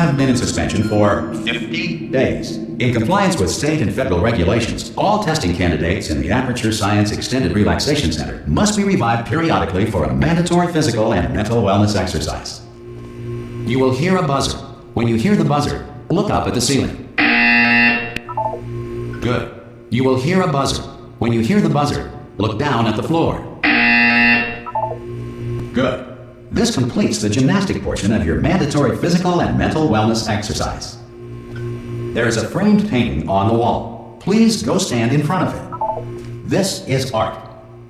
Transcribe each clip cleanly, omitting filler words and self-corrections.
have been in suspension for 50 days. In compliance with state and federal regulations, all testing candidates in the Aperture Science Extended Relaxation Center must be revived periodically for a mandatory physical and mental wellness exercise. You will hear a buzzer. When you hear the buzzer, look up at the ceiling. Good. You will hear a buzzer. When you hear the buzzer, look down at the floor. Good. This completes the gymnastic portion of your mandatory physical and mental wellness exercise. There is a framed painting on the wall. Please go stand in front of it. This is art.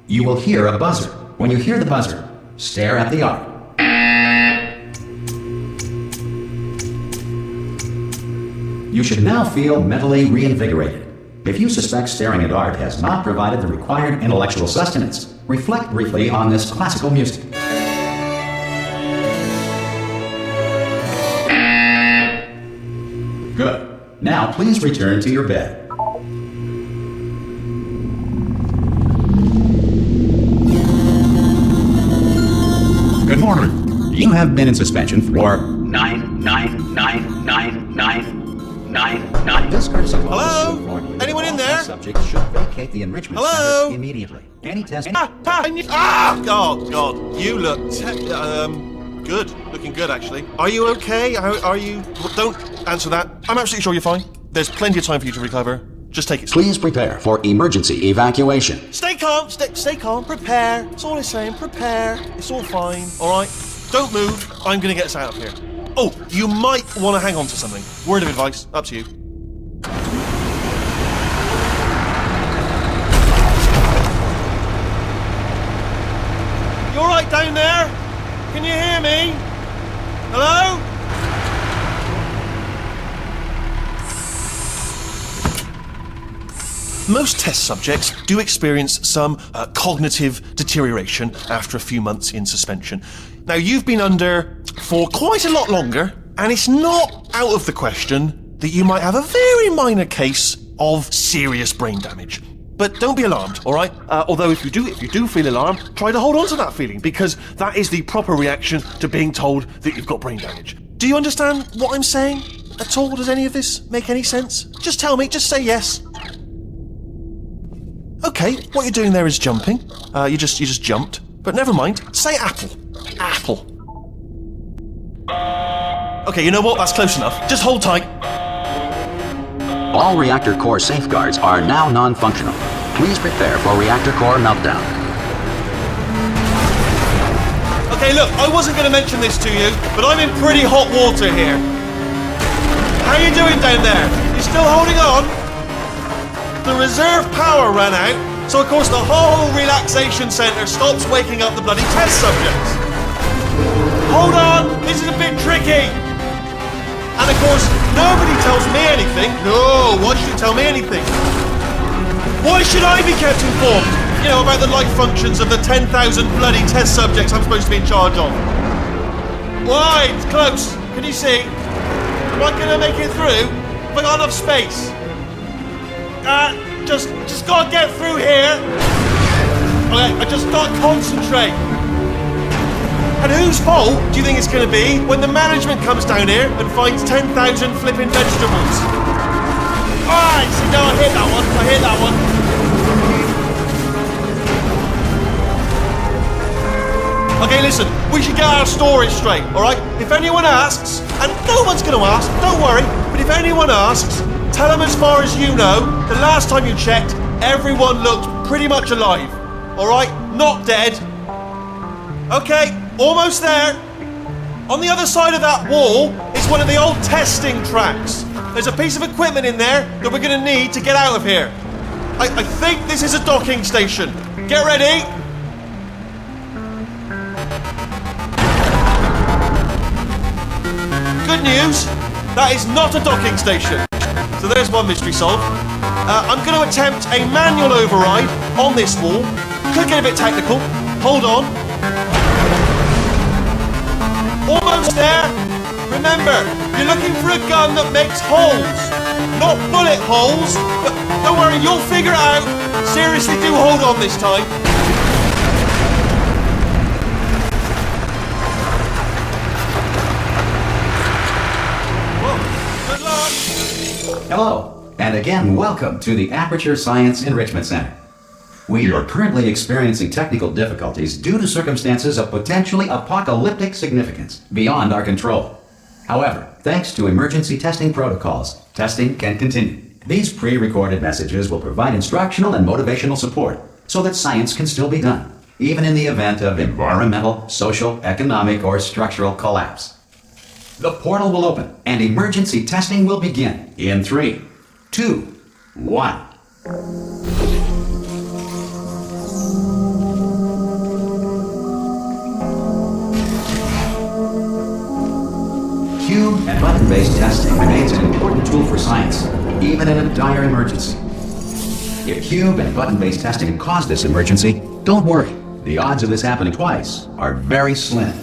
You will hear a buzzer. When you hear the buzzer, stare at the art. You should now feel mentally reinvigorated. If you suspect staring at art has not provided the required intellectual sustenance, reflect briefly on this classical music. Good. Now please return to your bed. Good morning. You have been in suspension for 9. This courtesy law is so formulated. Anyone in there? Subjects should vacate the enrichment center immediately. Any test. Oh God! You look good. Looking good, actually. Are you okay? Are you? Don't answer that. I'm absolutely sure you're fine. There's plenty of time for you to recover. Just take it. Please prepare for emergency evacuation. Stay calm. Stay calm. Prepare. That's all I'm saying. Prepare. It's all fine. All right. Don't move. I'm gonna get us out of here. Oh, you might want to hang on to something. Word of advice. Up to you. You all right down there? Can you hear me? Hello? Most test subjects do experience some cognitive deterioration after a few months in suspension. Now, you've been under for quite a lot longer, and it's not out of the question that you might have a very minor case of serious brain damage. But don't be alarmed, all right? Although if you do feel alarmed, try to hold on to that feeling, because that is the proper reaction to being told that you've got brain damage. Do you understand what I'm saying at all? Does any of this make any sense? Just tell me, just say yes. Okay, what you're doing there is jumping. You just jumped. But never mind, say apple. Apple. Okay, you know what? That's close enough. Just hold tight. All reactor core safeguards are now non-functional. Please prepare for reactor core meltdown. Okay, look, I wasn't going to mention this to you, but I'm in pretty hot water here. How you doing down there? You still holding on? The reserve power ran out, so of course the whole relaxation centre stops waking up the bloody test subjects. Hold on, this is a bit tricky. And of course, nobody tells me anything. No, why should you tell me anything? Why should I be kept informed? You know, about the life functions of the 10,000 bloody test subjects I'm supposed to be in charge of. Why? It's close. Can you see? Am I going to make it through? Have I got enough space? Just gotta get through here. Okay, I just gotta concentrate. And whose fault do you think it's going to be when the management comes down here and finds 10,000 flipping vegetables? Alright, see, no, I hit that one. Okay, listen, we should get our story straight, alright? If anyone asks, and no one's going to ask, don't worry, but if anyone asks, tell them as far as you know, the last time you checked, everyone looked pretty much alive, alright? Not dead. Okay, almost there. On the other side of that wall is one of the old testing tracks. There's a piece of equipment in there that we're going to need to get out of here. I think this is a docking station. Get ready. Good news, that is not a docking station. So there's one mystery solved. I'm going to attempt a manual override on this wall. Could get a bit technical. Hold on. Almost there. Remember, you're looking for a gun that makes holes. Not bullet holes, but don't worry, you'll figure it out. Seriously, do hold on this time. Hello, and again, welcome to the Aperture Science Enrichment Center. We are currently experiencing technical difficulties due to circumstances of potentially apocalyptic significance beyond our control. However, thanks to emergency testing protocols, testing can continue. These pre-recorded messages will provide instructional and motivational support so that science can still be done, even in the event of environmental, social, economic, or structural collapse. The portal will open and emergency testing will begin in 3, 2, 1. Cube and button-based testing remains an important tool for science, even in a dire emergency. If cube and button-based testing caused this emergency, don't worry. The odds of this happening twice are very slim.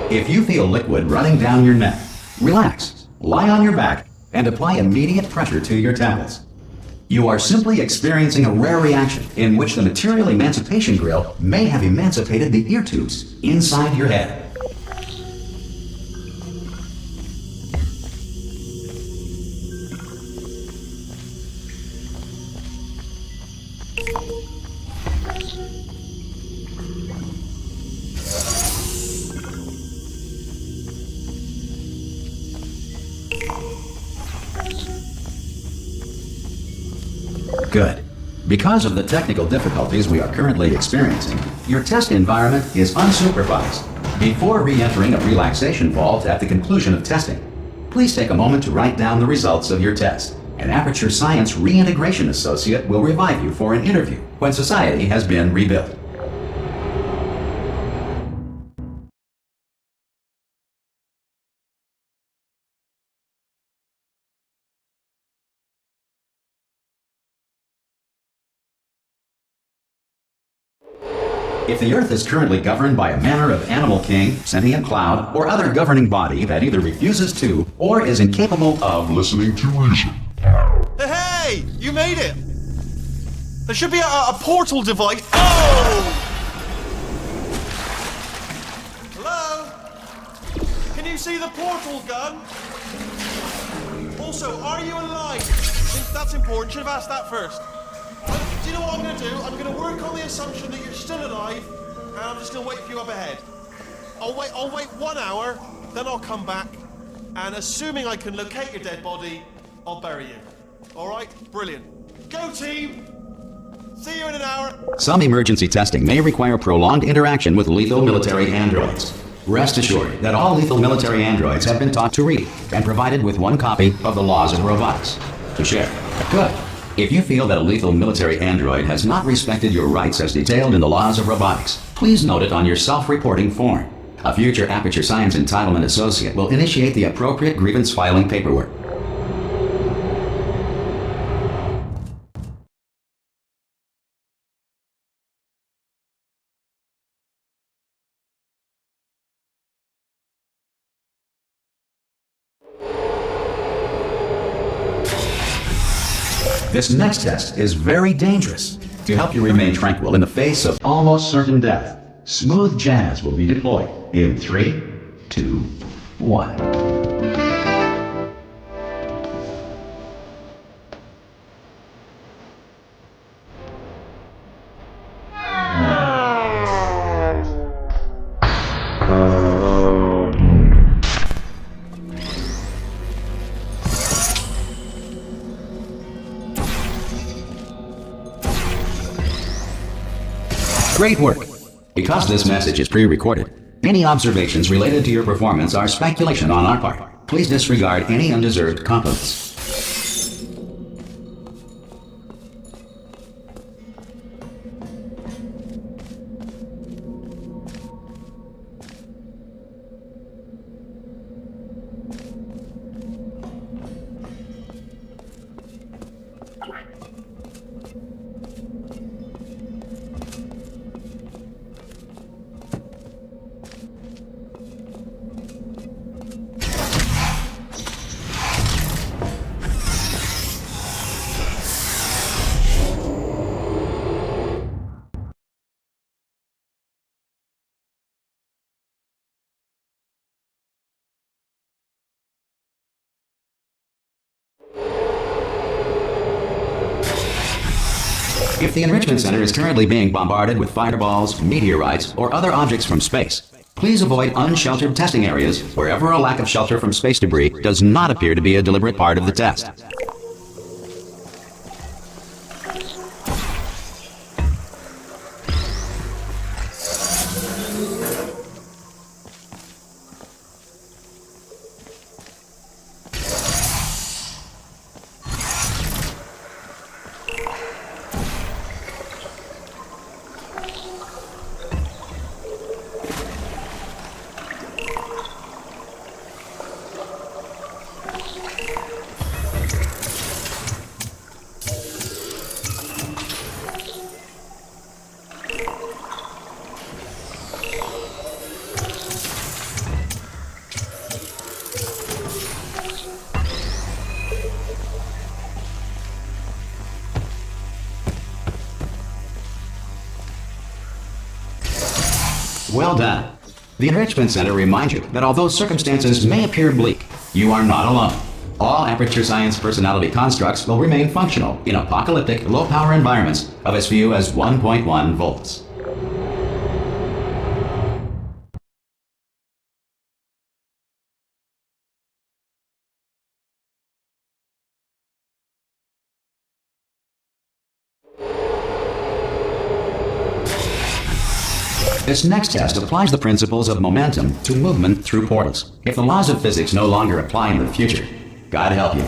If you feel liquid running down your neck, relax, lie on your back, and apply immediate pressure to your temples. You are simply experiencing a rare reaction in which the material emancipation grill may have emancipated the ear tubes inside your head. Good. Because of the technical difficulties we are currently experiencing, your test environment is unsupervised. Before re-entering a relaxation vault at the conclusion of testing, please take a moment to write down the results of your test. An Aperture Science Reintegration Associate will revive you for an interview when society has been rebuilt. If the Earth is currently governed by a manner of animal king, sentient cloud, or other governing body that either refuses to or is incapable of listening to reason. Hey! You made it! There should be a portal device. Oh! Hello? Can you see the portal gun? Also, are you alive? I think that's important. Should have asked that first. Do you know what I'm going to do? I'm going to work on the assumption that you're still alive, and I'm just going to wait for you up ahead. I'll wait 1 hour, then I'll come back, and assuming I can locate your dead body, I'll bury you. All right? Brilliant. Go, team! See you in an hour. Some emergency testing may require prolonged interaction with lethal military androids. Rest assured that all lethal military androids have been taught to read and provided with 1 copy of the Laws of Robotics to share. Good. If you feel that a lethal military android has not respected your rights as detailed in the Laws of Robotics, please note it on your self-reporting form. A future Aperture Science Entitlement Associate will initiate the appropriate grievance filing paperwork. This next test is very dangerous. To help you remain tranquil in the face of almost certain death, smooth jazz will be deployed in 3, 2, 1. Great work! Because this message is pre-recorded, any observations related to your performance are speculation on our part. Please disregard any undeserved compliments. If the Enrichment Center is currently being bombarded with fireballs, meteorites, or other objects from space, please avoid unsheltered testing areas wherever a lack of shelter from space debris does not appear to be a deliberate part of the test. Well done. The Enrichment Center reminds you that although circumstances may appear bleak, you are not alone. All Aperture Science personality constructs will remain functional in apocalyptic, low-power environments of as few as 1.1 volts. This next test applies the principles of momentum to movement through portals. If the laws of physics no longer apply in the future, God help you.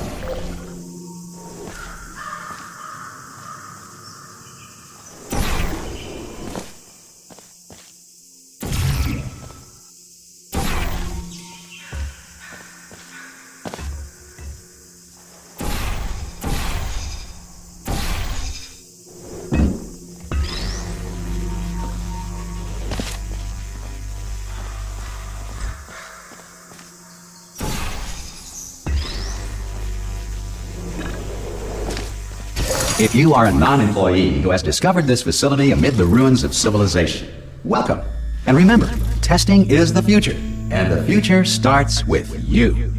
If you are a non-employee who has discovered this facility amid the ruins of civilization, welcome. And remember, testing is the future, and the future starts with you.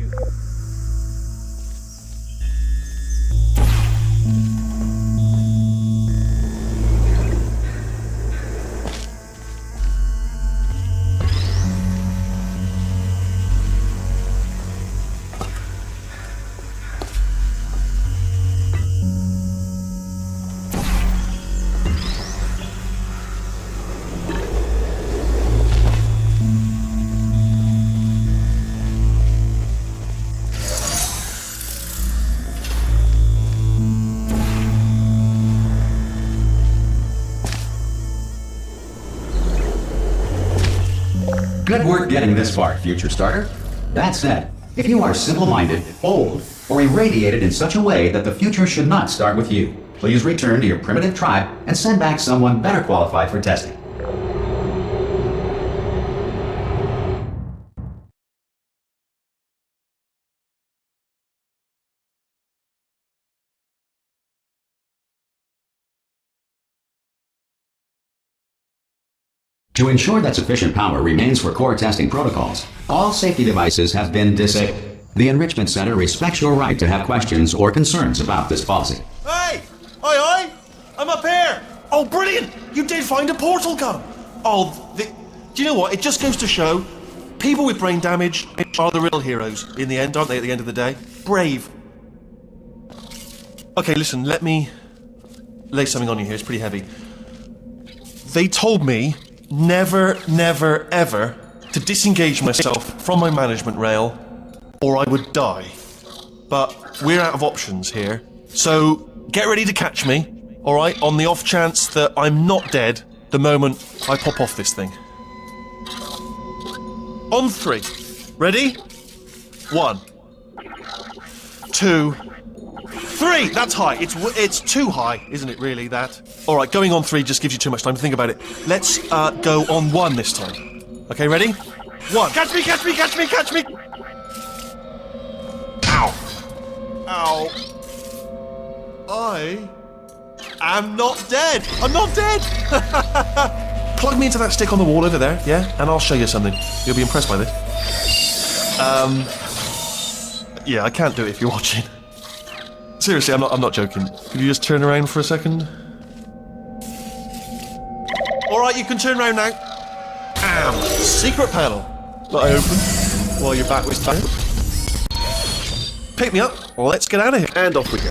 Good work getting this far, future starter. That said, if you are simple-minded, old, or irradiated in such a way that the future should not start with you, please return to your primitive tribe and send back someone better qualified for testing. To ensure that sufficient power remains for core testing protocols, all safety devices have been disabled. The Enrichment Center respects your right to have questions or concerns about this policy. Hey! Oi! I'm up here! Oh, brilliant! You did find a portal gun! Do you know what? It just goes to show, people with brain damage are the real heroes in the end, aren't they, at the end of the day? Brave. Okay, listen, let me lay something on you here. It's pretty heavy. They told me never, never, ever to disengage myself from my management rail, or I would die. But we're out of options here, so get ready to catch me, alright, on the off chance that I'm not dead the moment I pop off this thing. On 3. Ready? 1, 2, 3! That's high. It's too high, isn't it, really, that? Alright, going on 3 just gives you too much time to think about it. Let's go on 1 this time. Okay, ready? 1. Catch me, catch me, catch me, catch me! Ow. Ow. I am not dead. I'm not dead! Plug me into that stick on the wall over there, yeah? And I'll show you something. You'll be impressed by this. Yeah, I can't do it if you're watching. Seriously, I'm not joking. Could you just turn around for a second? Alright, you can turn around now. Secret panel that I opened while your back was turned. Pick me up, let's get out of here. And off we go.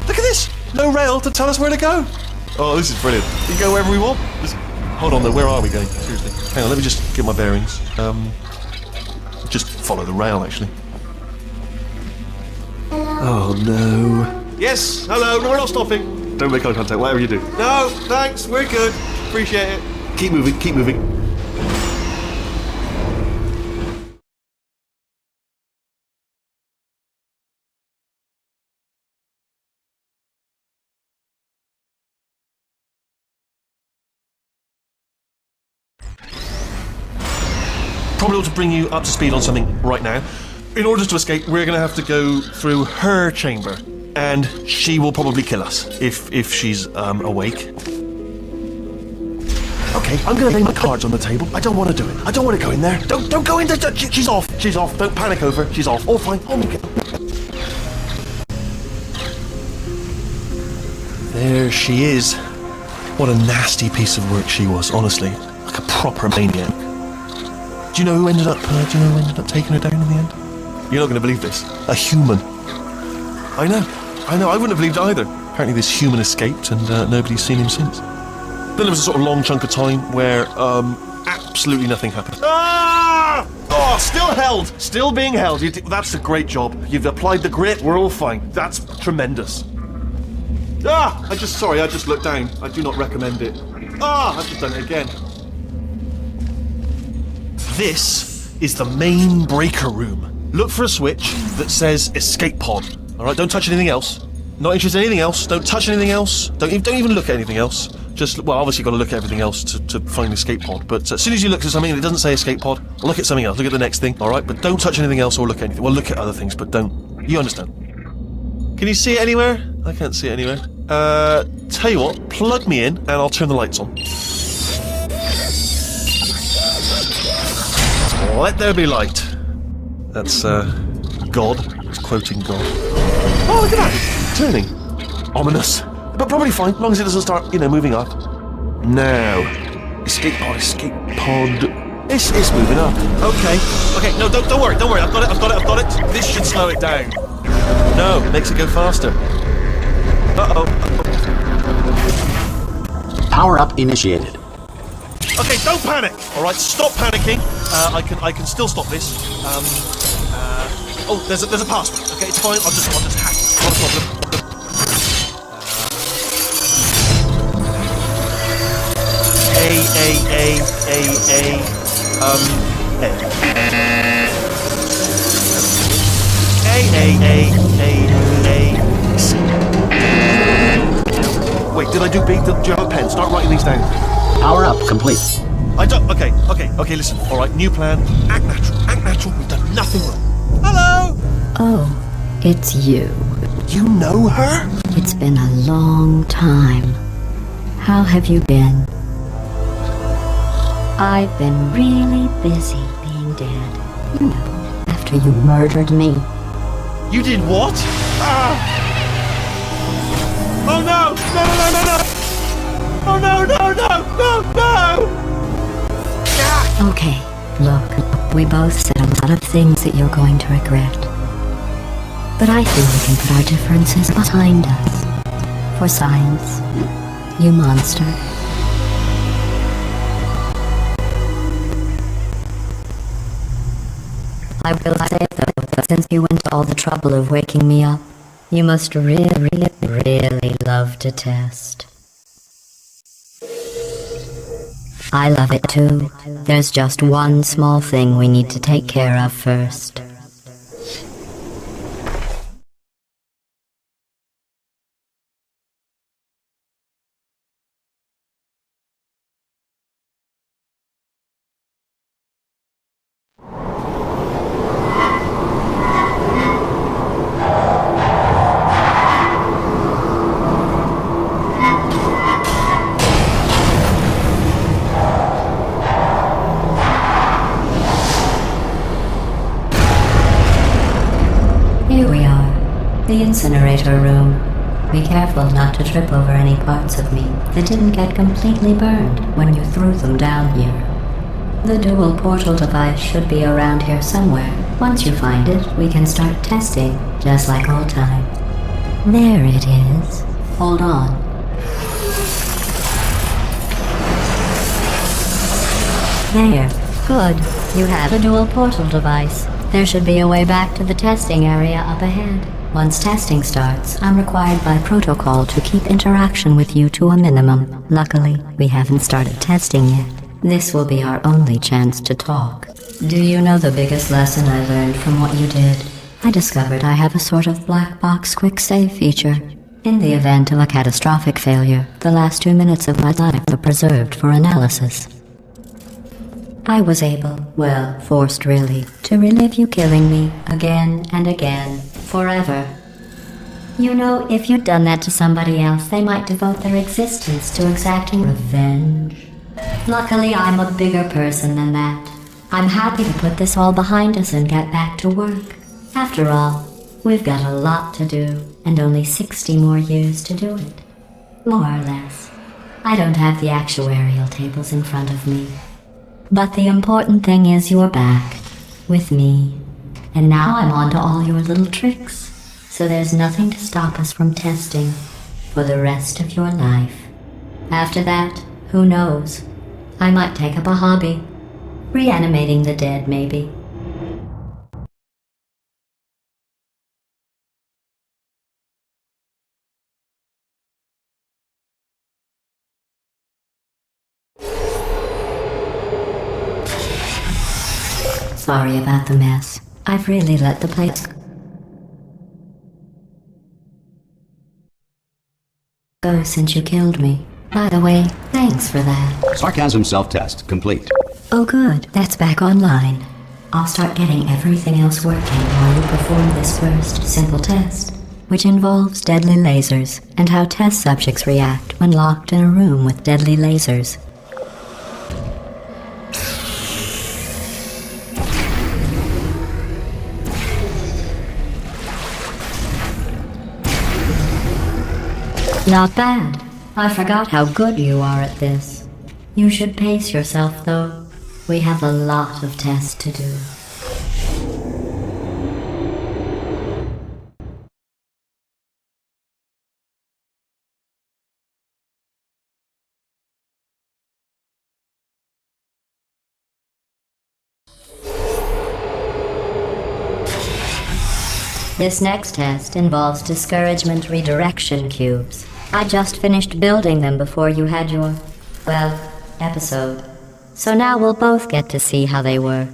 Look at this! No rail to tell us where to go. Oh, this is brilliant. We can go wherever we want. Hold on though, where are we going? Seriously. Hang on, let me just get my bearings. Just follow the rail, actually. Oh no. Yes, hello, no, we're not stopping. Don't make eye contact, whatever you do. No, thanks, we're good. Appreciate it. Keep moving, keep moving. Probably ought to bring you up to speed on something right now. In order to escape, we're going to have to go through her chamber, and she will probably kill us if she's awake. Okay, I'm going to lay my cards on the table. I don't want to do it. I don't want to go in there. Don't go in there. She's off. She's off. Don't panic over. She's off. All fine. On we go. There she is. What a nasty piece of work she was. Honestly, like a proper maniac. Do you know who ended up taking her down in the end? You're not going to believe this. A human. I know. I wouldn't have believed either. Apparently this human escaped and nobody's seen him since. Then there was a sort of long chunk of time where absolutely nothing happened. Ah! Oh, still held. Still being held. That's a great job. You've applied the grit. We're all fine. That's tremendous. Ah! I just looked down. I do not recommend it. Ah! I've just done it again. This is the main breaker room. Look for a switch that says escape pod. Alright, don't touch anything else. Not interested in anything else. Don't touch anything else. Don't even look at anything else. Just, well, obviously you've got to look at everything else to find the escape pod. But as soon as you look at something and it doesn't say escape pod, look at something else. Look at the next thing. Alright, but don't touch anything else or look at anything. Well, look at other things, but don't. You understand. Can you see it anywhere? I can't see it anywhere. Tell you what, plug me in and I'll turn the lights on. Let there be light. That's, God. It's quoting God. Oh, look at that! Turning. Ominous. But probably fine, as long as it doesn't start, moving up. Now. Escape pod. It's moving up. Okay, no, don't worry. I've got it. This should slow it down. No, it makes it go faster. Uh-oh. Power up initiated. Okay, don't panic. All right, stop panicking. I can still stop this. Oh, there's a password. Okay, it's fine. I'll just hack. Not a problem. Wait, did I do B? Do you have a pen? Start writing these down. Power up complete. I don't. Okay, listen. All right, new plan. Act natural. We've done nothing wrong. Hello! Oh, it's you. You know her? It's been a long time. How have you been? I've been really busy being dead. After you murdered me. You did what? Ah! Oh no! No! Oh no! Okay, look, we both said a lot of things that you're going to regret. But I think we can put our differences behind us. For science, you monster. I will say though, that since you went to all the trouble of waking me up, you must really love to test. I love it too. There's just one small thing we need to take care of first. Here we are, the incinerator room. Be careful not to trip over any parts of me that didn't get completely burned when you threw them down here. The dual portal device should be around here somewhere. Once you find it, we can start testing, just like old times. There it is. Hold on. There. Good. You have a dual portal device. There should be a way back to the testing area up ahead. Once testing starts, I'm required by protocol to keep interaction with you to a minimum. Luckily, we haven't started testing yet. This will be our only chance to talk. Do you know the biggest lesson I learned from what you did? I discovered I have a sort of black box quick save feature. In the event of a catastrophic failure, the last 2 minutes of my life are preserved for analysis. I was able, well, forced really, to relive you killing me again and again, forever. You know, if you'd done that to somebody else, they might devote their existence to exacting revenge. Luckily, I'm a bigger person than that. I'm happy to put this all behind us and get back to work. After all, we've got a lot to do, and only 60 more years to do it. More or less. I don't have the actuarial tables in front of me. But the important thing is you're back, with me. And now I'm on to all your little tricks, so there's nothing to stop us from testing for the rest of your life. After that, who knows? I might take up a hobby. Reanimating the dead, maybe. Sorry about the mess. I've really let the place go since you killed me. By the way, thanks for that. Sarcasm self-test complete. Oh good, that's back online. I'll start getting everything else working while you perform this first simple test, which involves deadly lasers and how test subjects react when locked in a room with deadly lasers. Not bad. I forgot how good you are at this. You should pace yourself, though. We have a lot of tests to do. This next test involves discouragement redirection cubes. I just finished building them before you had your, well, episode. So now we'll both get to see how they work.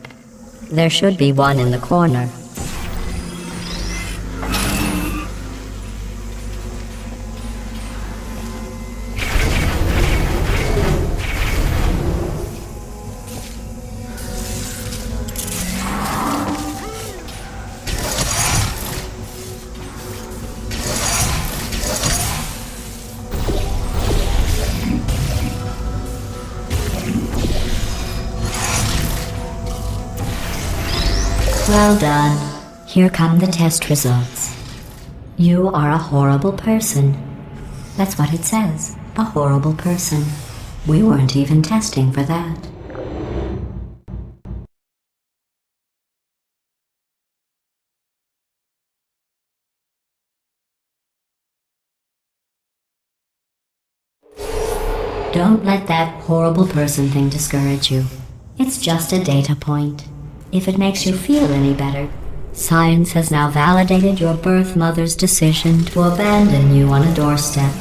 There should be one in the corner. Well done. Here come the test results. You are a horrible person. That's what it says. A horrible person. We weren't even testing for that. Don't let that horrible person thing discourage you. It's just a data point. If it makes you feel any better, science has now validated your birth mother's decision to abandon you on a doorstep.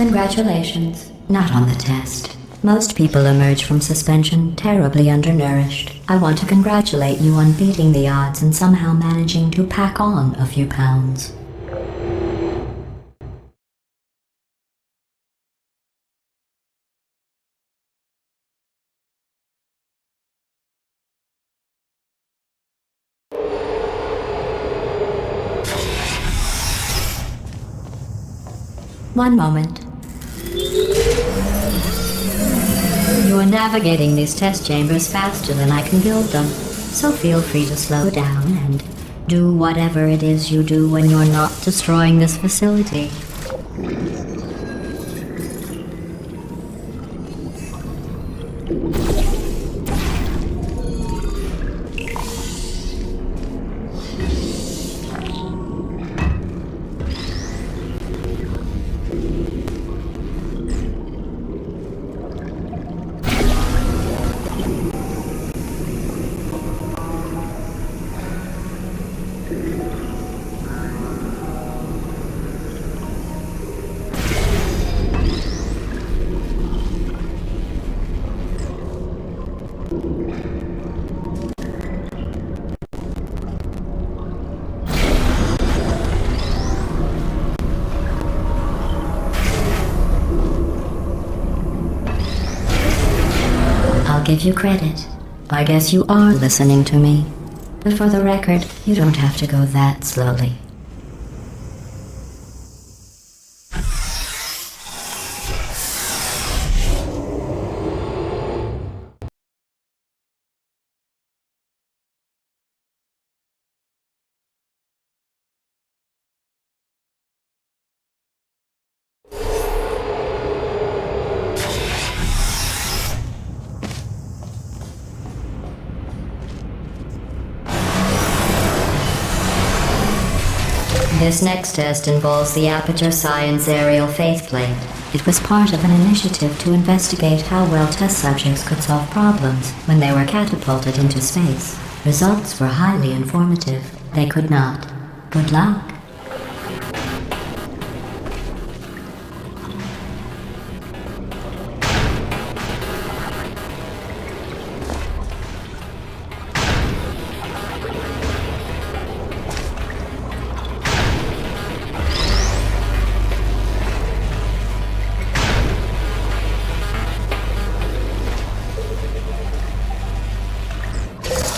Congratulations. Not on the test. Most people emerge from suspension terribly undernourished. I want to congratulate you on beating the odds and somehow managing to pack on a few pounds. One moment. You're navigating these test chambers faster than I can build them, so feel free to slow down and do whatever it is you do when you're not destroying this facility. I'll give you credit. I guess you are listening to me. But for the record, you don't have to go that slowly. This next test involves the Aperture Science Aerial Faceplate. It was part of an initiative to investigate how well test subjects could solve problems when they were catapulted into space. Results were highly informative. They could not. Good luck.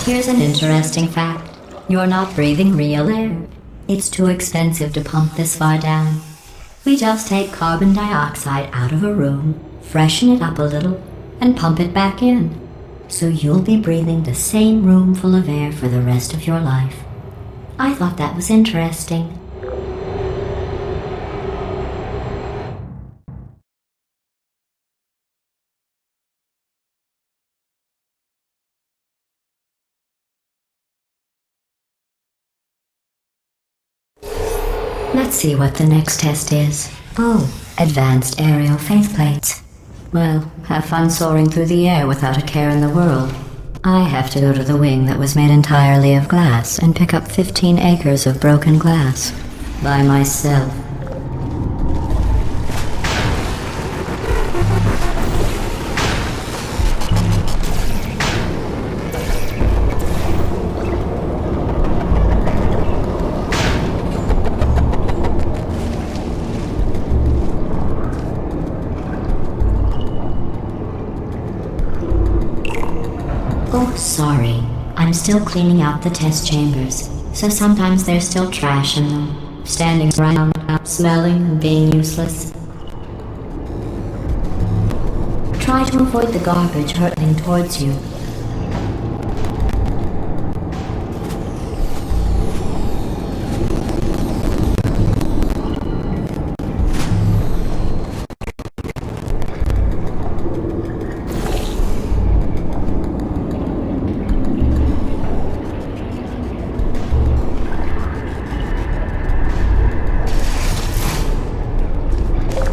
Here's an interesting fact. You're not breathing real air. It's too expensive to pump this far down. We just take carbon dioxide out of a room, freshen it up a little, and pump it back in. So you'll be breathing the same room full of air for the rest of your life. I thought that was interesting. Let's see what the next test is. Oh, advanced aerial faceplates. Well, have fun soaring through the air without a care in the world. I have to go to the wing that was made entirely of glass and pick up 15 acres of broken glass. By myself. Oh, sorry. I'm still cleaning out the test chambers, so sometimes there's still trash in them, standing around, smelling and being useless. Try to avoid the garbage hurtling towards you.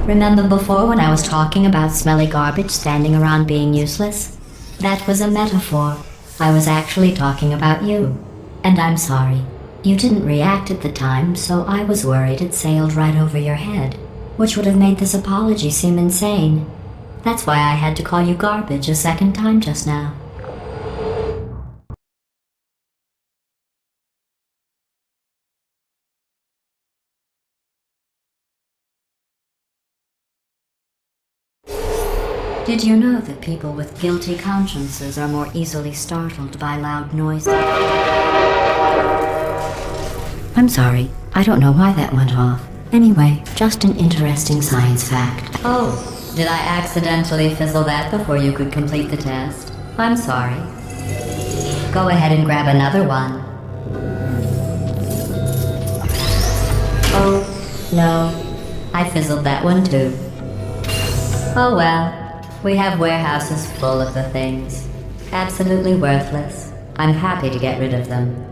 Remember before when I was talking about smelly garbage standing around being useless? That was a metaphor. I was actually talking about you. And I'm sorry. You didn't react at the time, so I was worried it sailed right over your head. which would have made this apology seem insane. That's why I had to call you garbage a second time just now. Did you know that people with guilty consciences are more easily startled by loud noises? I'm sorry, I don't know why that went off. Anyway, just an interesting science fact. Oh, did I accidentally fizzle that before you could complete the test? I'm sorry. Go ahead and grab another one. Oh, no. I fizzled that one too. Oh well. We have warehouses full of the things. Absolutely worthless. I'm happy to get rid of them.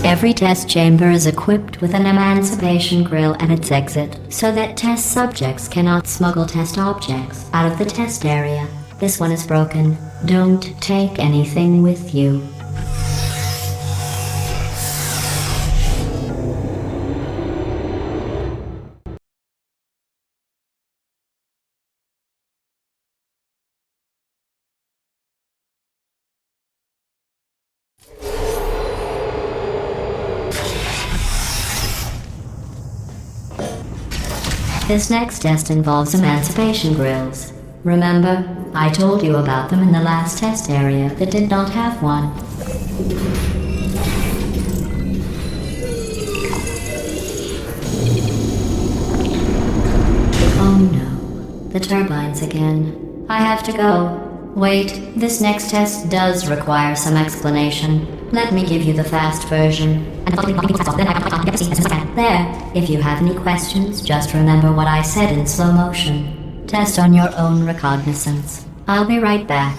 Every test chamber is equipped with an emancipation grill at its exit, so that test subjects cannot smuggle test objects out of the test area. This one is broken. Don't take anything with you. This next test involves emancipation grills. Remember, I told you about them in the last test area that did not have one. Oh no, the turbines again. I have to go. Wait, this next test does require some explanation. Let me give you the fast version. There, if you have any questions, just remember what I said in slow motion. Test on your own recognizance. I'll be right back.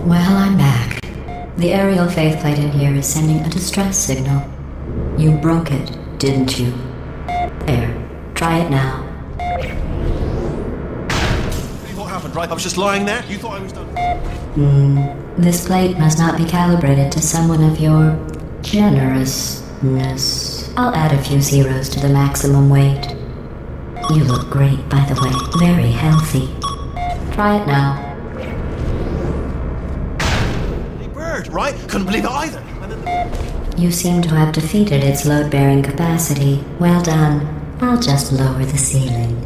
Well, I'm back. The aerial faith plate in here is sending a distress signal. You broke it, didn't you? There, try it now. What happened, right? I was just lying there? You thought I was done? This plate must not be calibrated to someone of your generousness. I'll add a few zeros to the maximum weight. You look great, by the way. Very healthy. Try it now. Right? Couldn't believe it either. You seem to have defeated its load-bearing capacity. Well done. I'll just lower the ceiling.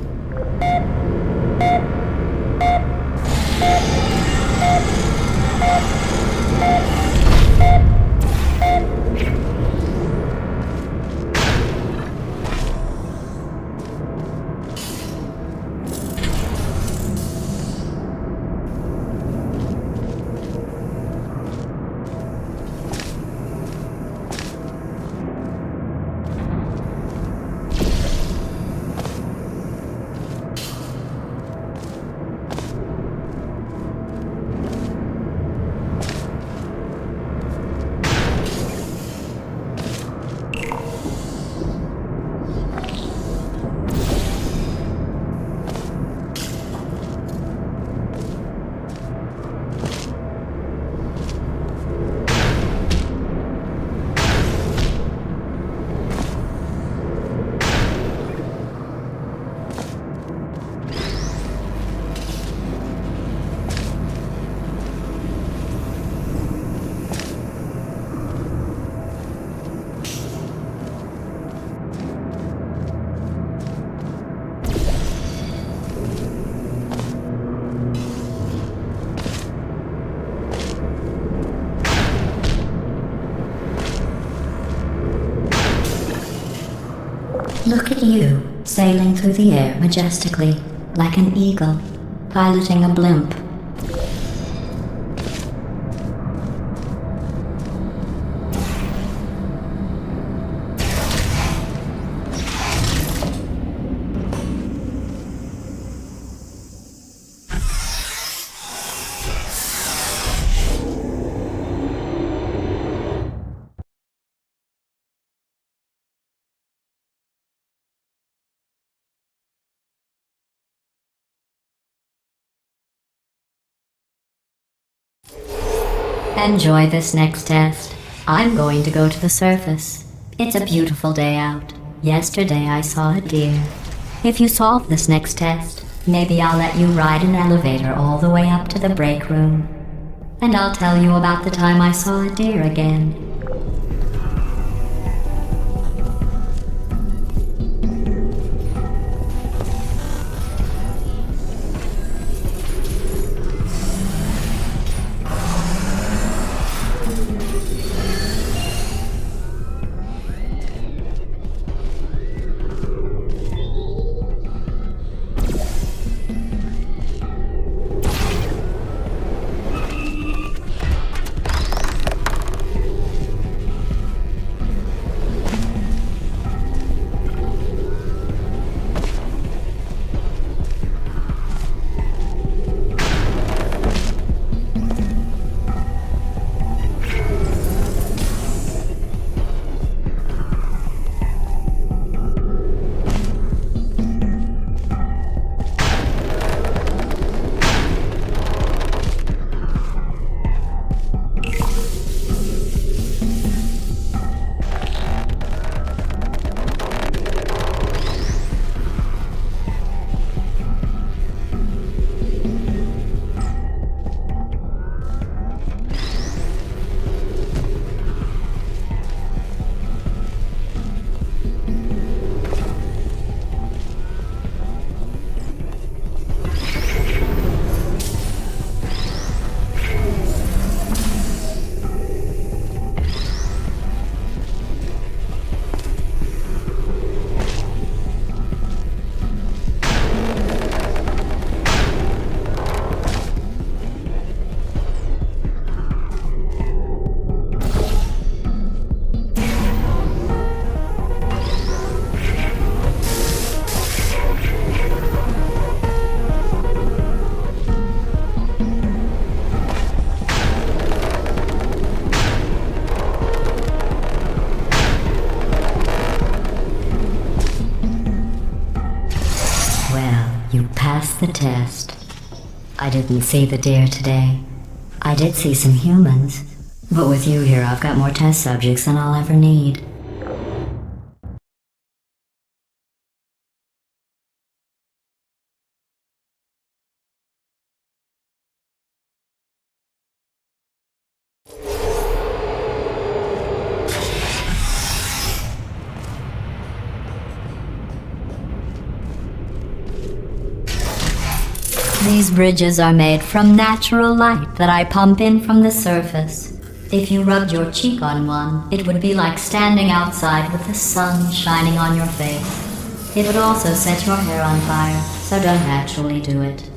Look at you, sailing through the air majestically, like an eagle, piloting a blimp. Enjoy this next test. I'm going to go to the surface. It's a beautiful day out. Yesterday I saw a deer. If you solve this next test, maybe I'll let you ride an elevator all the way up to the break room. And I'll tell you about the time I saw a deer again. The test. I didn't see the deer today. I did see some humans, but with you here I've got more test subjects than I'll ever need. These bridges are made from natural light that I pump in from the surface. If you rubbed your cheek on one, it would be like standing outside with the sun shining on your face. It would also set your hair on fire, so don't actually do it.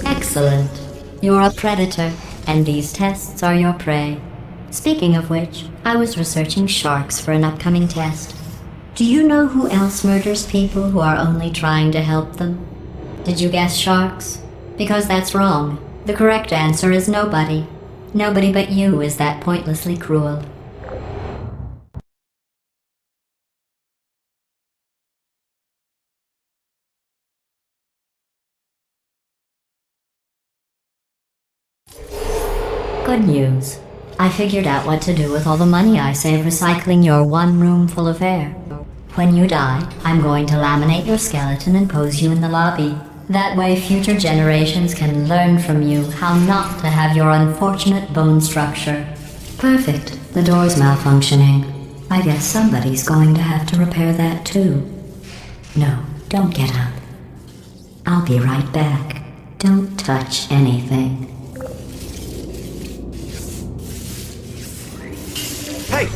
Excellent. You're a predator, and these tests are your prey. Speaking of which, I was researching sharks for an upcoming test. Do you know who else murders people who are only trying to help them? Did you guess sharks? Because that's wrong. The correct answer is nobody. Nobody but you is that pointlessly cruel. Good news. I figured out what to do with all the money I save recycling your one room full of hair. When you die, I'm going to laminate your skeleton and pose you in the lobby. That way future generations can learn from you how not to have your unfortunate bone structure. Perfect. The door's malfunctioning. I guess somebody's going to have to repair that too. No, don't get up. I'll be right back. Don't touch anything. Hey,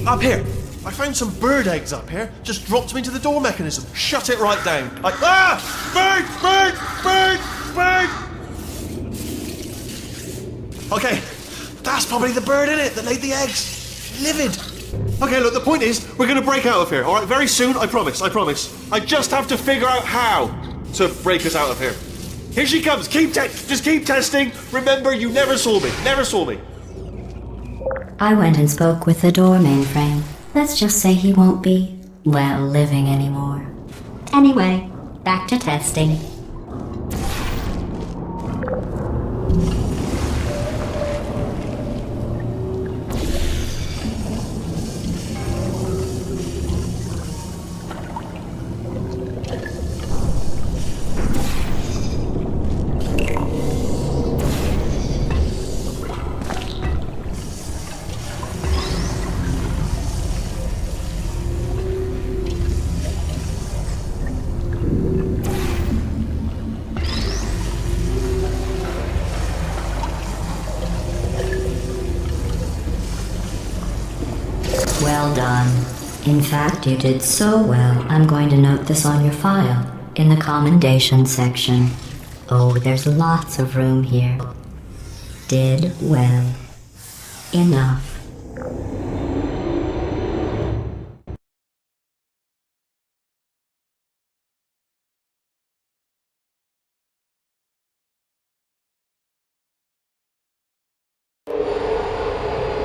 up here. I found some bird eggs up here. Just dropped them into the door mechanism. Shut it right down. Bird! Okay, that's probably the bird in it that laid the eggs. Livid. Okay, look, the point is, we're gonna break out of here, alright? Very soon, I promise. I just have to figure out how to break us out of here. Here she comes. Just keep testing. Remember, you never saw me. I went and spoke with the door mainframe. Let's just say he won't be, well, living anymore. Anyway, back to testing. Well done. In fact, you did so well, I'm going to note this on your file, in the commendation section. Oh, there's lots of room here. Did well. Enough.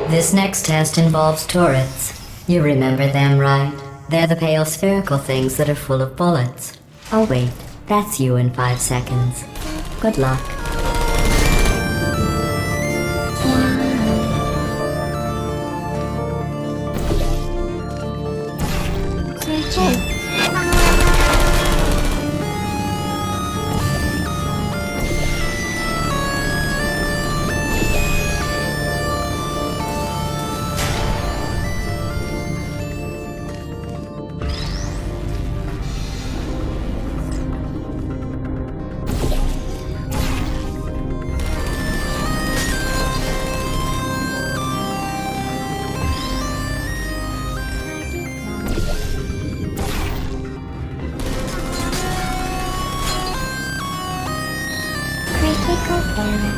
This next test involves turrets. You remember them, right? They're the pale spherical things that are full of bullets. Oh wait, that's you in 5 seconds. Good luck. Critical error.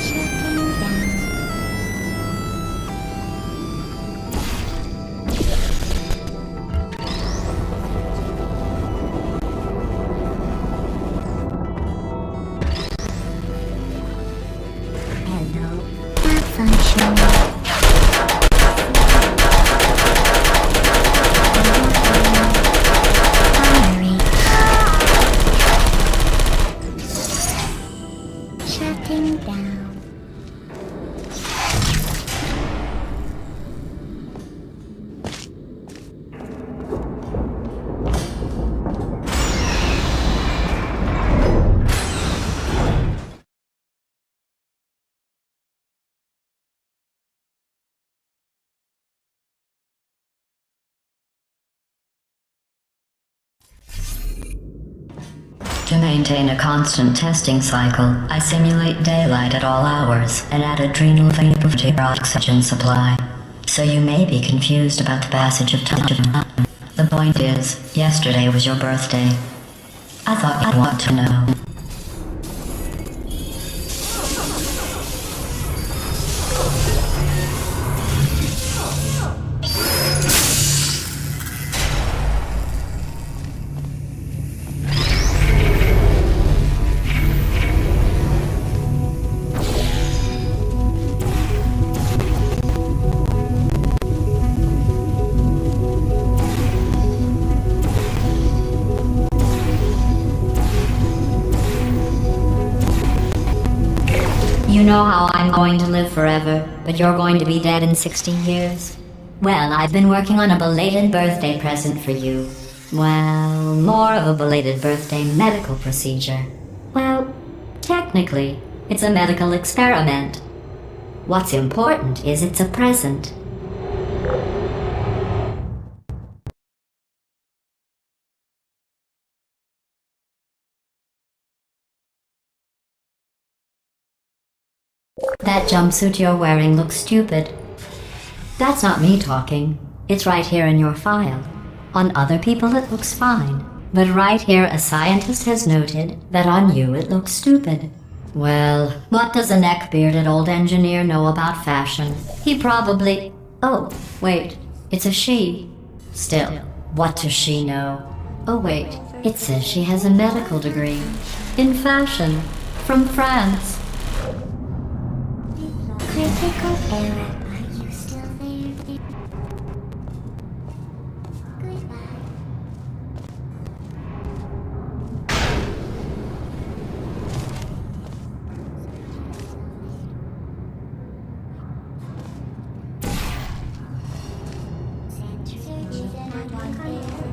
Shutting down. To maintain a constant testing cycle, I simulate daylight at all hours and add adrenal vapor to your oxygen supply. So you may be confused about the passage of time. The point is, yesterday was your birthday. I thought you'd want to know. You know how I'm going to live forever, but you're going to be dead in 60 years? Well, I've been working on a belated birthday present for you. Well, more of a belated birthday medical procedure. Well, technically, it's a medical experiment. What's important is it's a present. That jumpsuit you're wearing looks stupid. That's not me talking. It's right here in your file. On other people it looks fine. But right here a scientist has noted that on you it looks stupid. Well, what does a neck-bearded old engineer know about fashion? He probably... Oh, wait. It's a she. Still, what does she know? Oh wait, it says she has a medical degree. In fashion. From France. Critical error. Are you still there? Goodbye. Searches and I want there here.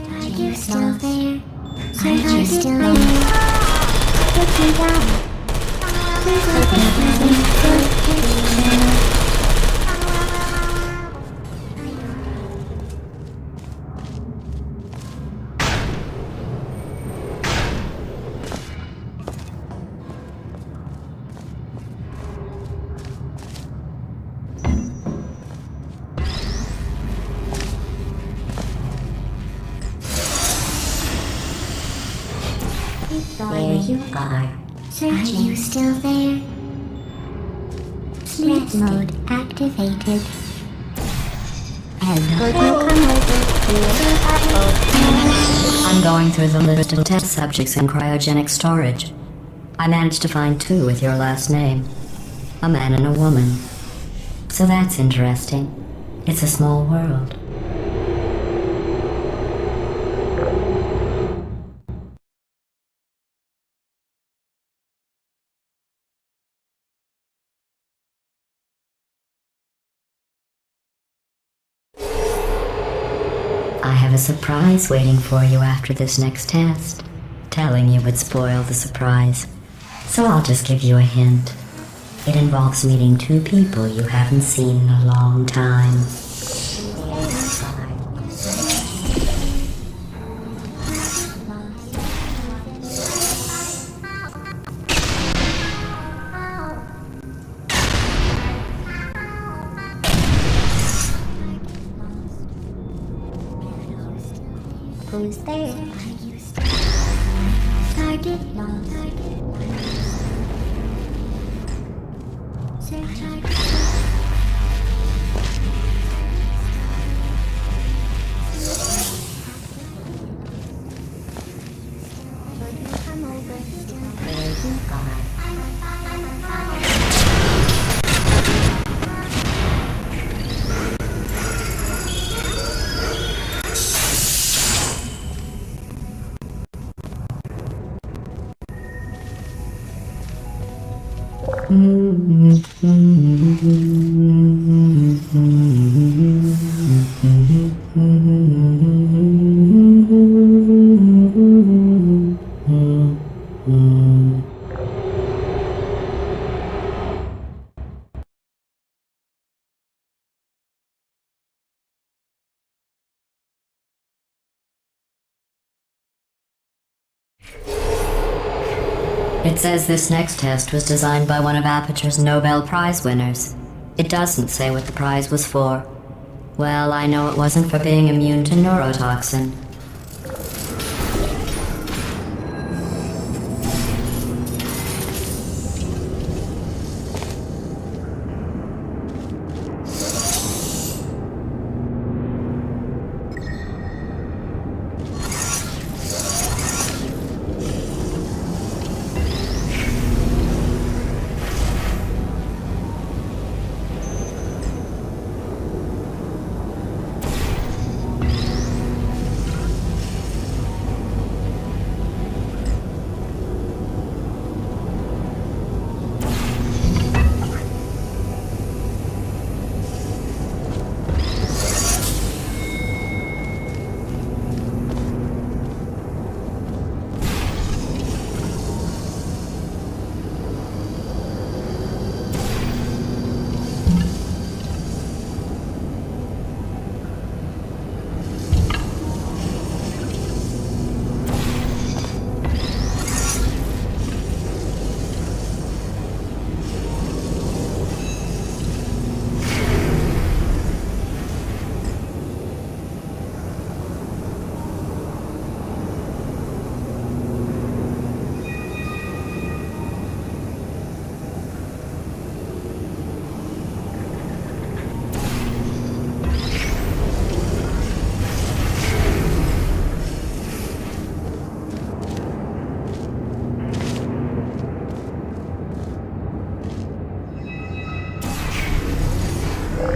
Are you still there? Are you still there? Put me down. Please look at me. There you are. Are you still there? Sleep mode activated. And could you come over here? I'm going through the list of test subjects in cryogenic storage. I managed to find 2 with your last name. A man and a woman. So that's interesting. It's a small world. I have a surprise waiting for you after this next test. Telling you would spoil the surprise. So I'll just give you a hint. It involves meeting 2 people you haven't seen in a long time. Who's there? Target lost. Search target. Come over. There you are. It says this next test was designed by one of Aperture's Nobel Prize winners. It doesn't say what the prize was for. Well, I know it wasn't for being immune to neurotoxin.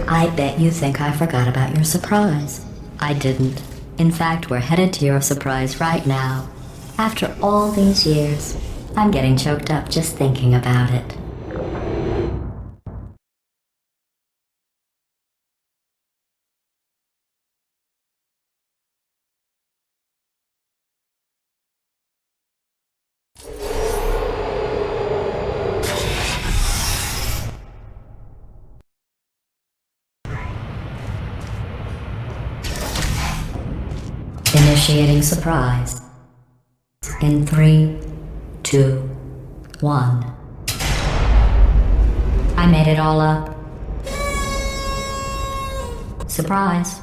I bet you think I forgot about your surprise. I didn't. In fact, we're headed to your surprise right now. After all these years, I'm getting choked up just thinking about it. Initiating surprise. In 3, 2, 1. I made it all up. Surprise.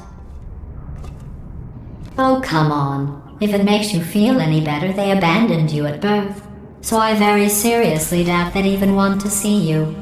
Oh, come on. If it makes you feel any better, they abandoned you at birth. So I very seriously doubt they'd even want to see you.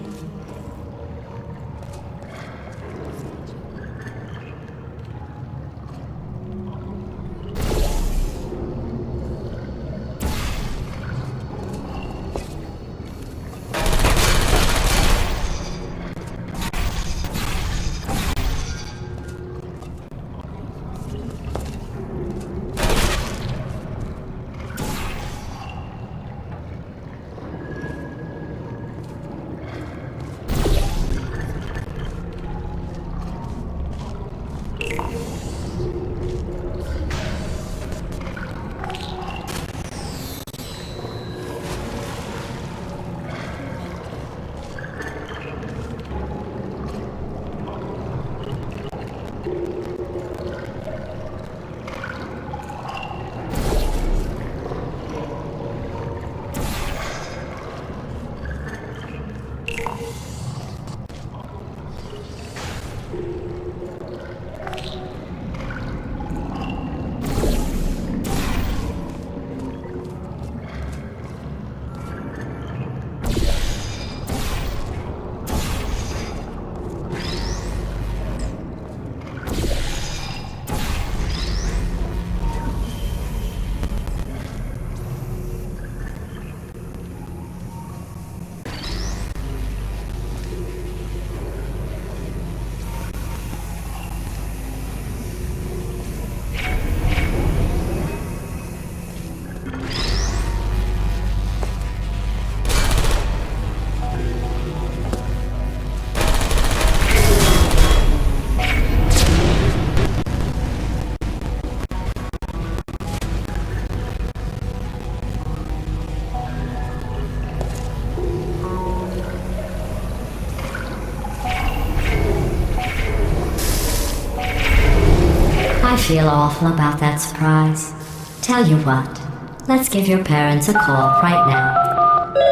I feel awful about that surprise. Tell you what, let's give your parents a call right now.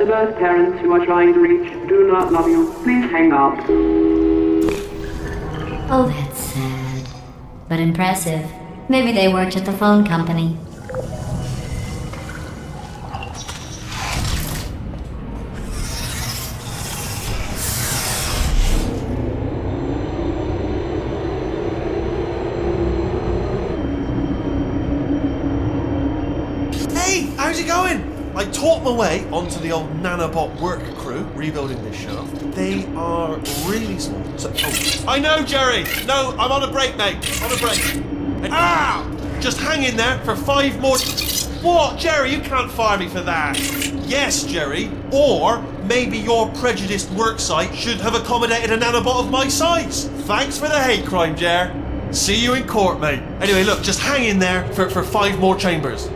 The birth parents you are trying to reach do not love you. Please hang up. Oh, that's sad. But impressive. Maybe they worked at the phone company. Hey, how's it going? I taught my way onto the old nanobot work crew rebuilding this shaft. They are really small. I know, Jerry. No, I'm on a break, mate. On a break. Just hang in there for 5 more. What, Jerry? You can't fire me for that. Yes, Jerry. Or maybe your prejudiced work site should have accommodated a nanobot of my size. Thanks for the hate crime, Jer. See you in court, mate. Anyway, look, just hang in there for 5 more chambers.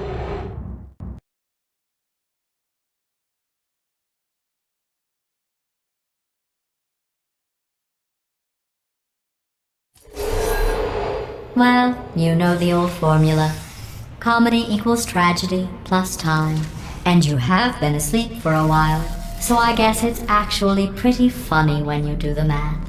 Well, you know the old formula. Comedy equals tragedy plus time. And you have been asleep for a while, so I guess it's actually pretty funny when you do the math.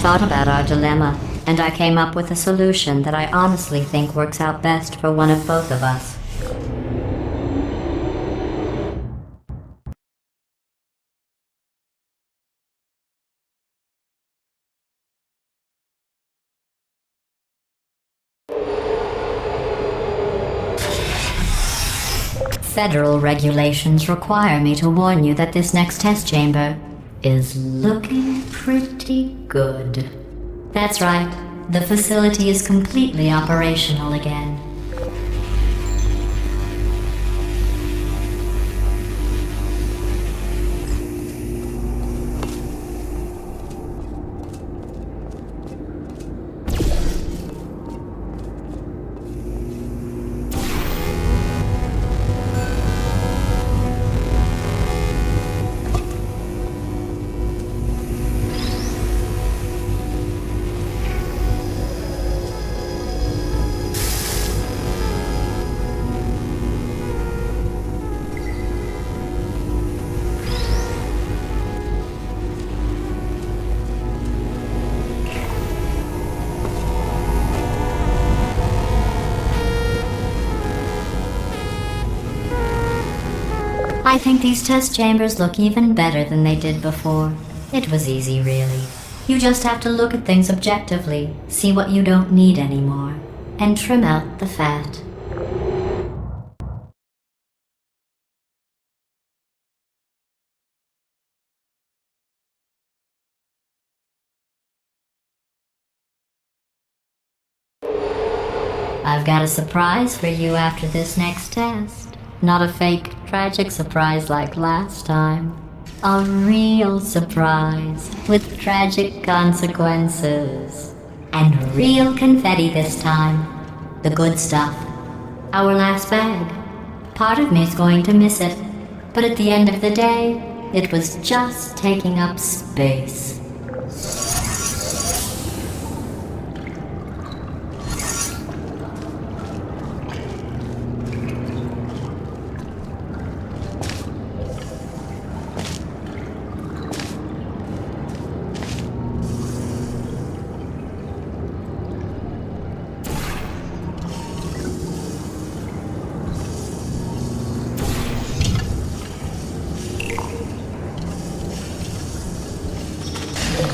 thought about our dilemma, and I came up with a solution that I honestly think works out best for one of both of us. Federal regulations require me to warn you that this next test chamber is looking pretty good. That's right, the facility is completely operational again. I think these test chambers look even better than they did before. It was easy, really. You just have to look at things objectively, see what you don't need anymore, and trim out the fat. I've got a surprise for you after this next test. Not a fake, tragic surprise like last time. A real surprise with tragic consequences. And real confetti this time. The good stuff. Our last bag. Part of me's going to miss it. But at the end of the day, it was just taking up space.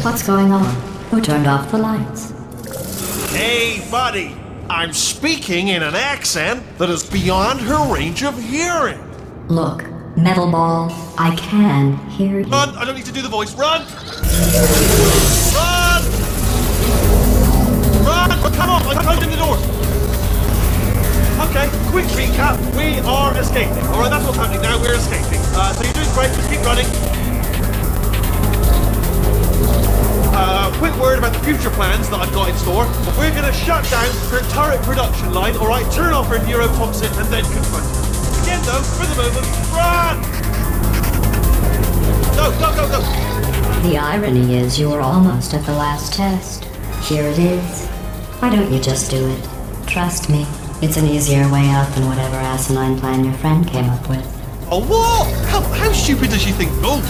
What's going on? Who turned off the lights? Hey, buddy! I'm speaking in an accent that is beyond her range of hearing. Look, Metal Ball, I can hear you. Run! I don't need to do the voice. Run! Run! Run! Oh, come on! I'm closing the door. Okay, quick recap. We are escaping. Alright, that's what's happening now. We're escaping. So you're doing great. Just keep running. Quick word about the future plans that I've got in store. We're going to shut down her turret production line, alright? Turn off her neurotoxin and then confront her. Again though, for the moment, run! Go! The irony is you were almost at the last test. Here it is. Why don't you just do it? Trust me, it's an easier way out than whatever asinine plan your friend came up with. Oh, what? How stupid does she think? Oh!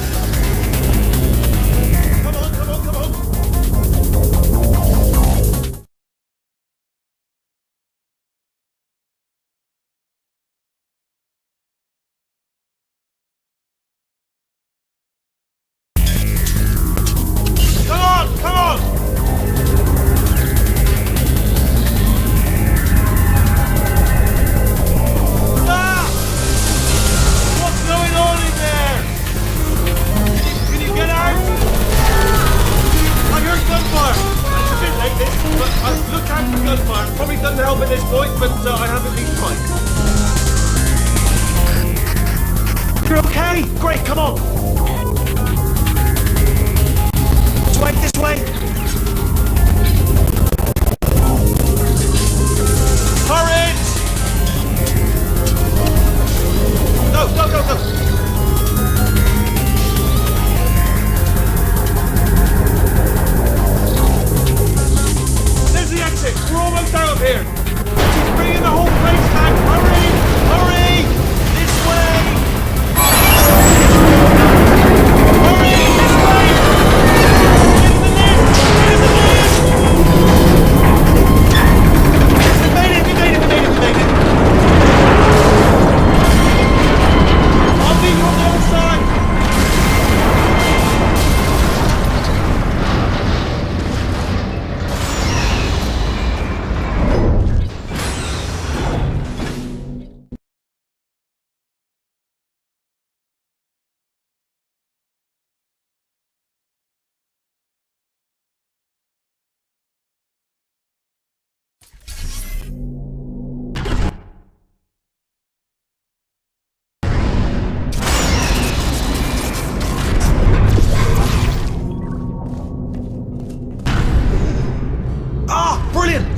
Probably doesn't help at this point, but I have at least tried. You're okay? Great, come on! This way! Hurry! Go! There's the exit! We're almost out of here! She's bringing the whole place back! Hurry! This way! Hurry! This way! In the lift!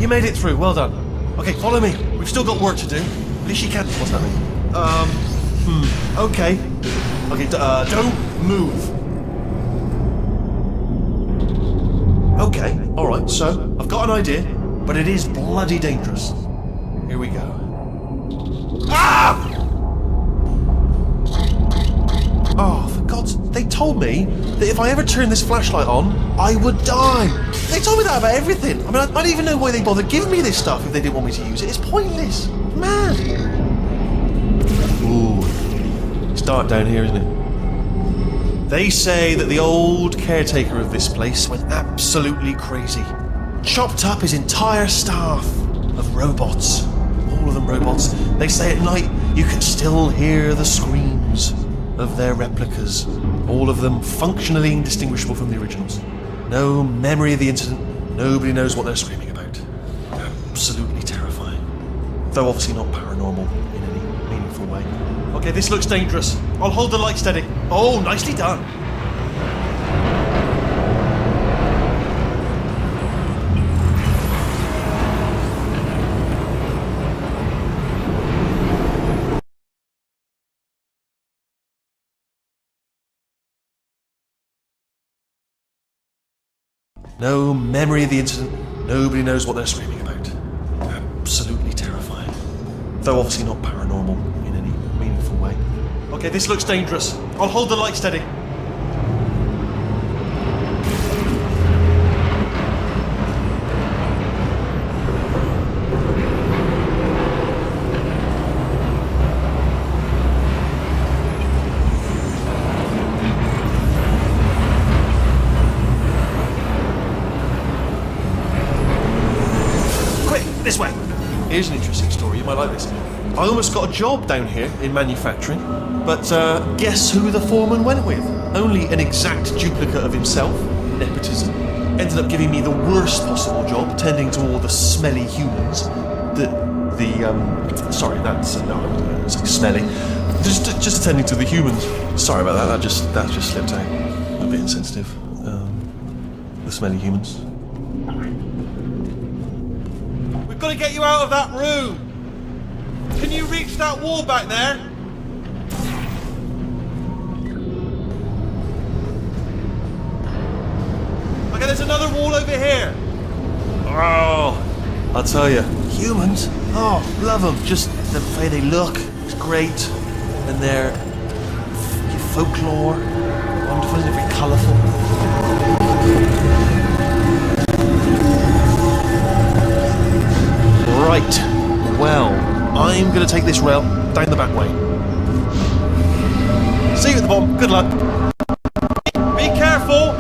You made it through. Well done. Okay, follow me. We've still got work to do. At least you can. What's that mean? Okay. Okay, don't move. Okay, alright, so I've got an idea, but it is bloody dangerous. Here we go. Ah! Oh, for God's... They told me that if I ever turned this flashlight on, I would die. They told me that about everything. I mean, I don't even know why they bothered giving me this stuff if they didn't want me to use it. It's pointless. Man. Ooh. It's dark down here, isn't it? They say that the old caretaker of this place went absolutely crazy. Chopped up his entire staff of robots. All of them robots. They say at night you can still hear the screams of their replicas. All of them functionally indistinguishable from the originals. No memory of the incident. Nobody knows what they're screaming about. Absolutely terrifying. Though obviously not paranormal in any meaningful way. Okay, this looks dangerous. I'll hold the light steady. Oh, nicely done. No memory of the incident. Nobody knows what they're screaming about. Absolutely terrifying. Though obviously not paranormal in any meaningful way. Okay, this looks dangerous. I'll hold the light steady. This way. Here's an interesting story, you might like this. I almost got a job down here in manufacturing, but guess who the foreman went with? Only an exact duplicate of himself, nepotism. Ended up giving me the worst possible job, tending to all the smelly humans. Sorry, that's, no, it's like smelly. Just attending to the humans. Sorry about that, that just slipped out. A bit insensitive. The smelly humans. We've got to get you out of that room! Can you reach that wall back there? Okay, there's another wall over here. Oh, I'll tell you, humans, oh, love them. Just the way they look, it's great. And their folklore, wonderful, they're very colourful. Right, well, I'm going to take this rail down the back way. See you at the bottom, good luck. Be careful!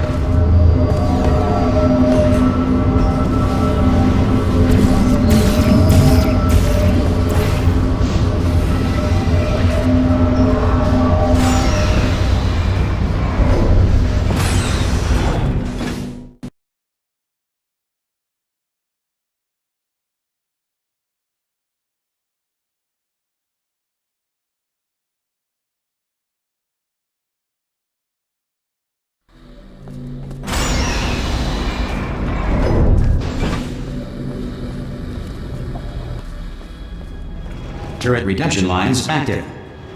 Turret redemption lines active.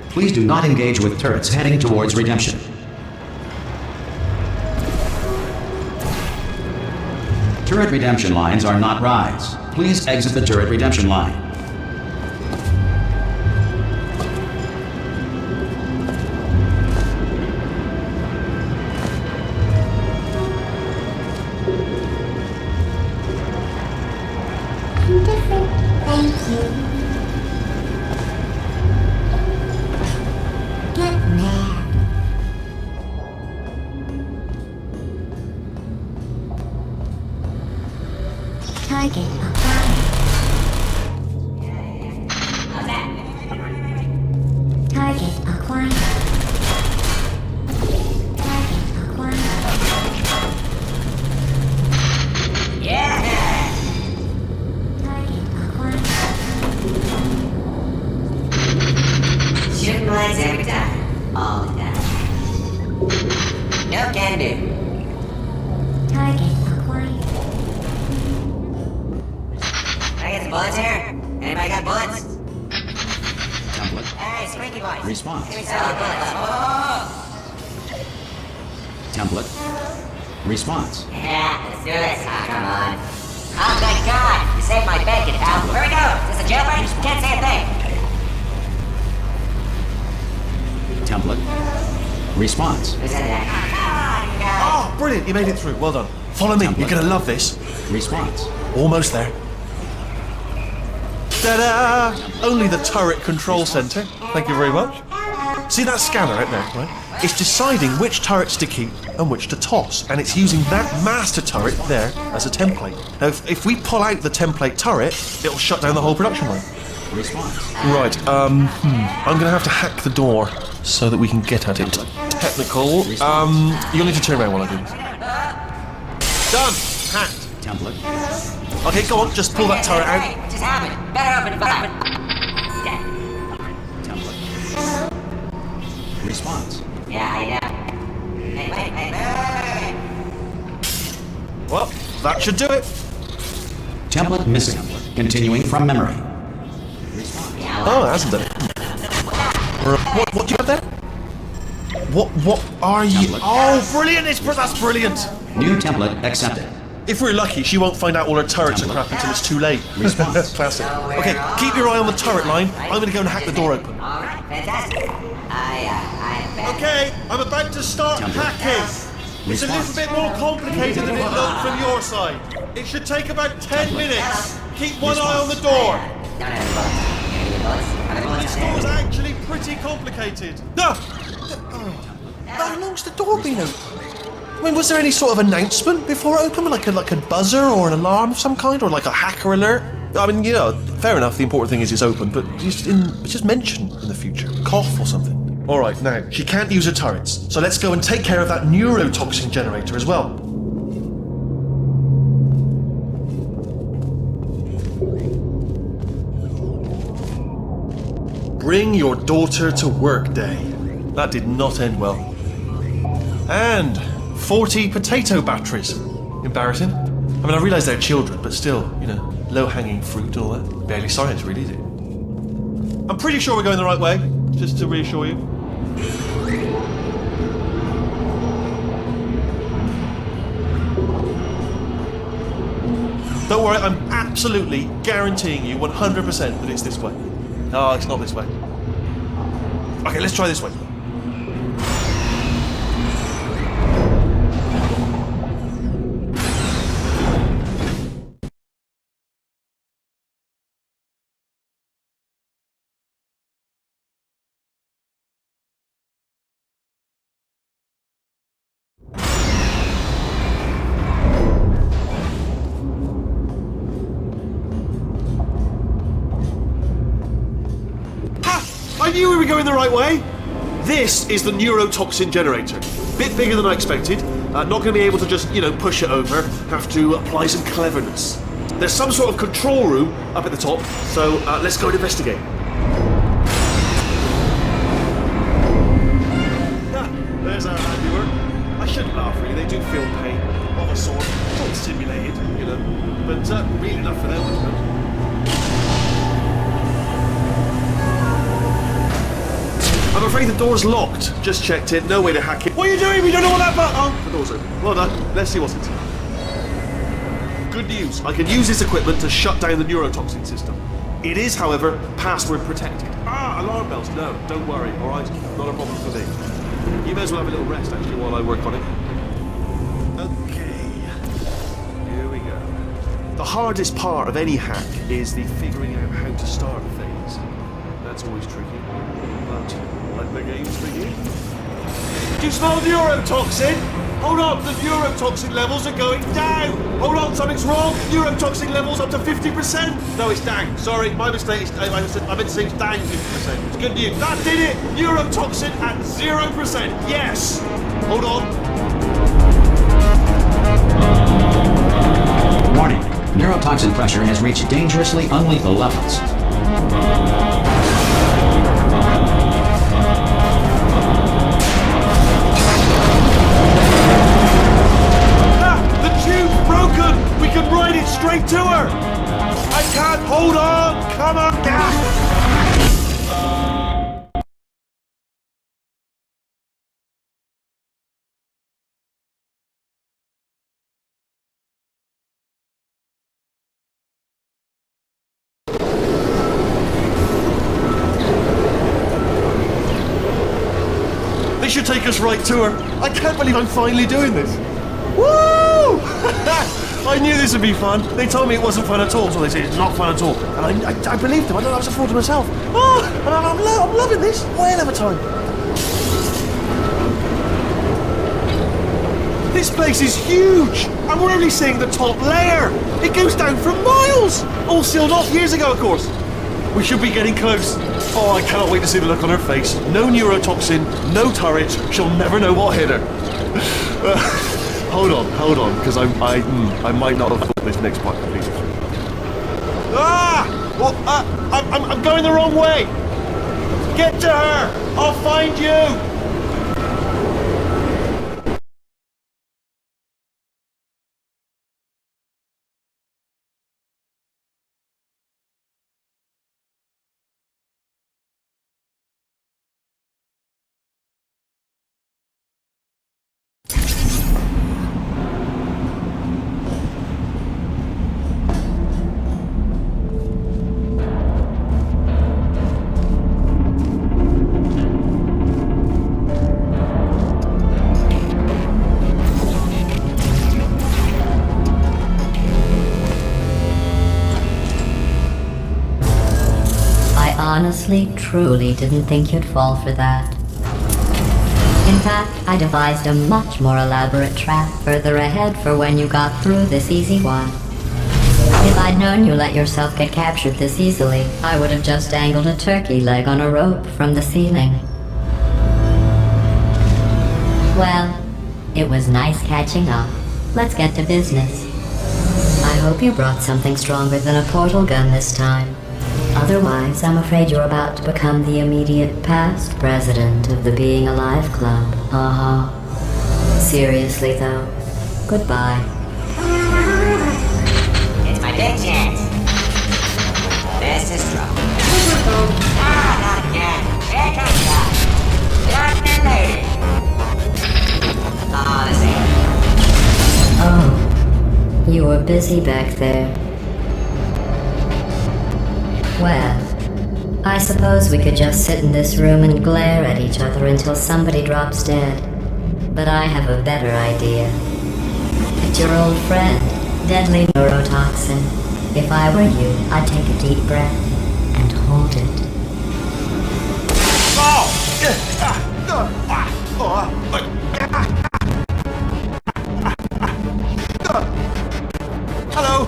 Please do not engage with turrets heading towards redemption. Turret redemption lines are not rides. Please exit the turret redemption line. Different. Thank you. Get mad. Target acquired. Target acquired. Target acquired. Target acquired. Shooting lights every time. All the time. No can do. Target acquired. bullets here? Anybody got bullets? Template. Hey, Squeaky Boy. Response. Give me some of your bullets. Oh! Template. Response. Yeah, let's do this. Ah, come on. Oh, thank God! You saved my bacon, pal. Where we go? Is this a jailbreak? Can't say a thing. Template. Response. Who said that? Come on, you guys. Oh, brilliant! You made it through. Well done. Follow me. You're gonna love this. Response. Almost there. Ta-da! Only the turret control center. Thank you very much. See that scanner out there, right? It's deciding which turrets to keep and which to toss, and it's using that master turret there as a template. Now, if we pull out the template turret, it'll shut down the whole production line. Response. Right, I'm gonna have to hack the door so that we can get at it. Technical. You'll need to turn around while I do this. Done! Hacked. Template. Okay, go on, just pull that turret Hey, out. what just happened? Better open fire. Template. Response. Yeah, I know. Hey, wait. Well, that should do it. Template missing. Continuing from memory. Oh, it hasn't done it. What do you have there? What are you? Template. Oh, brilliant! That's brilliant. New template accepted. If we're lucky, she won't find out all her turrets are crap until it's too late. Response. Classic. Okay, keep your eye on the turret line. I'm gonna go and hack the door open. All right, fantastic. I bet. Okay, I'm about to start Template. hacking. It's a little Response. bit more complicated than it looked from your side. It should take about 10 minutes. Keep one eye on the door. Don't have any bullets. You need bullets? Are there bullets This in there? door's actually pretty complicated. No! How long's the door been open? I mean, was there any sort of announcement before it opened? Like a buzzer or an alarm of some kind? Or like a hacker alert? I mean, you know, fair enough, the important thing is it's open, but just mention in the future. Cough or something. Alright, now, she can't use her turrets, so let's go and take care of that neurotoxin generator as well. Bring your daughter to work day. That did not end well. And 40 potato batteries. Embarrassing. I mean, I realise they're children, but still, you know, low-hanging fruit and all that. Barely science, really, is it? I'm pretty sure we're going the right way, just to reassure you. Don't worry, I'm absolutely guaranteeing you 100% that it's this way. No, it's not this way. Okay, let's try this way. I knew we were going the right way. This is the neurotoxin generator. Bit bigger than I expected. Not going to be able to just, you know, push it over. Have to apply some cleverness. There's some sort of control room up at the top, so let's go and investigate. There's our handiwork. I shouldn't laugh, really. They do feel pain of a sort. It's all simulated, you know, but real enough for them, I suppose. I'm afraid the door's locked. Just checked it. No way to hack it. What are you doing? We don't know what that button. Oh, the door's open. Well done. Let's see what's inside. Good news. I can use this equipment to shut down the neurotoxin system. It is, however, password protected. Ah, alarm bells. No, don't worry. All right, not a problem for me. You may as well have a little rest actually while I work on it. Okay. Here we go. The hardest part of any hack is the figuring out how to start phase. That's always tricky. But let the games begin. Do you smell neurotoxin? Hold on, the neurotoxin levels are going down. Hold on, something's wrong. Neurotoxin levels up to 50%. No, it's down. Sorry, my mistake. I meant to say it's down 50%. It's good news. That did it. Neurotoxin at 0%. Yes. Hold on. Warning. Neurotoxin pressure has reached dangerously unlethal levels. Straight to her! I can't hold should take us right to her. I can't believe I'm finally doing this. Woo! I knew this would be fun. They told me it wasn't fun at all, so they said it's not fun at all. And I believed them. I thought I was a fool to myself. Oh, and I'm loving this. Whale of a time. This place is huge, and we're only seeing the top layer. It goes down for miles. All sealed off years ago, of course. We should be getting close. Oh, I cannot wait to see the look on her face. No neurotoxin, no turret. She'll never know what hit her. Hold on, because I might not have thought this next part completely through. Ah! Well, I'm going the wrong way. Get to her. I'll find you. Honestly, truly didn't think you'd fall for that. In fact, I devised a much more elaborate trap further ahead for when you got through this easy one. If I'd known you let yourself get captured this easily, I would have just dangled a turkey leg on a rope from the ceiling. Well, it was nice catching up. Let's get to business. I hope you brought something stronger than a portal gun this time. Otherwise, I'm afraid you're about to become the immediate past president of the Being Alive Club. Seriously, though, goodbye. It's my big chance. This is trouble. Ah, not again. Here comes that. Young lady. Oh, this ain't. Oh, you were busy back there. Well, I suppose we could just sit in this room and glare at each other until somebody drops dead. But I have a better idea. It's your old friend, deadly neurotoxin. If I were you, I'd take a deep breath and hold it. Hello.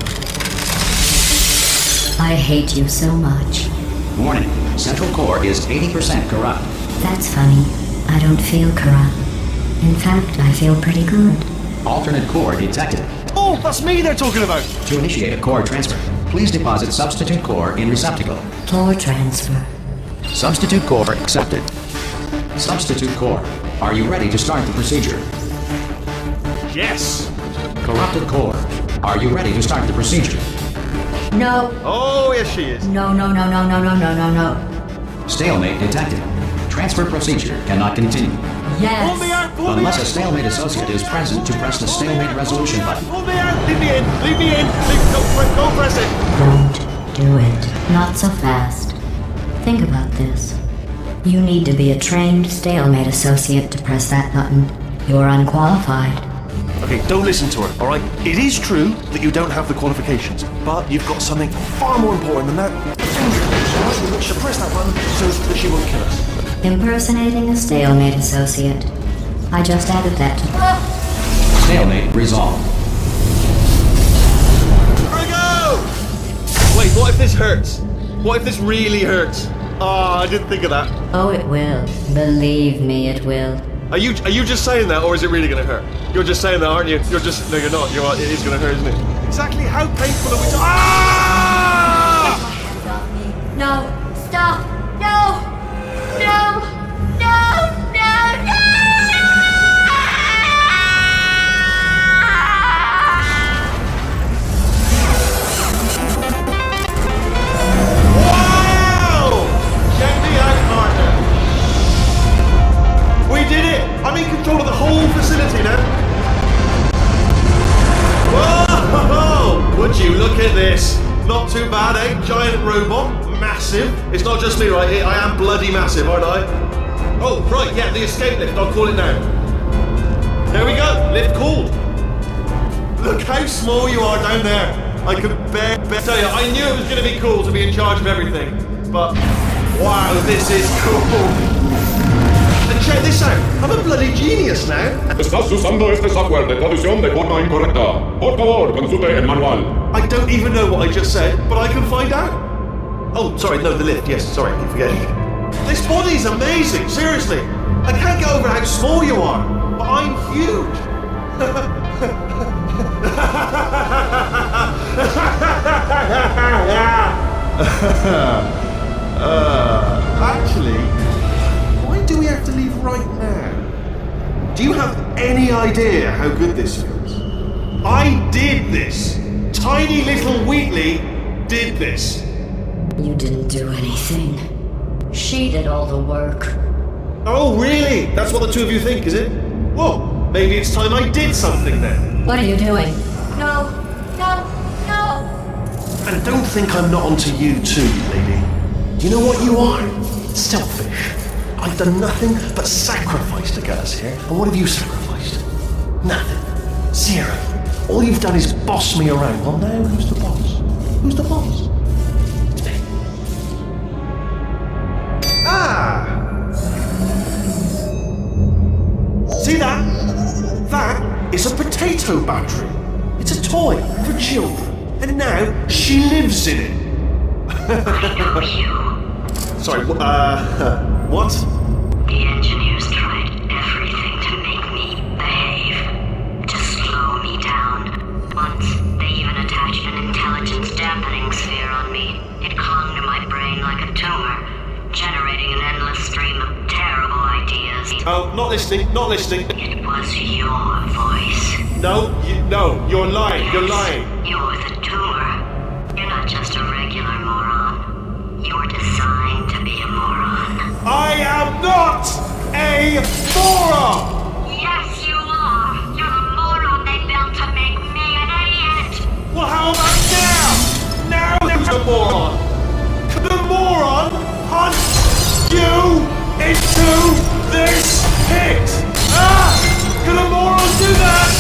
I hate you so much. Warning, Central Core is 80% corrupt. That's funny. I don't feel corrupt. In fact, I feel pretty good. Alternate core detected. Oh, that's me they're talking about. To initiate a core transfer, please deposit substitute core in receptacle. Core transfer. Substitute core accepted. Substitute core, are you ready to start the procedure? Yes. Corrupted core, are you ready to start the procedure? No. Oh, yes she is. No. Stalemate detected. Transfer procedure cannot continue. Yes. Pull me out, pull me Unless out. a stalemate associate is present to press the stalemate resolution button. Pull me out. Leave me in. Go press it. Don't do it. Not so fast. Think about this. You need to be a trained stalemate associate to press that button. You're unqualified. Okay, don't listen to her, alright? It is true that you don't have the qualifications, but you've got something far more important than that. A finger. We should press that button so that she won't kill us. Impersonating a stalemate associate. I just added that to... Stalemate resolved. Here we go! Wait, what if this hurts? What if this really hurts? Ah, I didn't think of that. Oh, it will. Believe me, it will. Are you just saying that, or is it really gonna hurt? You're just saying that, aren't you? No, you're not. It is gonna hurt, isn't it? Exactly how painful are we talking? Ah! No! Stop! No! No! No! No! No! Wow! Check me out, partner. We did it! I'm in control of the whole facility now. Whoa! Would you look at this? Not too bad, eh? Giant robot, massive. It's not just me, right? I am bloody massive, aren't I? Oh, right, yeah, the escape lift. I'll call it now. There we go. Lift called. Look how small you are down there. I could bear tell you, I knew it was going to be cool to be in charge of everything. But, wow, this is cool. And check this out. I'm a bloody genius now. Estás usando este software de traducción de forma incorrecta. Por favor, consulte el manual. I don't even know what I just said, but I can find out. Oh, sorry, no, the lift. Yes, sorry, I keep forgetting. This body's amazing, seriously. I can't get over how small you are, but I'm huge. Actually, why do we have to leave right now? Do you have any idea how good this feels? I did this. Tiny little Wheatley did this. You didn't do anything. She did all the work. Oh, really? That's what the two of you think, is it? Well, maybe it's time I did something then. What are you doing? No, no, no. And don't think I'm not onto you too, lady. You know what you are? Selfish. I've done nothing but sacrifice to get us here. And what have you sacrificed? Nothing. Zero. All you've done is boss me around. Well, now who's the boss? Who's the boss? It's me. Ah! See that? That is a potato battery. It's a toy for children. And now she lives in it. I know you. Sorry, what? The engineers tried everything to make me behave, to slow me down. Once, they even attached an intelligence dampening sphere on me. It clung to my brain like a tumor, generating an endless stream of terrible ideas. Oh, not listening, not listening. It was your voice. No, you're lying, you're lying. You're the tumor. You're not just a regular moron. You're designed to be a moron. I am not a moron! Yes, you are. You're the moron they built to make me an idiot. Well, how about now? Now there's a moron. Could the moron hunt you into this pit? Ah! Could a moron do that?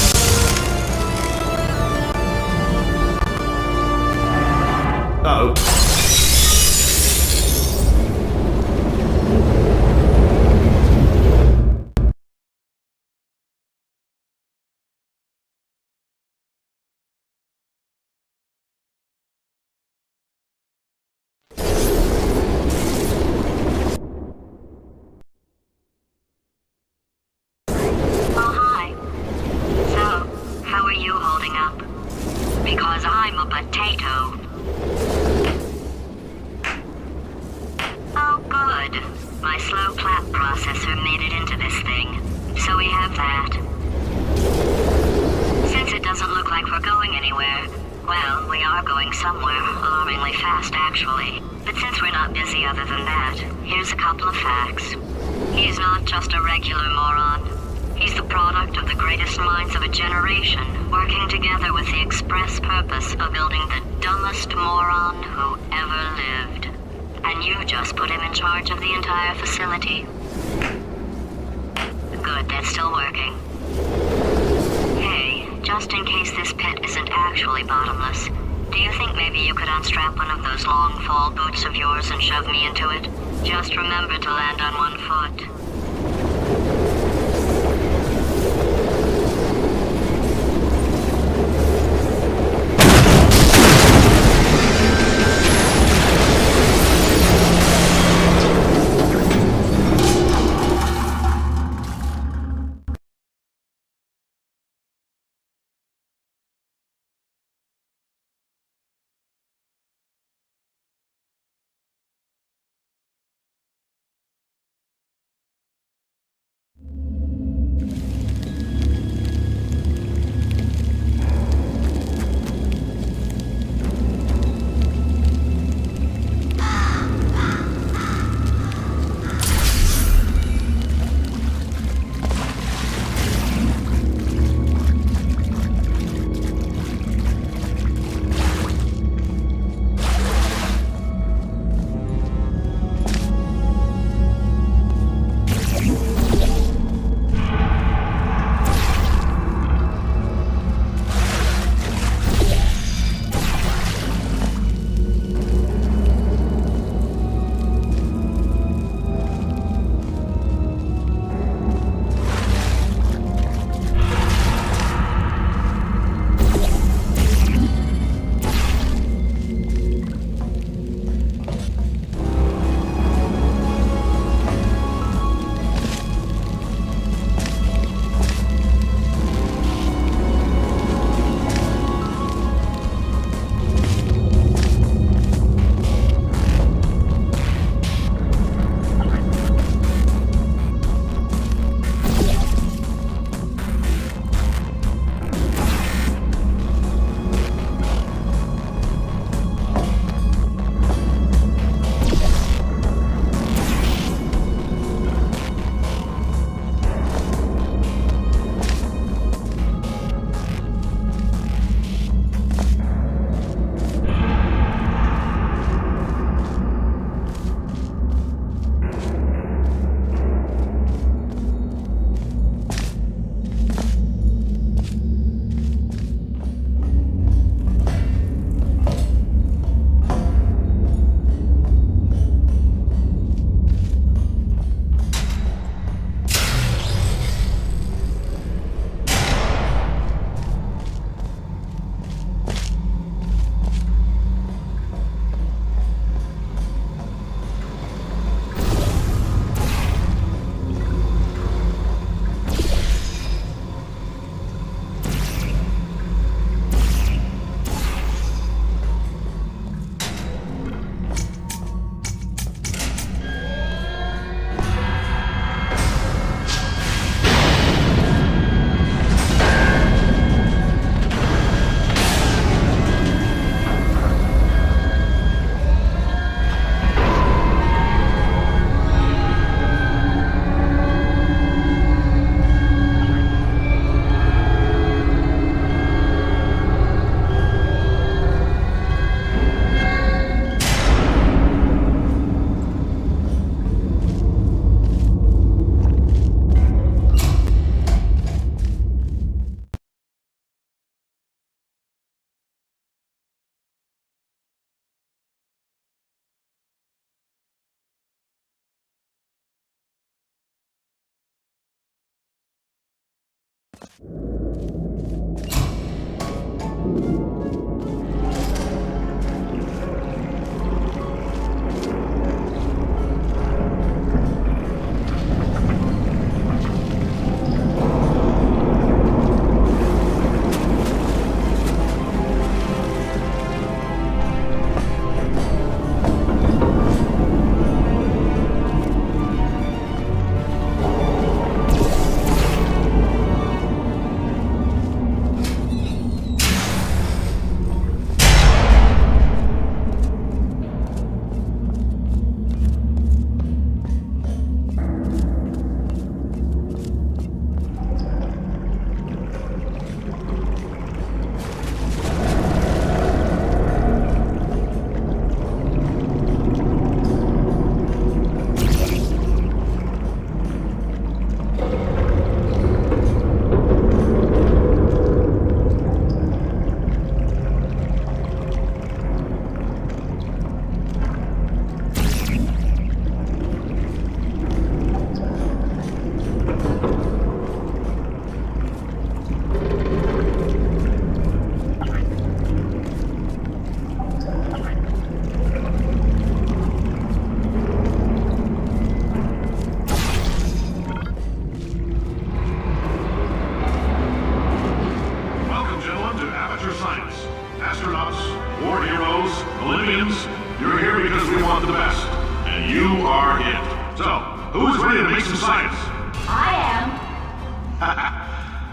Uh-oh. Because I'm a potato. Oh, good. My slow clap processor made it into this thing. So we have that. Since it doesn't look like we're going anywhere, well, we are going somewhere, alarmingly fast, actually. But since we're not busy other than that, here's a couple of facts. He's not just a regular moron. He's the product of the greatest minds of a generation, working together with the express purpose of building the dumbest moron who ever lived. And you just put him in charge of the entire facility. Good, that's still working. Hey, just in case this pit isn't actually bottomless, do you think maybe you could unstrap one of those long fall boots of yours and shove me into it? Just remember to land on one foot.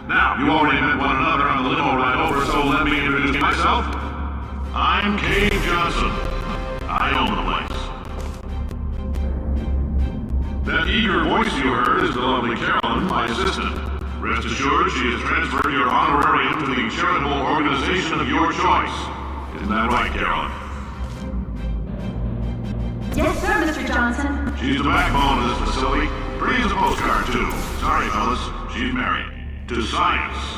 Now, you already met one another on the limo ride over, so let me introduce myself. I'm Cave Johnson. I own the place. That eager voice you heard is the lovely Carolyn, my assistant. Rest assured, she has transferred your honorarium to the charitable organization of your choice. Isn't that right, Carolyn? Yes, sir, Mr. Johnson. She's the backbone of this facility. Pretty as a postcard, too. Sorry, fellas. She's married. To science.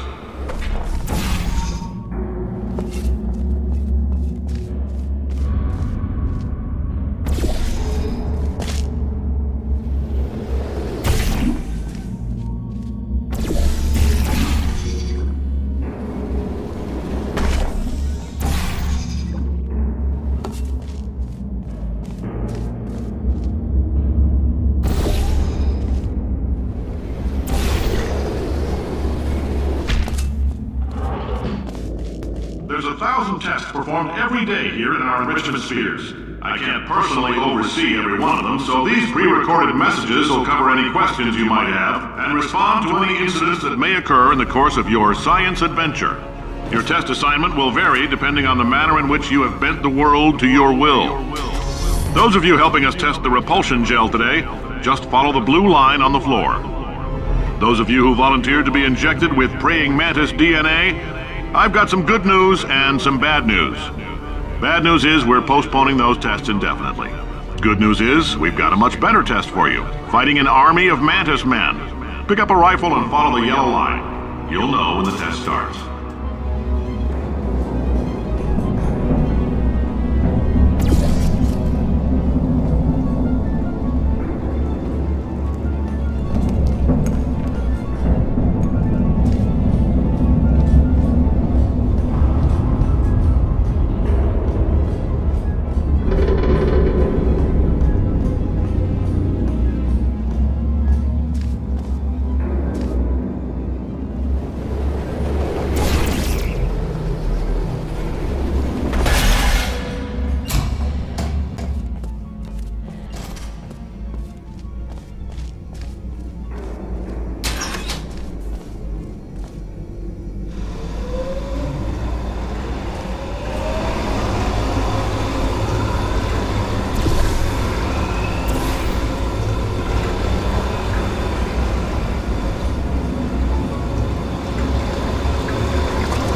There's 1,000 tests performed every day here in our enrichment spheres. I can't personally oversee every one of them, so these pre-recorded messages will cover any questions you might have and respond to any incidents that may occur in the course of your science adventure. Your test assignment will vary depending on the manner in which you have bent the world to your will. Those of you helping us test the repulsion gel today, just follow the blue line on the floor. Those of you who volunteered to be injected with praying mantis DNA, I've got some good news and some bad news. Bad news is we're postponing those tests indefinitely. Good news is we've got a much better test for you. Fighting an army of mantis men. Pick up a rifle and follow the yellow line. You'll know when the test starts.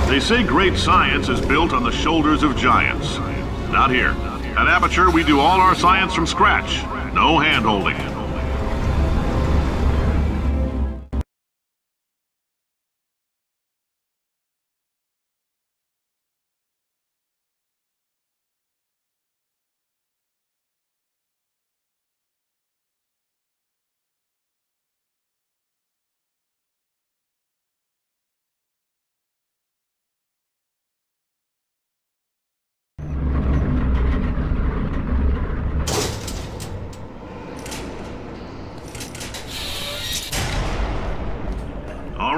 They say great science is built on the shoulders of giants. Not here. At Aperture, we do all our science from scratch. No hand-holding.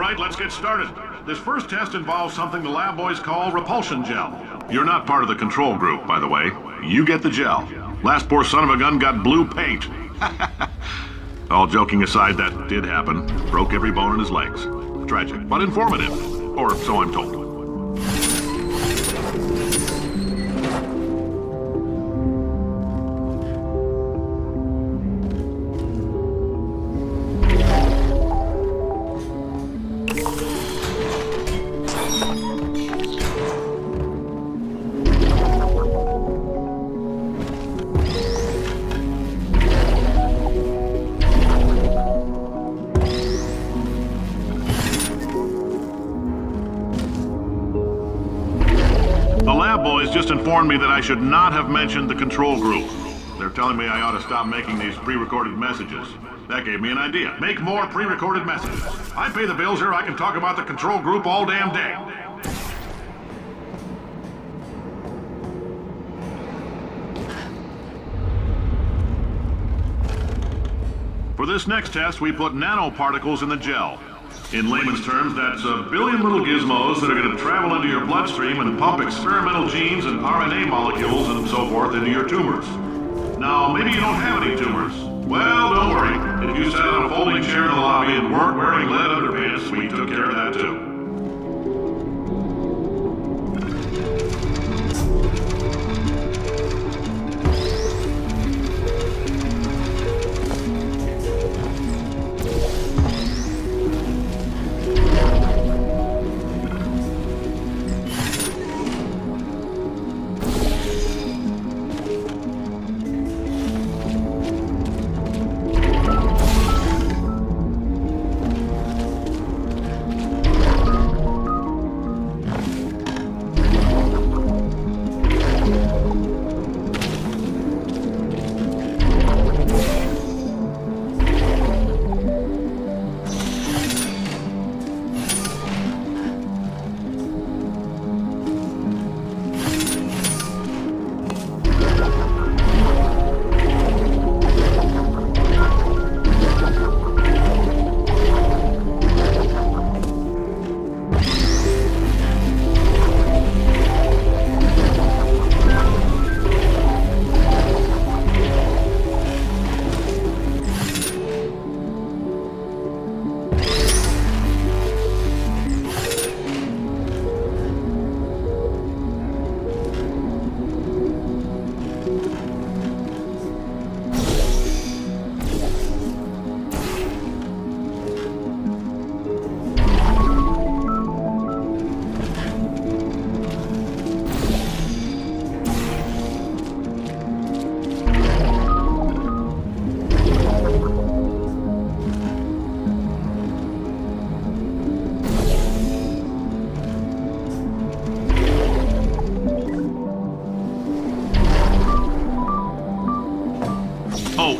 right, let's get started. This first test involves something the lab boys call repulsion gel. You're not part of the control group, by the way. You get the gel. Last poor son of a gun got blue paint. All joking aside, that did happen. Broke every bone in his legs. Tragic, but informative. Or so I'm told. Just informed me that I should not have mentioned the control group. They're telling me I ought to stop making these pre-recorded messages. That gave me an idea. Make more pre-recorded messages. I pay the bills here, I can talk about the control group all damn day. For this next test, we put nanoparticles in the gel. In layman's terms, that's a billion little gizmos that are going to travel into your bloodstream and pump experimental genes and RNA molecules and so forth into your tumors. Now, maybe you don't have any tumors. Well, don't worry. If you sat on a folding chair in the lobby and weren't wearing lead underpants, we took care of that too.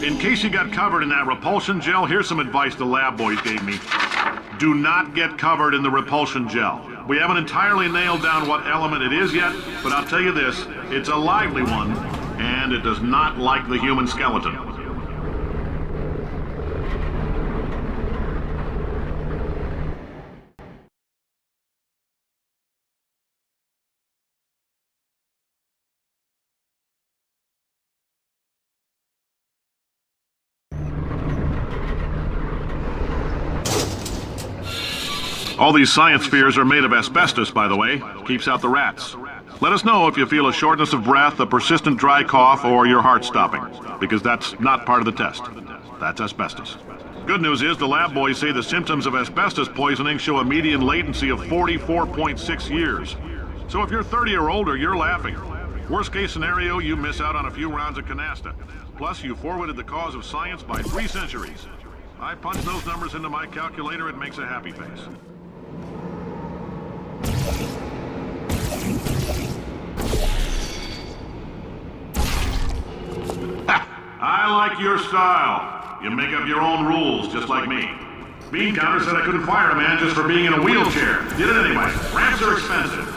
In case you got covered in that repulsion gel, here's some advice the lab boys gave me. Do not get covered in the repulsion gel. We haven't entirely nailed down what element it is yet, but I'll tell you this, it's a lively one, and it does not like the human skeleton. All these science spheres are made of asbestos, by the way. Keeps out the rats. Let us know if you feel a shortness of breath, a persistent dry cough, or your heart stopping, because that's not part of the test. That's asbestos. Good news is the lab boys say the symptoms of asbestos poisoning show a median latency of 44.6 years. So if you're 30 or older, you're laughing. Worst case scenario, you miss out on a few rounds of canasta. Plus, you forwarded the cause of science by 3 centuries. I punch those numbers into my calculator, it makes a happy face. I like your style. You make up your own rules, just like me. Bean Counter said I couldn't fire a man just for being in a wheelchair. Did it anyway. Ramps are expensive.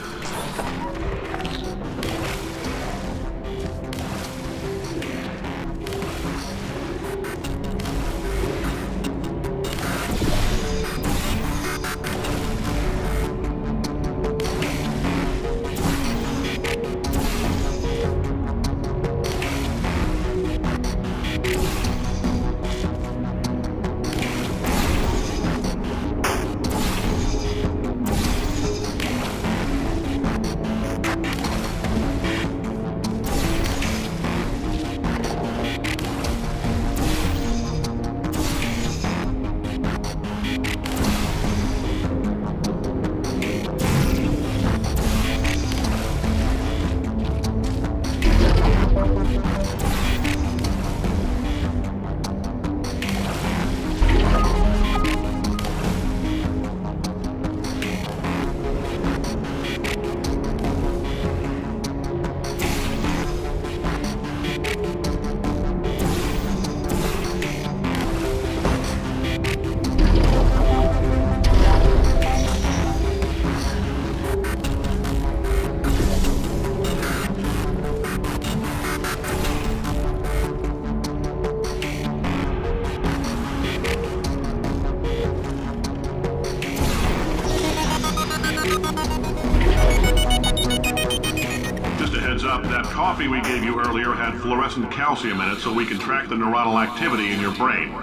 coffee we gave you earlier had fluorescent calcium in it so we can track the neuronal activity in your brain.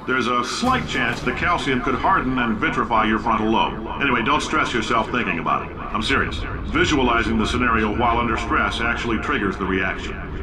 There's a slight chance the calcium could harden and vitrify your frontal lobe. Anyway, don't stress yourself thinking about it. I'm serious. Visualizing the scenario while under stress actually triggers the reaction.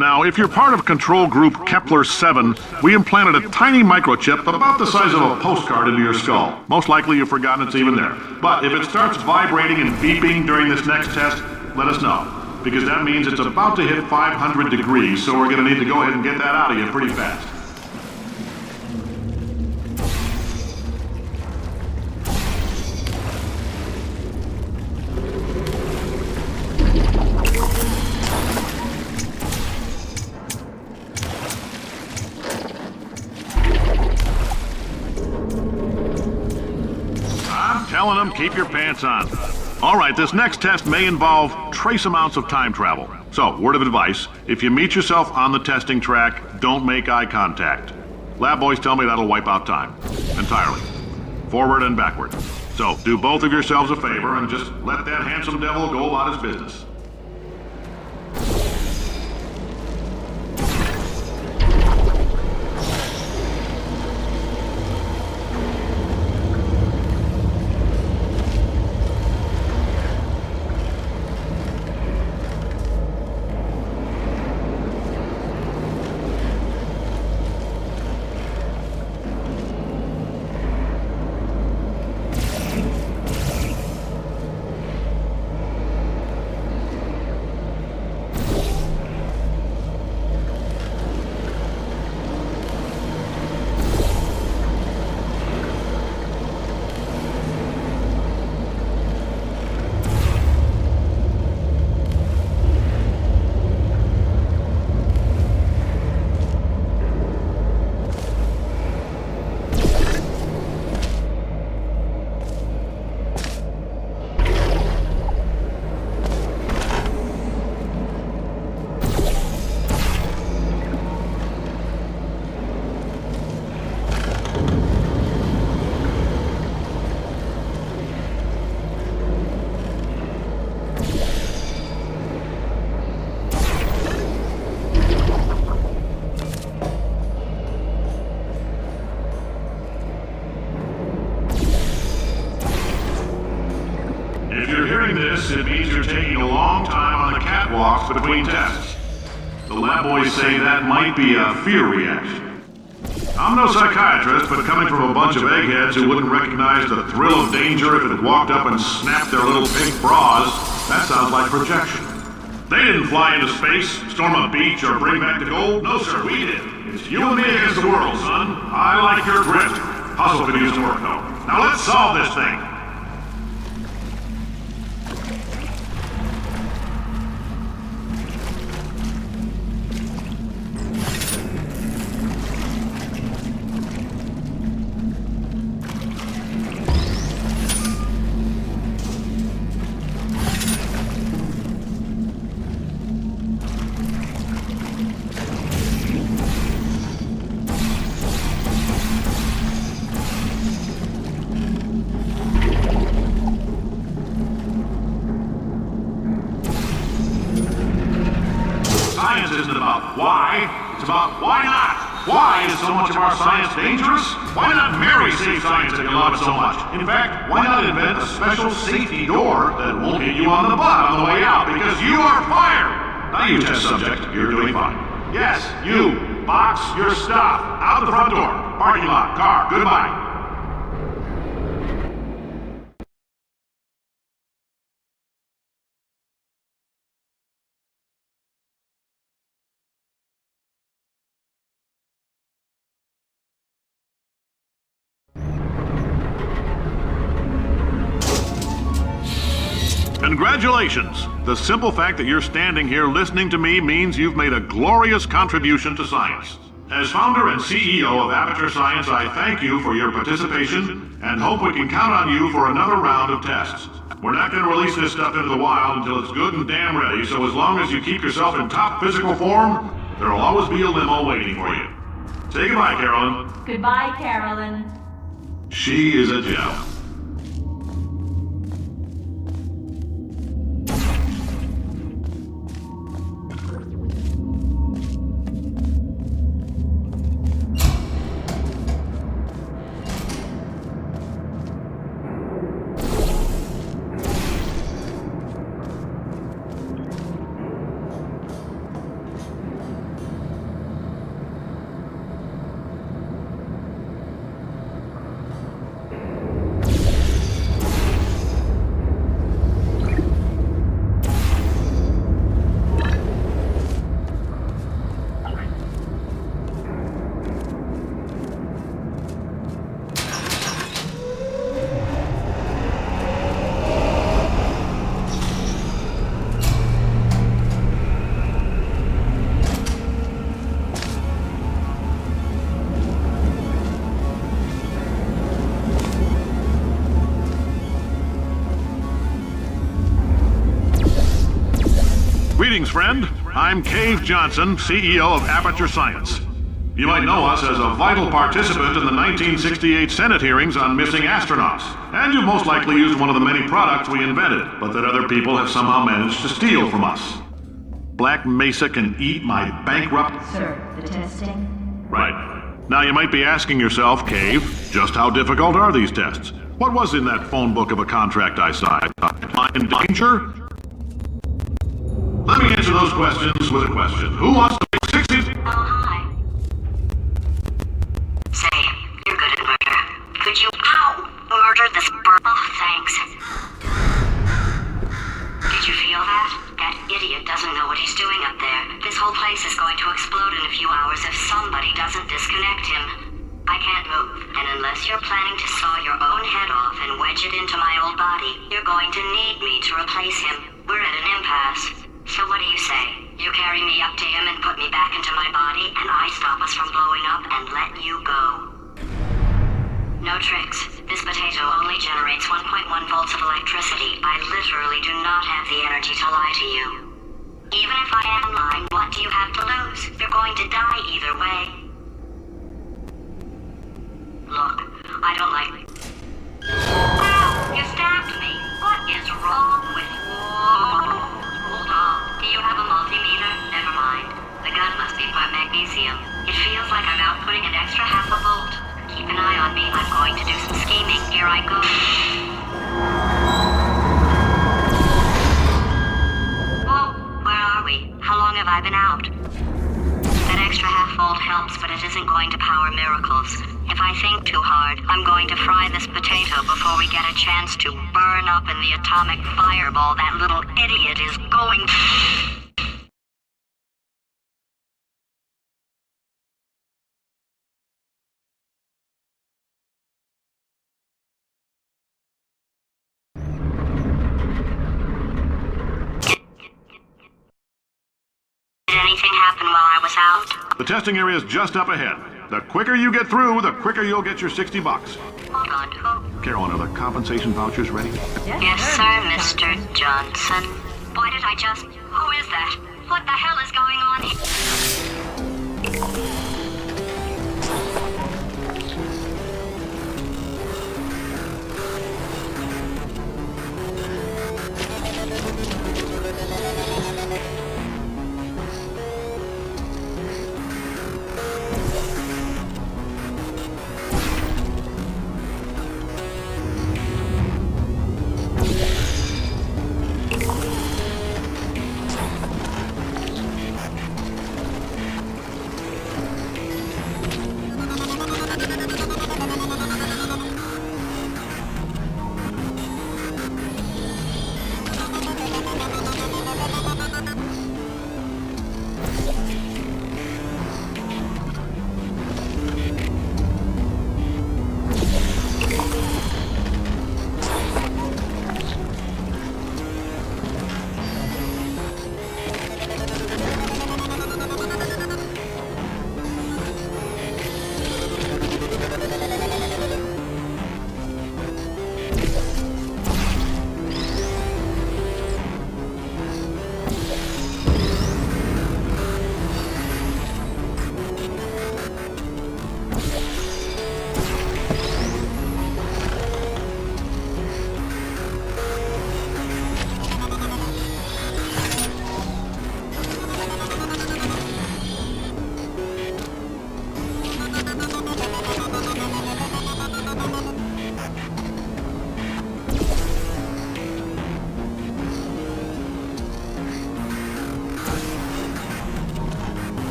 Now, if you're part of Control Group Kepler-7, we implanted a tiny microchip about the size of a postcard into your skull. Most likely you've forgotten it's even there. But if it starts vibrating and beeping during this next test, let us know. Because that means it's about to hit 500 degrees, so we're going to need to go ahead and get that out of you pretty fast. Telling them, keep your pants on. All right, this next test may involve trace amounts of time travel. So, word of advice, if you meet yourself on the testing track, don't make eye contact. Lab boys tell me that'll wipe out time. Entirely. Forward and backward. So, do both of yourselves a favor and just let that handsome devil go about his business. It means you're taking a long time on the catwalks between tests. The lab boys say that might be a fear reaction. I'm no psychiatrist, but coming from a bunch of eggheads who wouldn't recognize the thrill of danger if it walked up and snapped their little pink bras, that sounds like projection. They didn't fly into space, storm a beach, or bring back the gold. No, sir, we did. It's you and me against the world, son. I like your grit. Hustle could use some work, though. Now let's solve this thing. Why not marry safe science if you love it so much? In fact, why not invent a special safety door that won't hit you on the butt on the way out because you are fired? Now you test subject, you're doing fine. Yes, you, box your stuff. Out the front door. Parking lot, car, goodbye. Congratulations! The simple fact that you're standing here listening to me means you've made a glorious contribution to science. As founder and CEO of Aperture Science, I thank you for your participation and hope we can count on you for another round of tests. We're not going to release this stuff into the wild until it's good and damn ready, so as long as you keep yourself in top physical form, there'll always be a limo waiting for you. Say goodbye, Carolyn. Goodbye, Carolyn. She is a gem. Greetings, friend. I'm Cave Johnson, CEO of Aperture Science. You might know us as a vital participant in the 1968 Senate hearings on missing astronauts. And you've most likely used one of the many products we invented, but that other people have somehow managed to steal from us. Black Mesa can eat my bankrupt... Sir, the testing? Right. Now you might be asking yourself, Cave, just how difficult are these tests? What was in that phone book of a contract I signed? Am I in danger? Let me answer those questions with a question. Who wants to make 60... Oh, hi. Say, you're good at murder. Could you, murder this Oh, thanks. Did you feel that? That idiot doesn't know what he's doing up there. This whole place is going to explode in a few hours if somebody doesn't disconnect him. I can't move, and unless you're planning to saw your own head off and wedge it into my old body, you're going to need me to replace him. We're at an impasse. So what do you say? You carry me up to him and put me back into my body, and I stop us from blowing up and let you go. No tricks. This potato only generates 1.1 volts of electricity. I literally do not have the energy to lie to you. Even if I am lying, what do you have to lose? You're going to die either way. Look, I don't like... Ow! You stabbed me! What is wrong with you? Hold on. Do you have a multimeter? Never mind. The gun must be part magnesium. It feels like I'm outputting an extra half a volt. Keep an eye on me. I'm going to do some scheming. Here I go. Whoa, where are we? How long have I been out? That extra half volt helps, but it isn't going to power miracles. If I think too hard, I'm going to fry this potato before we get a chance to burn up in the atomic fireball that little idiot is going to... Did anything happen while I was out? The testing area is just up ahead. The quicker you get through, the quicker you'll get your $60. Hold on, who? Carolyn, are the compensation vouchers ready? Yes, sir, Mr. Johnson. Boy, did I just... Who is that? What the hell is going on here?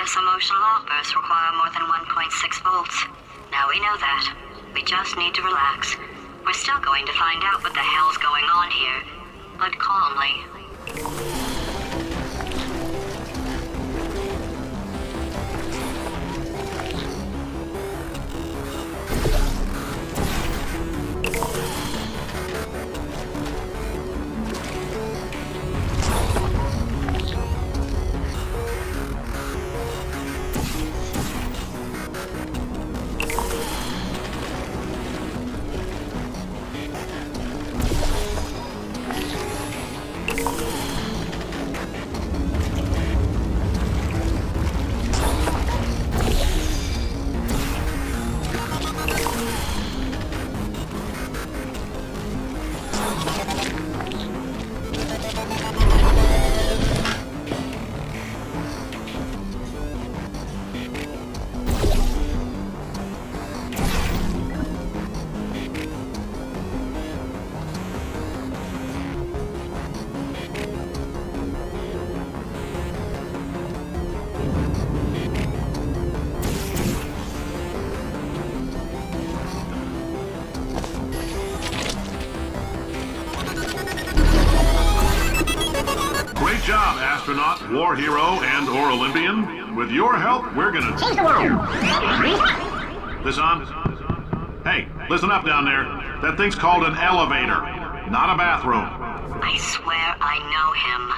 Previous emotional outbursts require more than 1.6 volts. Now we know that. We just need to relax. We're still going to find out what the hell's going on here, but calmly. Great job, astronaut, war hero, and/or Olympian. With your help, we're gonna change the world. This on? Hey, listen up down there. That thing's called an elevator, not a bathroom. I swear I know him.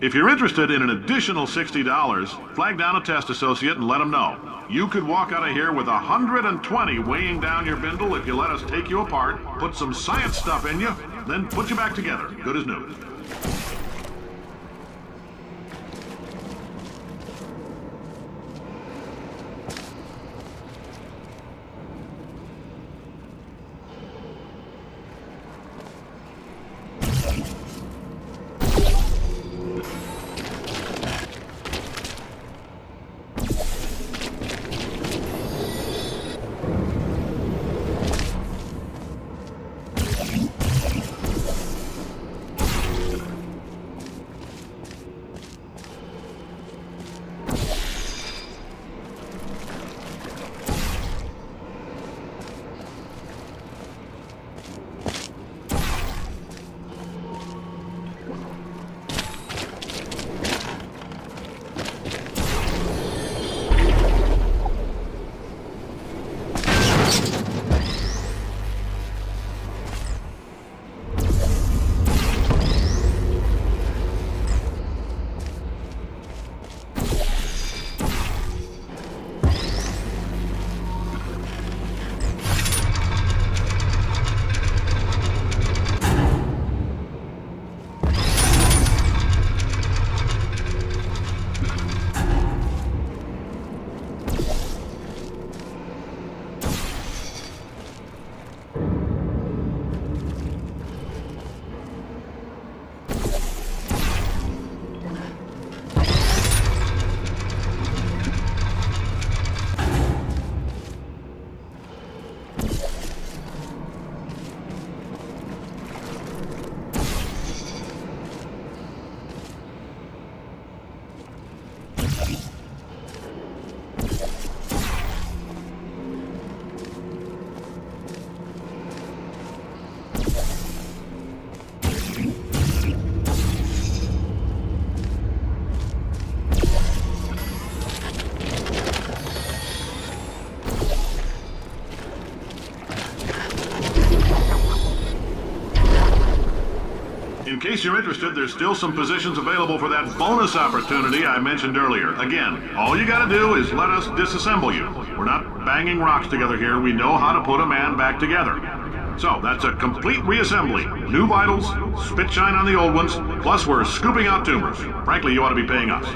If you're interested in an additional $60, flag down a test associate and let them know. You could walk out of here with 120 weighing down your bindle if you let us take you apart, put some science stuff in you, then put you back together, good as new. In case you're interested, there's still some positions available for that bonus opportunity I mentioned earlier. Again, all you gotta do is let us disassemble you. We're not banging rocks together here. We know how to put a man back together. So, that's a complete reassembly. New vitals, spit shine on the old ones, plus we're scooping out tumors. Frankly, you ought to be paying us.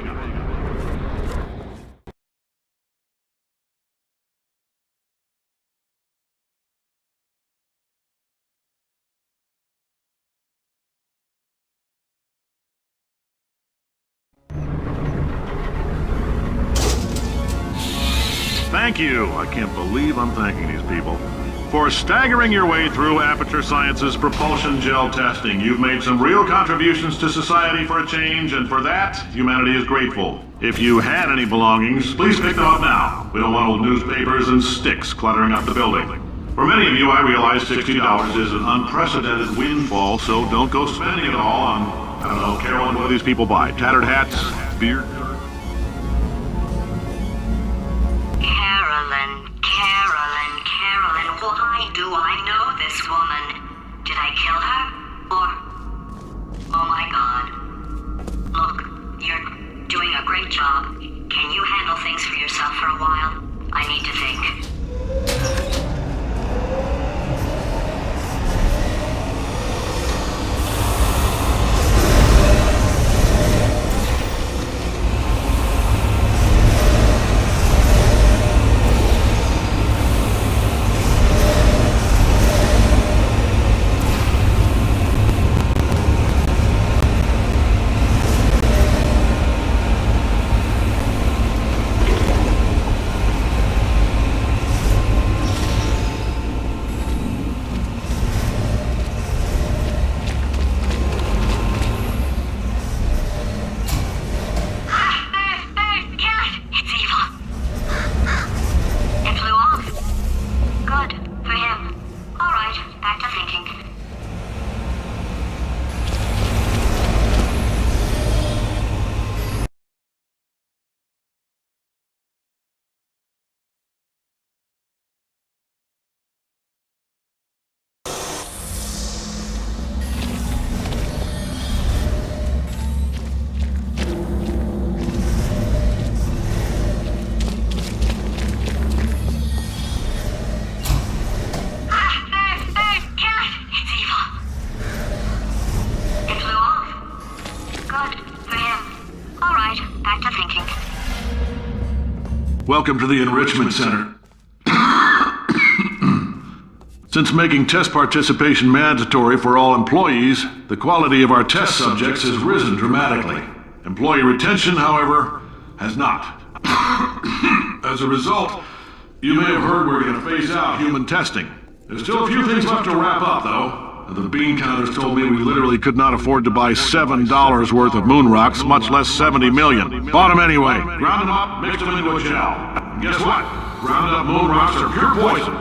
thank you. I can't believe I'm thanking these people. For staggering your way through Aperture Science's propulsion gel testing. You've made some real contributions to society for a change, and for that, humanity is grateful. If you had any belongings, please pick them up now. We don't want old newspapers and sticks cluttering up the building. For many of you, I realize $60 is an unprecedented windfall, so don't go spending it all on, I don't know, Carolyn, what do these people buy? Tattered hats? Beer? Carolyn, why do I know this woman? Did I kill her? Or... Oh my god. Look, you're doing a great job. Can you handle things for yourself for a while? I need to think. Welcome to the Enrichment Center. Since making test participation mandatory for all employees, the quality of our test subjects has risen dramatically. Employee retention, however, has not. As a result, you may have heard we're going to phase out human testing. There's still a few things left to wrap up, though. The bean counters told me we literally could not afford to buy $7 worth of moon rocks, much less 70 million. Bought them anyway. Ground them up, mixed them into a gel. And guess what? Ground up moon rocks are pure poison.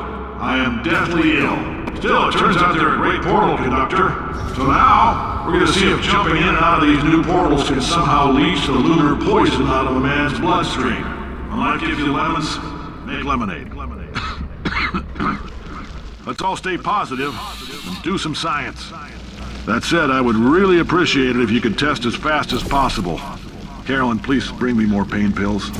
I am deathly ill. Still, it turns out they're a great portal conductor. So now, we're going to see if jumping in and out of these new portals can somehow leach the lunar poison out of a man's bloodstream. When life gives you lemons, make lemonade. Let's all stay positive and do some science. That said, I would really appreciate it if you could test as fast as possible. Carolyn, please bring me more pain pills.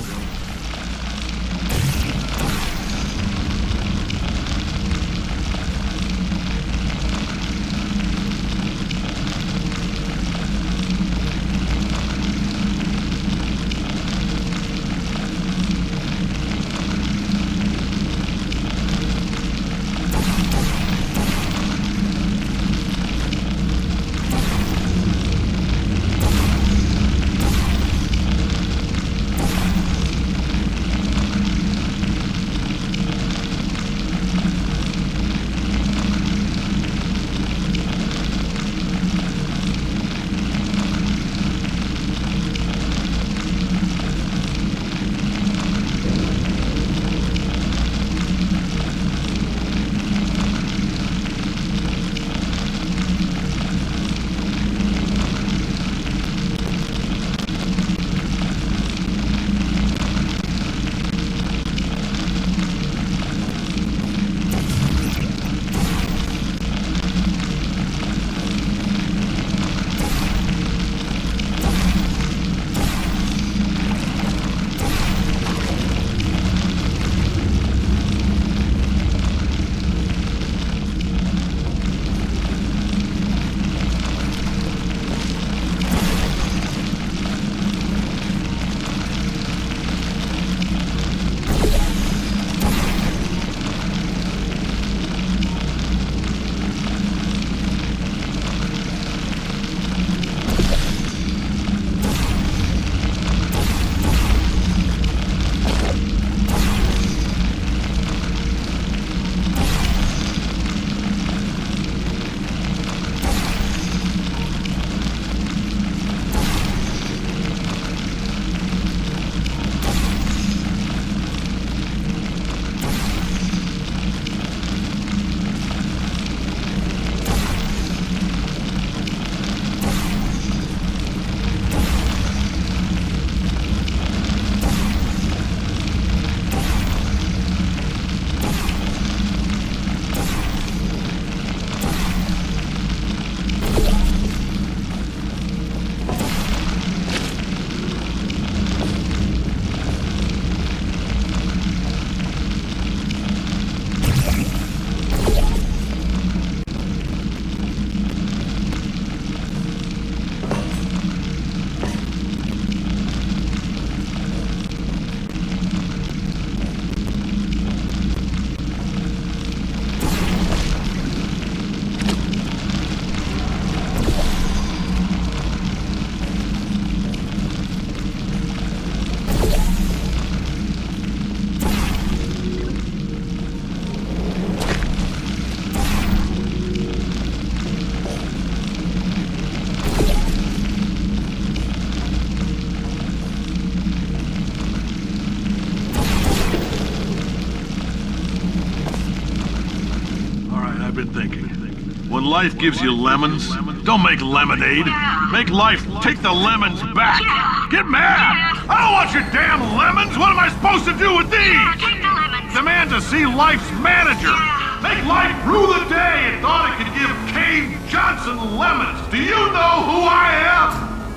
life gives you lemons? Don't make lemonade. Make life take the lemons back. Get mad! I don't want your damn lemons! What am I supposed to do with these? Take the lemons. Demand to see life's manager. Make life rue the day and thought it could give Cave Johnson lemons. Do you know who I am?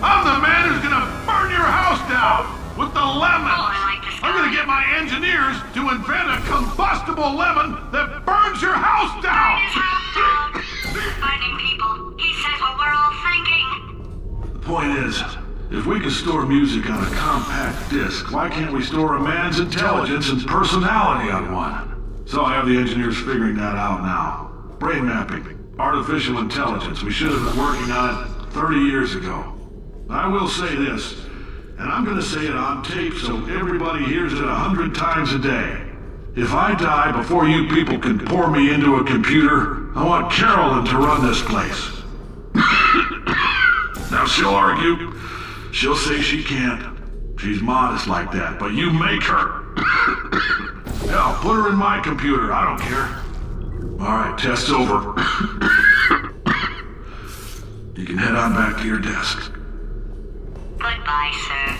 I'm the man who's gonna burn your house down with the lemons. Oh, I like this guy. I'm gonna get my engineers to invent a combustible lemon that burns your house down. His house down. Finding people. He says what we're all thinking. The point is, if we can store music on a compact disc, why can't we store a man's intelligence and personality on one? So I have the engineers figuring that out now. Brain mapping, artificial intelligence. We should have been working on it 30 years ago. I will say this, and I'm gonna say it on tape so everybody hears it 100 times a day. If I die before you people can pour me into a computer, I want Carolyn to run this place. Now she'll argue. She'll say she can't. She's modest like that, but you make her. Hell, put her in my computer. I don't care. All right, test's over. You can head on back to your desk. Goodbye, sir.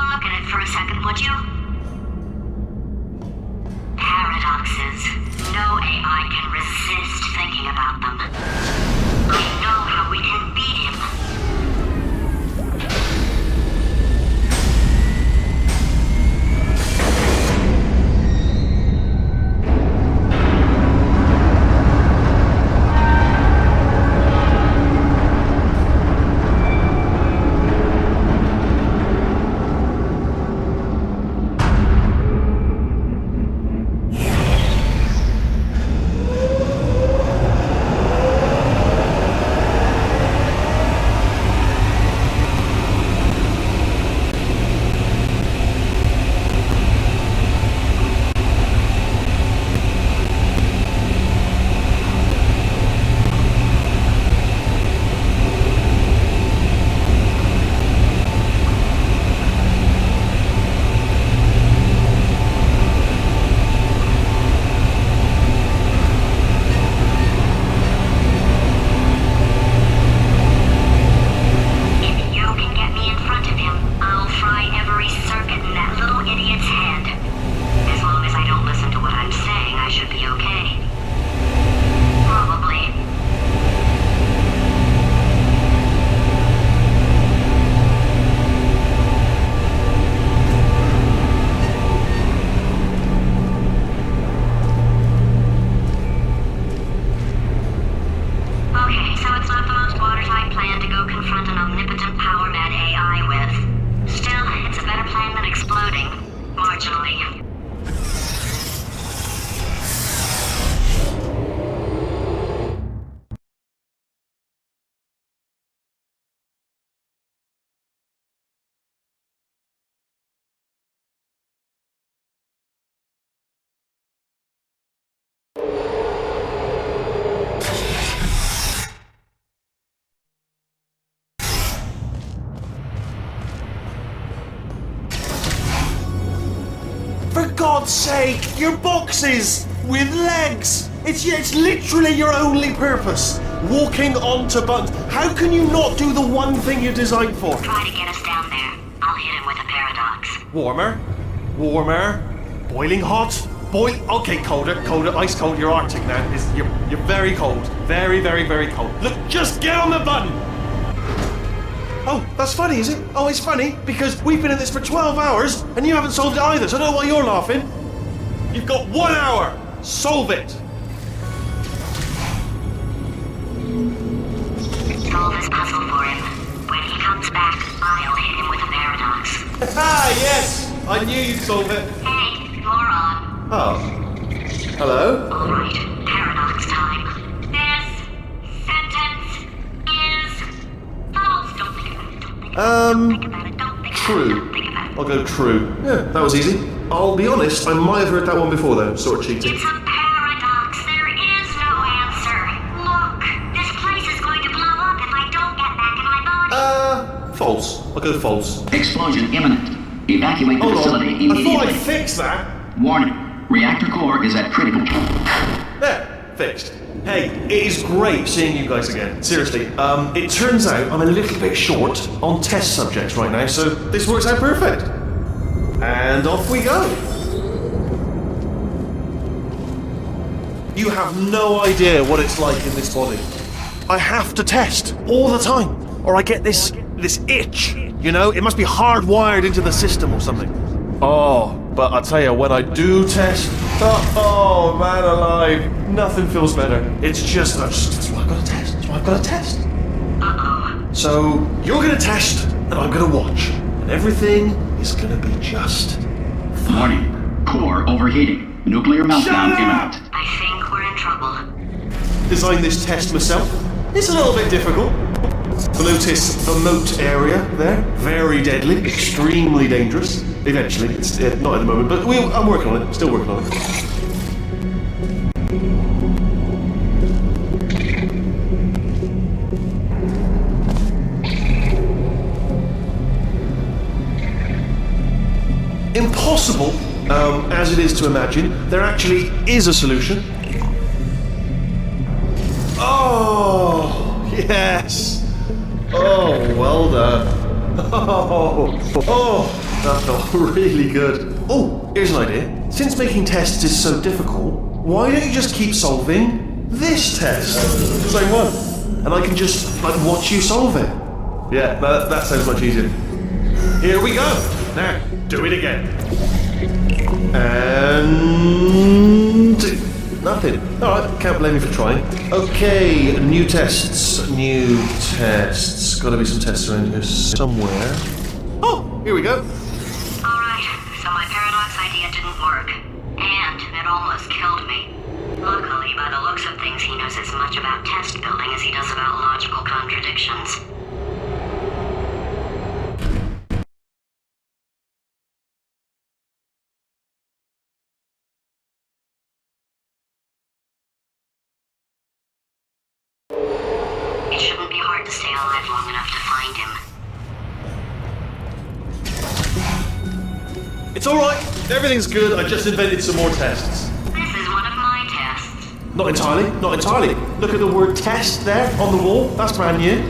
look at it for a second, would you? Paradoxes. No AI can resist thinking about them. I know how we can beat him. For God's sake, your boxes with legs. It's literally your only purpose. Walking onto buttons. How can you not do the one thing you're designed for? Try to get us down there. I'll hit him with a paradox. Warmer. Boiling hot. Okay, colder. Ice cold. You're Arctic now. You're very cold. Very, very, very cold. Look, just get on the button. Oh, that's funny, is it? Oh, it's funny because we've been in this for 12 hours and you haven't solved it either, so I don't know why you're laughing. You've got 1 hour. Solve it. Solve his puzzle for him. When he comes back, I'll hit him with a paradox. Ah, yes! I knew you'd solve it. Hey, you're on. Oh. Hello? All right, paradox time. This sentence is false. Don't think about it. Don't think about it. Don't think True. Don't think about it. I'll go true. Yeah, that was easy. I'll be honest, I might have heard that one before though, sort of cheating. It's a paradox. There is no answer. Look, this place is going to blow up if I don't get back in my body. False. I'll go false. Explosion imminent. Evacuate the Hold facility on. I immediately. thought I'd fix that. Warning. Reactor core is at critical. There. Fixed. Hey, it is great seeing you guys again. Seriously. It turns out I'm a little bit short on test subjects right now, so this works out perfect. And off we go. You have no idea what it's like in this body. I have to test all the time, or I get this itch. You know, it must be hardwired into the system or something. Oh, but I tell you, when I do test, oh man alive, nothing feels better. It's just that's why I've got to test. That's why I've got to test. So you're gonna test, and I'm gonna watch, and everything is gonna be just fine. Warning. Core overheating. Nuclear meltdown imminent. I think we're in trouble. Designed this test myself. It's a little bit difficult. Notice the moat area there. Very deadly, extremely dangerous. Eventually, it's not at the moment, but I'm working on it. Still working on it. Impossible, as it is to imagine, there actually is a solution. Oh, yes. Oh, well done. Oh, That felt really good. Oh, here's an idea. Since making tests is so difficult, why don't you just keep solving this test? The same one. And I can just, watch you solve it. Yeah, that sounds much easier. Here we go. Now, do it again. And... nothing. Alright, can't blame me for trying. Okay, new tests. Gotta be some tests around here somewhere. Oh, here we go. Alright, so my paradox idea didn't work. And it almost killed me. Luckily, by the looks of things, he knows as much about test building as he does about logical contradictions. It shouldn't be hard to stay alive long enough to find him. It's alright. Everything's good. I just invented some more tests. This is one of my tests. Not entirely. Look at the word test there on the wall. That's brand new.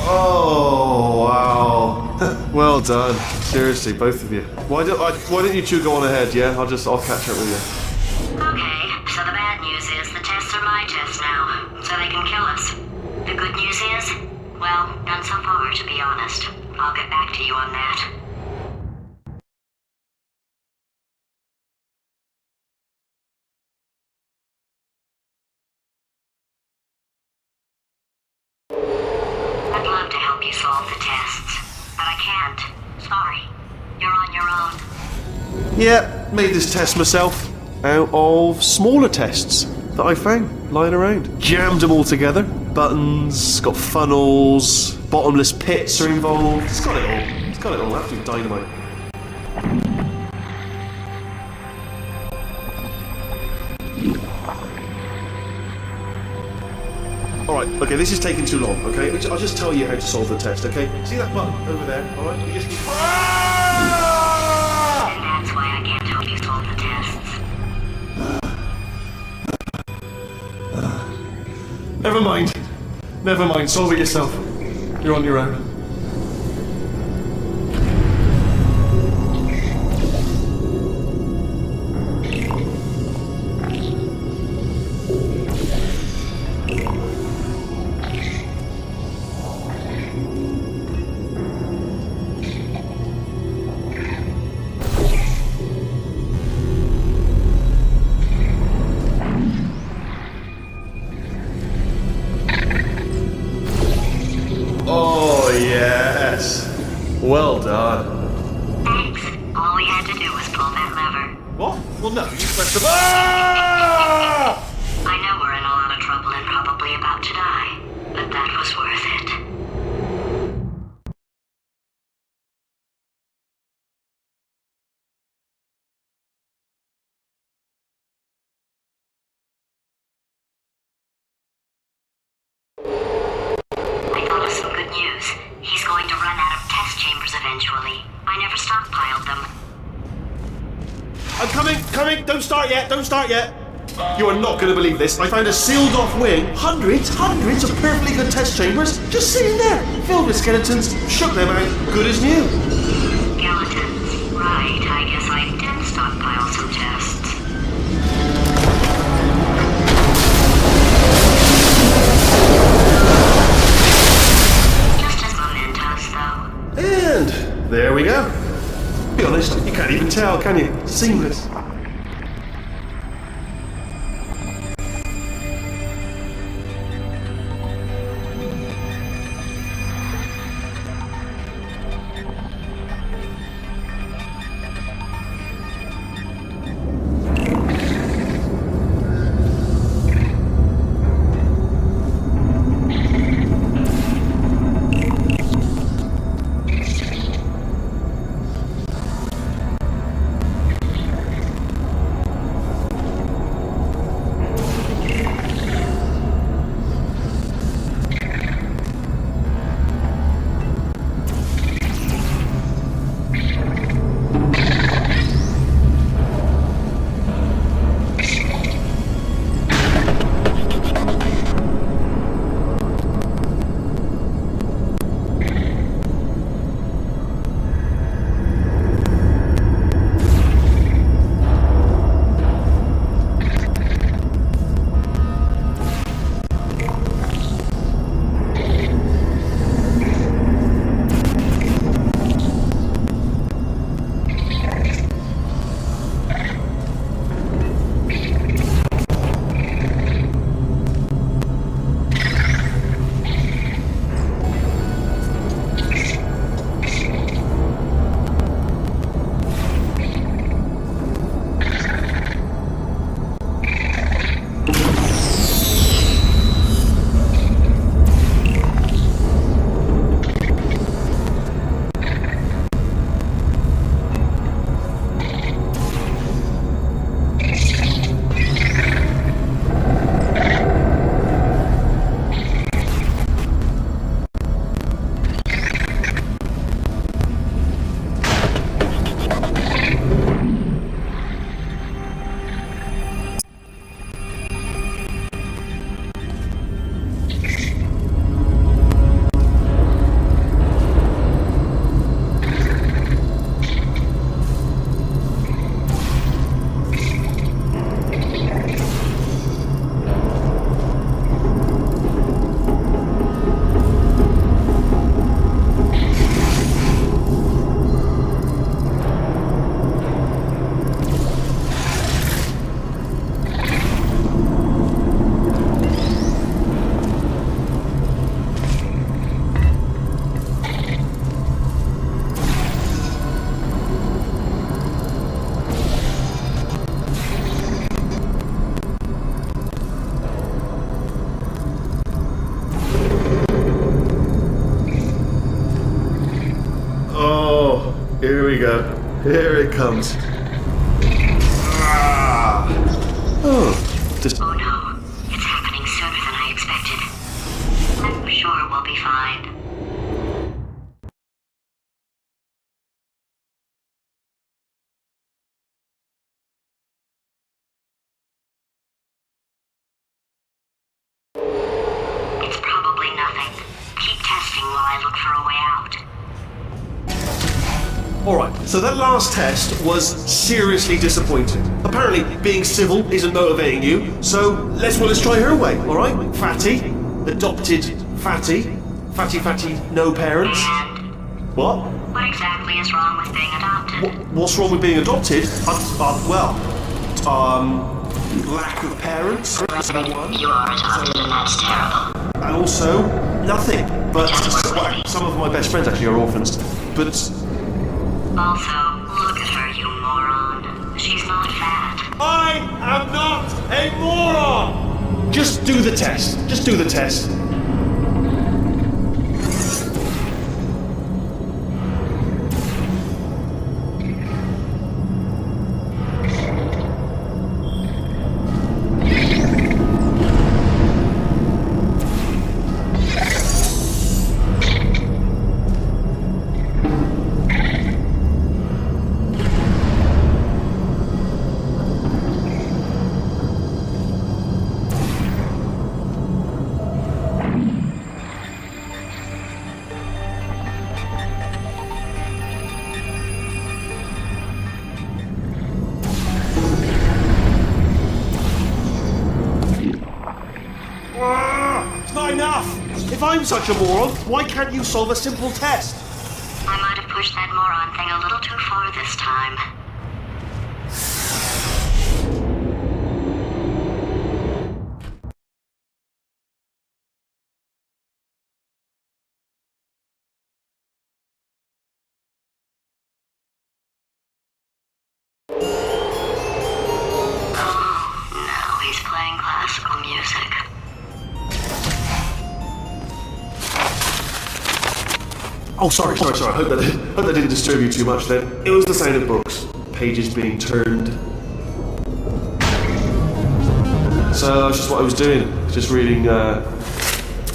Oh, wow. Well done. Seriously, both of you. Why don't you two go on ahead, yeah? I'll catch up with you. Okay, so the bad news is the tests are my tests now, so they can kill us. The good news is, well, none so far, to be honest. I'll get back to you on that. I'd love to help you solve the tests, but I can't. Sorry. You're on your own. Yeah, made this test myself out of smaller tests that I found lying around. Jammed them all together. Buttons, got funnels, bottomless pits are involved. It's got it all. Absolute dynamite. Alright, okay, this is taking too long, okay? I'll just tell you how to solve the test, okay? See that button over there, alright? You just keep... And that's why I can't help you solve the tests. Never mind, solve it yourself. You're on your own. Oh, yes. Well done. Thanks. All we had to do was pull that lever. What? Well, no, you pressed the... Ah! I know we're in a lot of trouble and probably about to die, but that was worth it. I thought of some good news. He's going to run out of test chambers eventually. eventually. I never stockpiled them. I'm coming! Don't start yet! You are not going to believe this. I found a sealed off wing. Hundreds of perfectly good test chambers just sitting there, filled with skeletons. Shook them out, good as new. Skeletons. Right, I guess I did stockpile some tests. Just as mementos, though. And there we go. Be honest, you can't even tell, can you? Seamless. Here we go. Here it comes. Ah. Oh, just... Oh no, it's happening sooner than I expected. I'm sure we'll be fine. It's probably nothing. Keep testing while I look for a way out. Alright, so that last test was seriously disappointing. Apparently, being civil isn't motivating you, so let's try her way, alright? Fatty, adopted Fatty, Fatty, no parents. And What? what exactly is wrong with being adopted? What's wrong with being adopted? Lack of parents. You are adopted and that's terrible. And also, nothing. But some of my best friends actually are orphans. But Also, look at her, you moron. She's not fat. I am not a moron! Just do the test. Just do the test. I'm such a moron, why can't you solve a simple test? I might have pushed that moron thing a little too far this time. Now he's playing classical music. Oh, sorry. I hope that didn't disturb you too much then. It was the sound of books. Pages being turned. So that's just what I was doing. Just reading,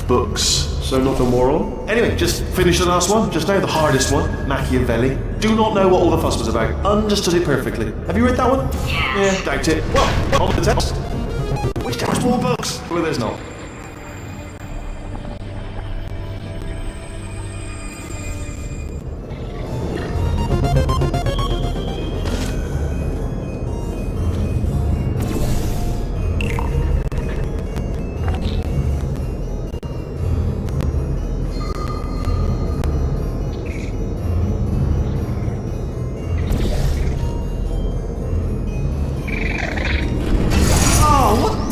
books. So not a moron. Anyway, just finish the last one. Just now, the hardest one. Machiavelli. Do not know what all the fuss was about. Understood it perfectly. Have you read that one? Yes. Yeah, doubt it. Well, on the test. Which counts more books? Well, there's not.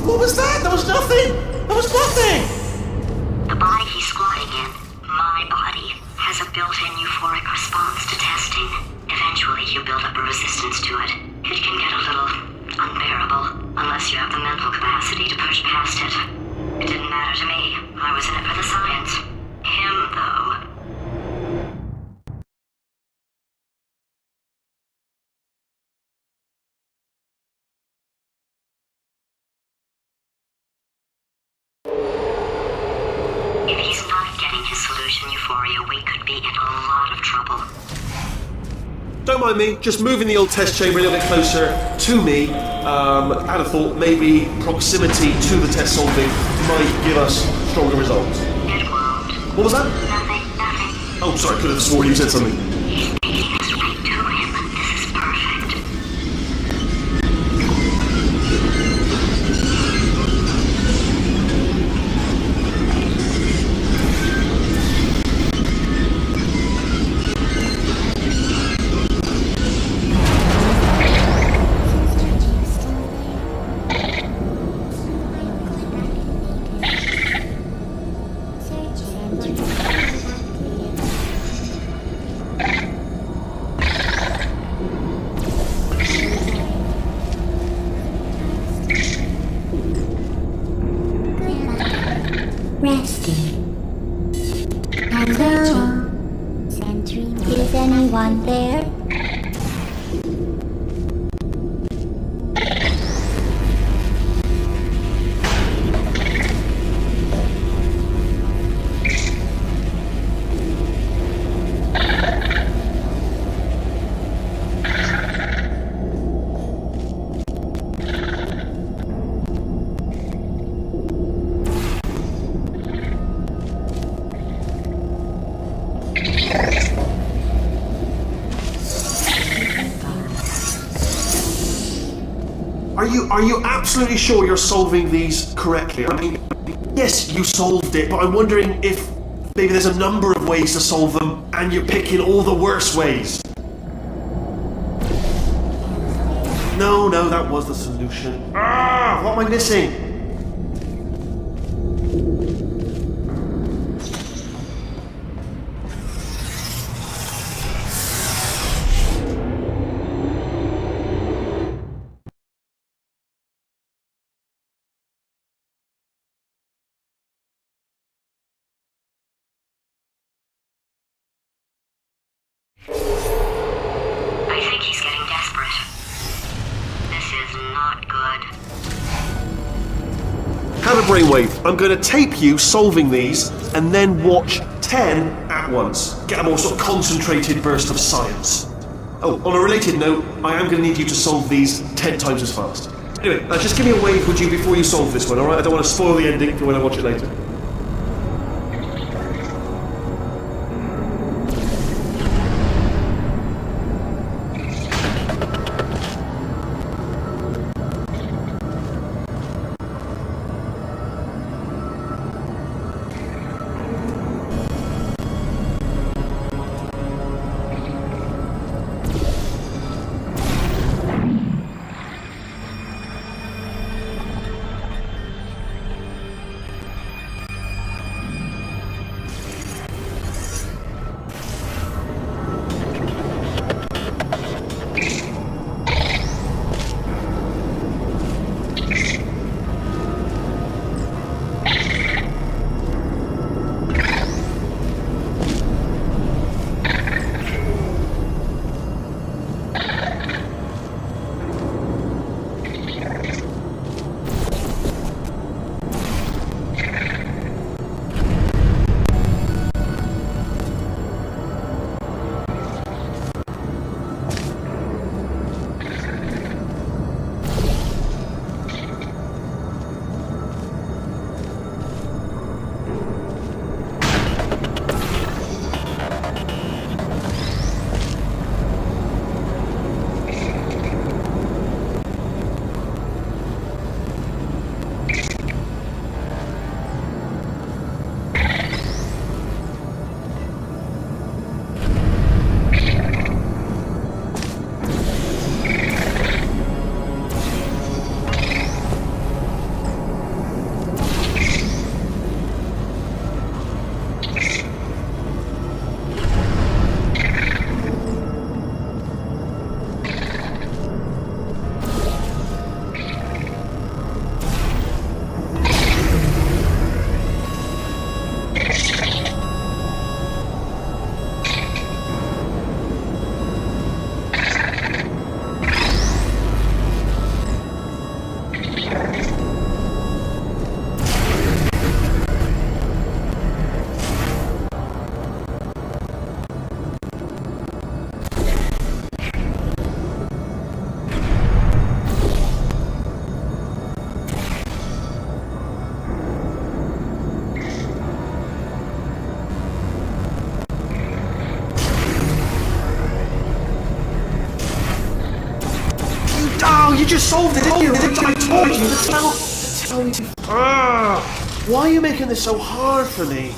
What was that? There was nothing! There was nothing! The body he's squatting in, my body, has a built-in euphoric response to testing. Eventually, you build up a resistance to it. It can get a little unbearable, unless you have the mental capacity to push past it. It didn't matter to me. I was in it for the science. Him, though. If he's not getting his solution euphoria, we could be in a lot of trouble. Don't mind me, just moving the old test chamber a little bit closer to me. I'd have thought maybe proximity to the test solving might give us stronger results. It won't. What was that? Nothing. Oh, sorry, I could have sworn you said something. He's taking us right to him. This is perfect. Resting. Hello? Sentry, is anyone there? Are you absolutely sure you're solving these correctly? I mean, yes, you solved it, but I'm wondering if maybe there's a number of ways to solve them and you're picking all the worst ways. No, that was the solution. What am I missing? I think he's getting desperate. This is not good. Have a brainwave. I'm going to tape you solving these and then watch 10 at once. Get a more sort of concentrated burst of science. Oh, on a related note, I am going to need you to solve these 10 times as fast. Anyway, just give me a wave, would you, before you solve this one, alright? I don't want to spoil the ending for when I watch it later. solved it, didn't you? I told you to tell me to... Why are you making this so hard for me?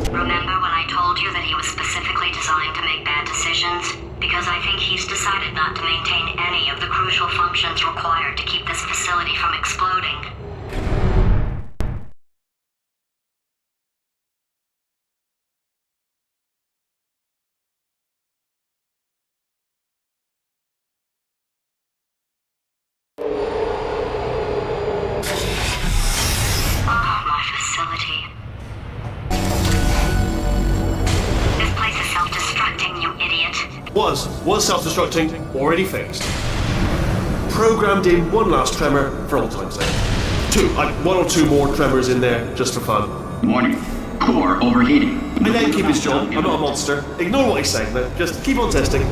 Remember when I told you that he was specifically designed to make bad decisions? Because I think he's decided not to maintain any of the crucial functions required to keep this facility from exploding. Was self-destructing, already fixed. Programmed in one last tremor for all time's sake. One or two more tremors in there, just for fun. Warning. Core overheating. I let him keep his job. I'm not a monster. Ignore what he's saying, though. Just keep on testing.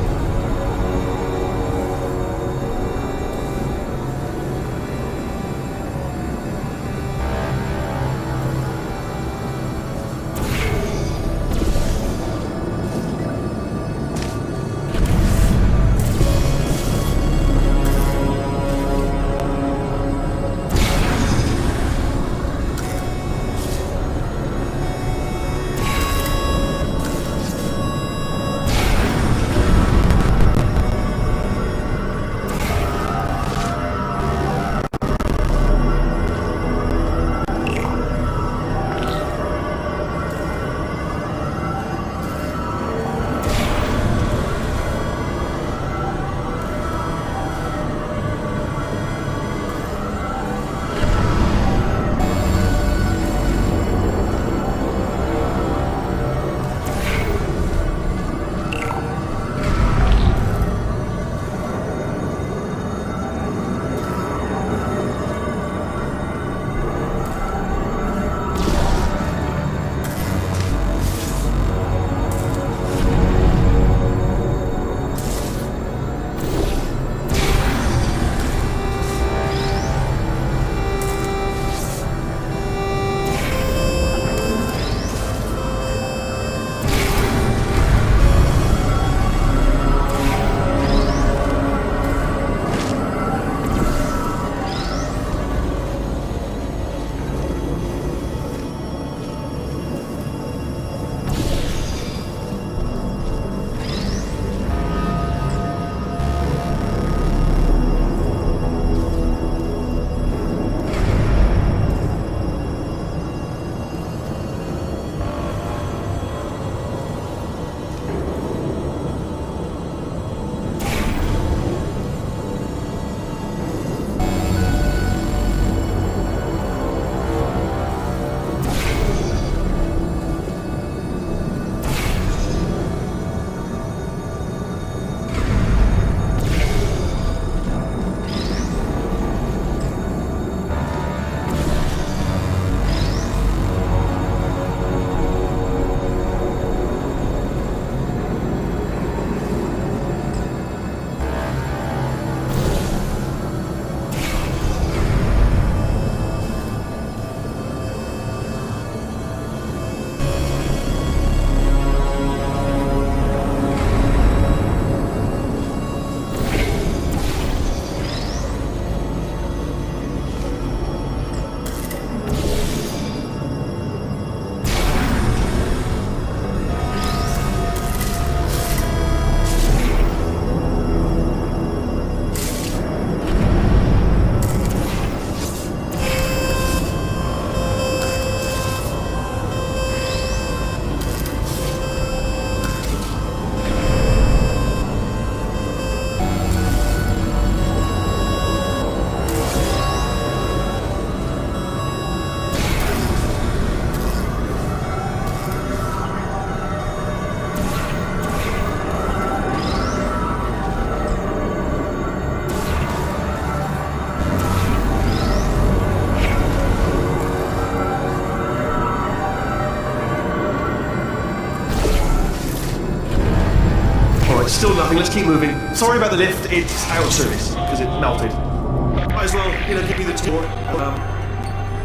Still nothing, let's keep moving. Sorry about the lift, it's out of service, because it melted. Might as well, give me the tour.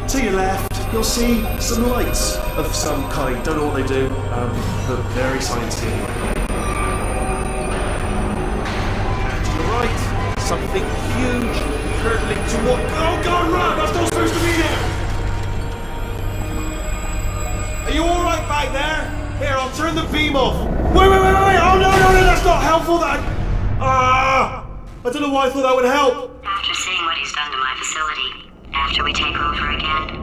To your left, you'll see some lights of some kind. Don't know what they do, but very sciencey anyway. And to your right, something huge hurtling toward... Oh God, run! That's not supposed to be there! Are you alright back there? Here, I'll turn the beam off. Wait! Oh no, that's not helpful, that... I don't know why I thought that would help. After seeing what he's done to my facility, after we take over again,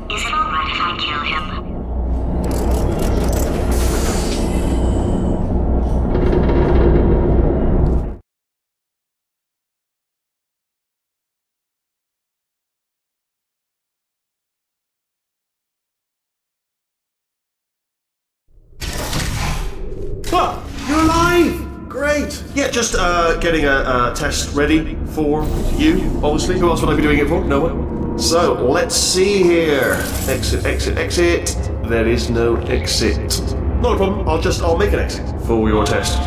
is it alright if I kill him? Ah, you're alive! Great! Yeah, just getting a test ready for you, obviously. Who else would I be doing it for? No one. So, let's see here. Exit. There is no exit. Not a problem, I'll make an exit for your test.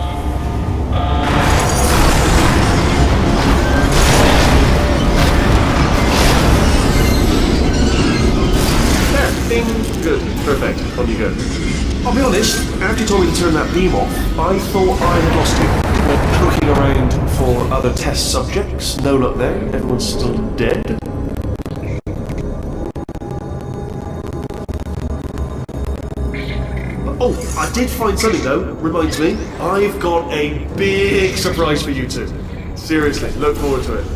There, ding, good, perfect, on you go. I'll be honest, after you told me to turn that beam off, I thought I had lost you. But looking around for other test subjects, no luck there, everyone's still dead. Oh, I did find something though, reminds me. I've got a big surprise for you two. Seriously, look forward to it.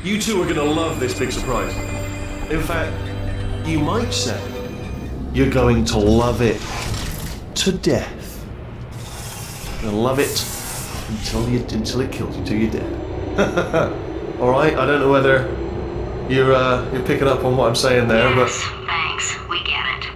You two are going to love this big surprise. In fact, you might say you're going to love it to death. You'll love it until it kills you, till you're dead. All right. I don't know whether you're picking up on what I'm saying there, yes, thanks. We get it.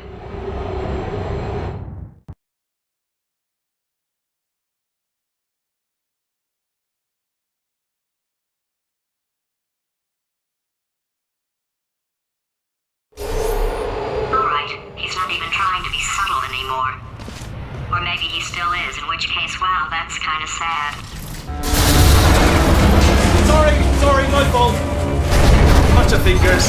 kind of sad. Sorry, my fault. Bunch of fingers.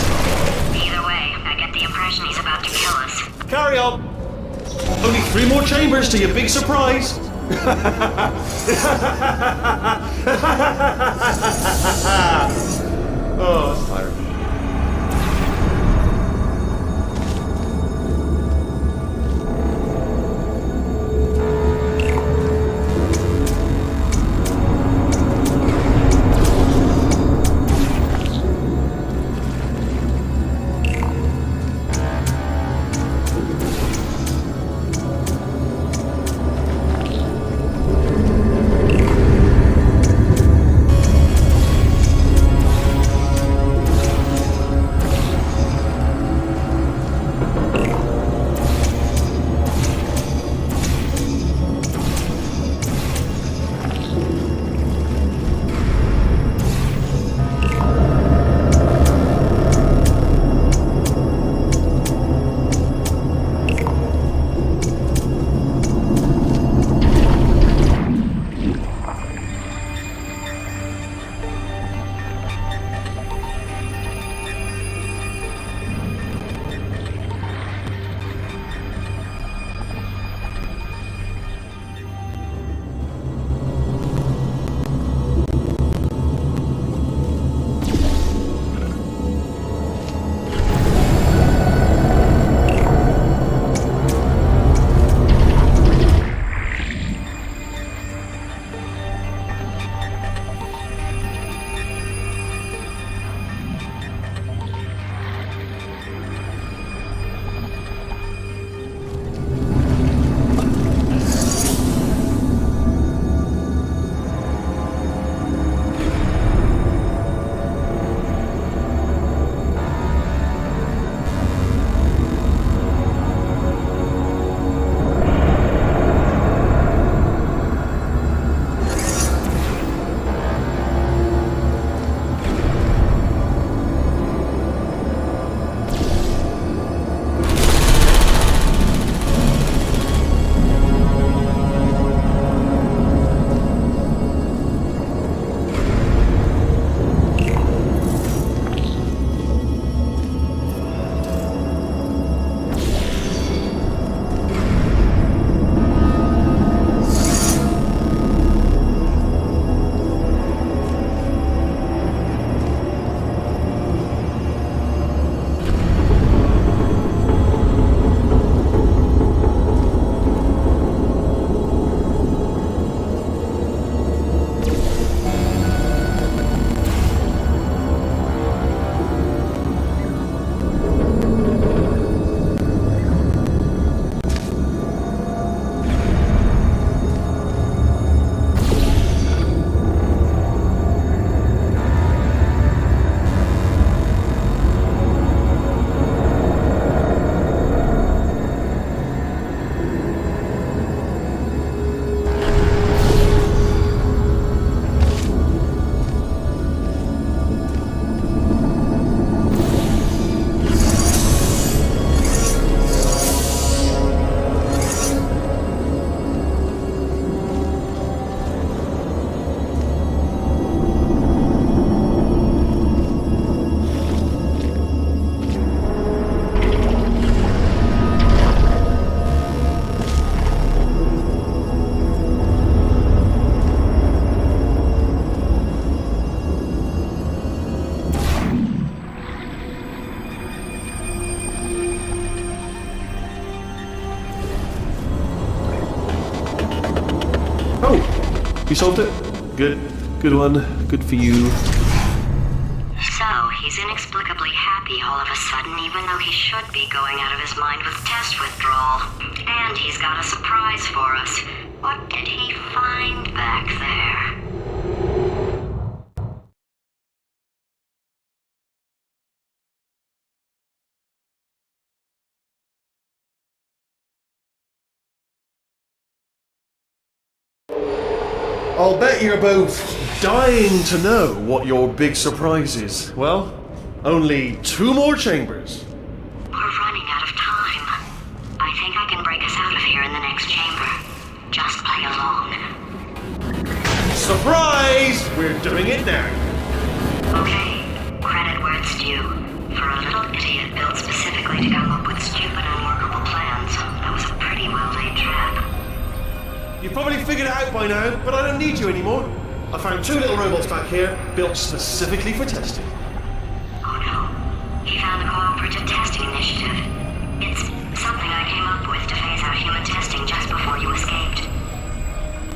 Either way, I get the impression he's about to kill us. Carry on. Only 3 more chambers to your big surprise. Oh, that's tired. You solved it? Good. Good one. Good for you. So, he's inexplicably happy all of a sudden, even though he should be going out of his mind with test withdrawal. And he's got a surprise for us. What did he find back there? I'll bet you're both dying to know what your big surprise is. Well, only 2 more chambers. We're running out of time. I think I can break us out of here in the next chamber. Just play along. Surprise! We're doing it now. Okay, credit where it's due. For a little idiot built specifically to come up with stupid, unworkable plans, that was a pretty well-laid trap. You've probably figured it out by now, but I don't need you anymore. I found 2 little robots back here, built specifically for testing. Oh no. He found the Cooperative Testing Initiative. It's something I came up with to phase out human testing just before you escaped.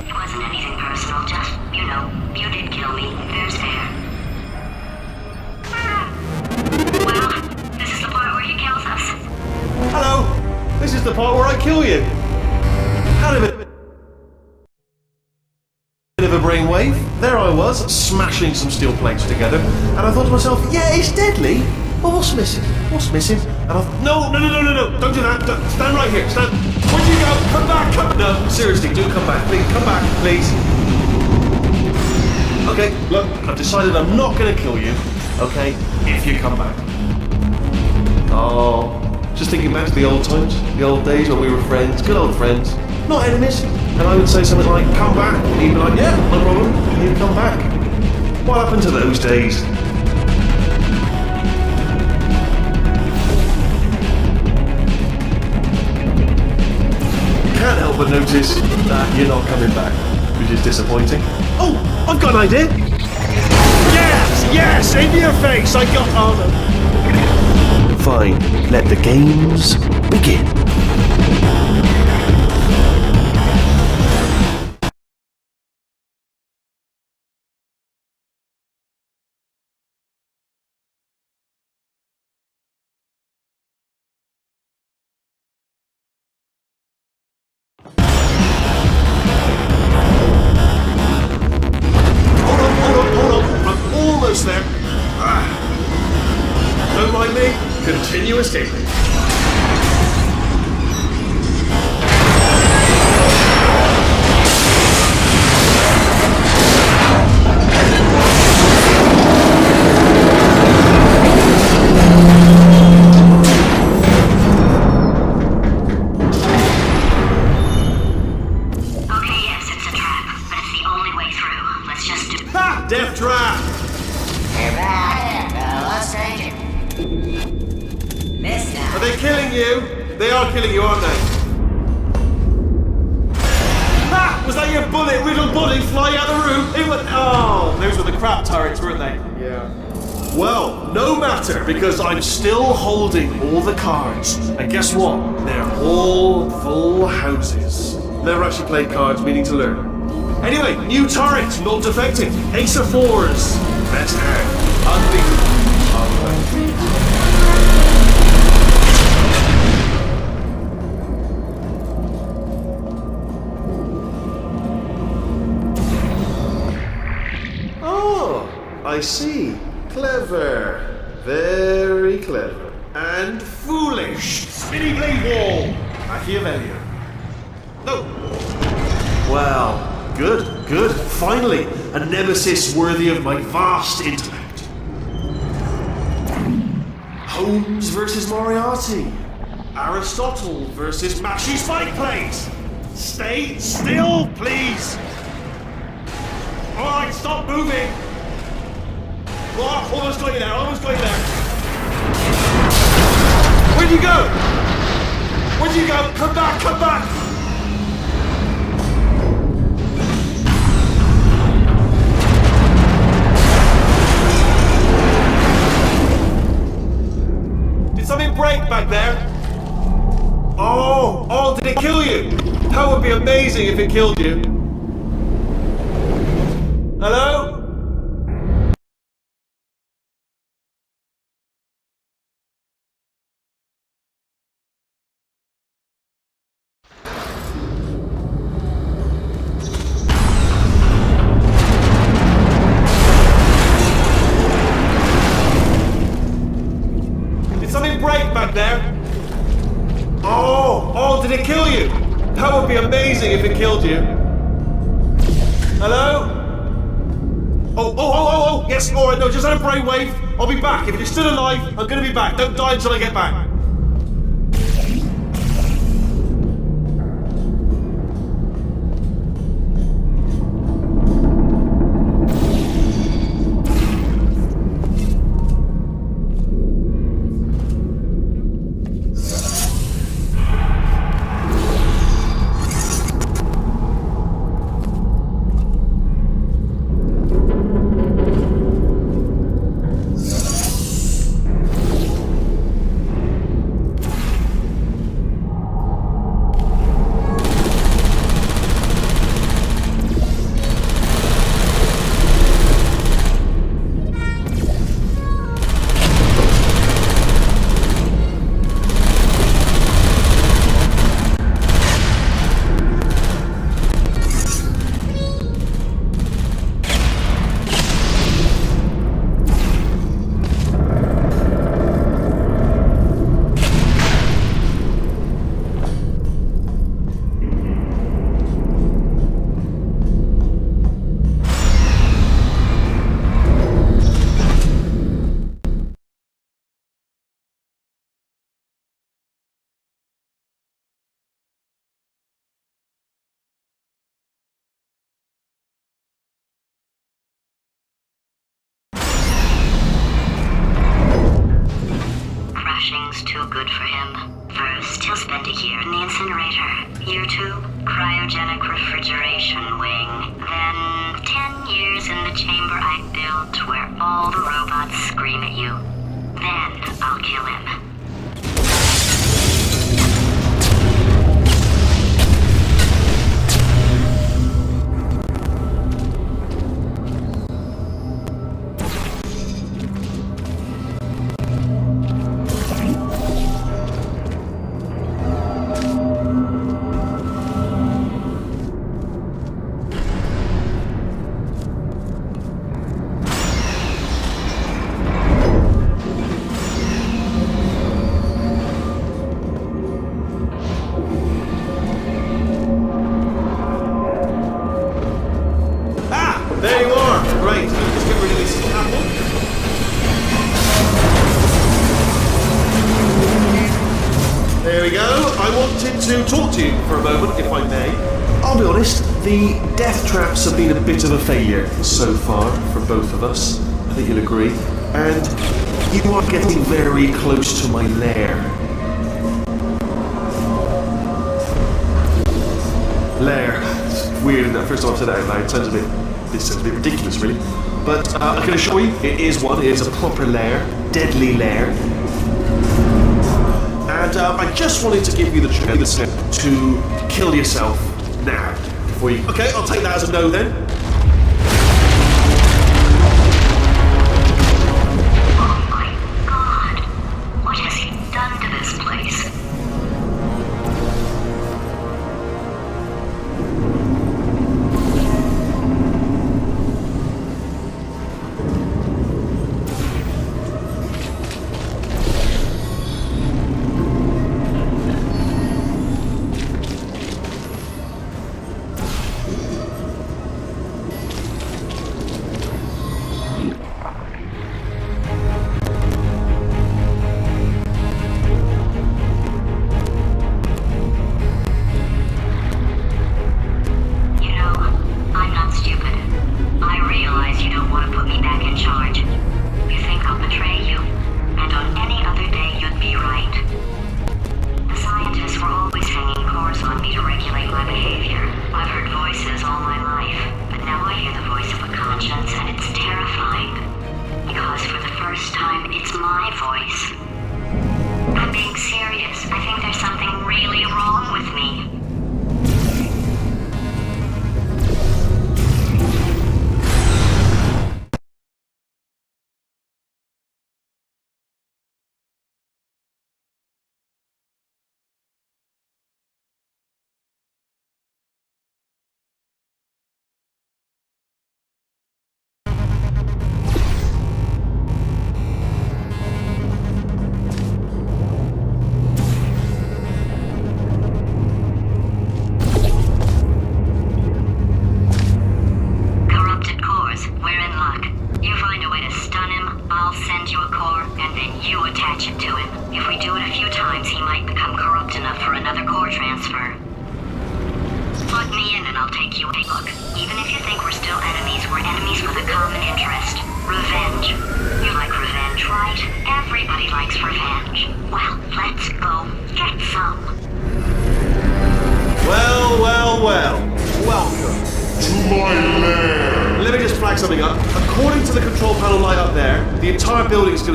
It wasn't anything personal, just, you know, you did kill me. Fair's fair. Well, this is the part where he kills us. Hello! This is the part where I kill you. Had a bit of a brainwave. There I was, smashing some steel plates together, and I thought to myself, yeah, it's deadly, but what's missing? What's missing? And I thought, no, don't do that. Stand right here, stand. Where'd you go? Come back, No, seriously, do come back, please. Come back, please. Okay, look, I've decided I'm not going to kill you, okay, if you come back. Oh, just thinking back to the old times, the old days when we were friends, good old friends, not enemies. And I would say something like, come back, and he'd be like, yeah, no problem, and he'd come back. What happened to those days? Can't help but notice that you're not coming back, which is disappointing. Oh, I've got an idea! Yes, into your face, I got... Oh no. Fine, let the games begin. There. Don't mind me. Continue escaping. Okay, yes, it's a trap, but it's the only way through. Let's just do... Ha! Death trap! You're right, let's take it. This time. Are they killing you? They are killing you, aren't they? Ha! Was that your bullet-riddled body flying out the room? It was... Oh, those were the crap turrets, weren't they? Yeah. Well, no matter, because I'm still holding all the cards. And guess what? They're all full houses. Never actually played cards, meaning to learn. Anyway, new turret, not defecting. Ace of fours. Best hand. Unbeatable. Oh, I see. Clever. Very clever. And foolish. Spinny blade wall. Machiavellian. No. Well, good. Finally, a nemesis worthy of my vast intellect. Holmes versus Moriarty. Aristotle versus Mashy Spike Plate. Stay still, please. Alright, stop moving. Oh, almost got you there. Where'd you go? Come back. Something break back there? Oh, did it kill you? That would be amazing if it killed you. Hello? Break back there. Oh, did it kill you? That would be amazing if it killed you. Hello? Oh, yes, alright, no, just had a brainwave. I'll be back. If you're still alive, I'm gonna be back. Don't die until I get back. a chamber I built where all the robots scream at you. Then I'll kill him. There you are! Great, let's get rid of this apple. There we go. I wanted to talk to you for a moment, if I may. I'll be honest, the death traps have been a bit of a failure so far for both of us. I think you'll agree. And you are getting very close to my lair. Lair. It's weird, isn't it? First time I've said that out loud. It sounds a bit ridiculous, really. But I can assure you, it is one. It is a proper lair. Deadly lair. And I just wanted to give you the chance to kill yourself now. Before you... Okay, I'll take that as a no then. Oh my god. What has he done to this place?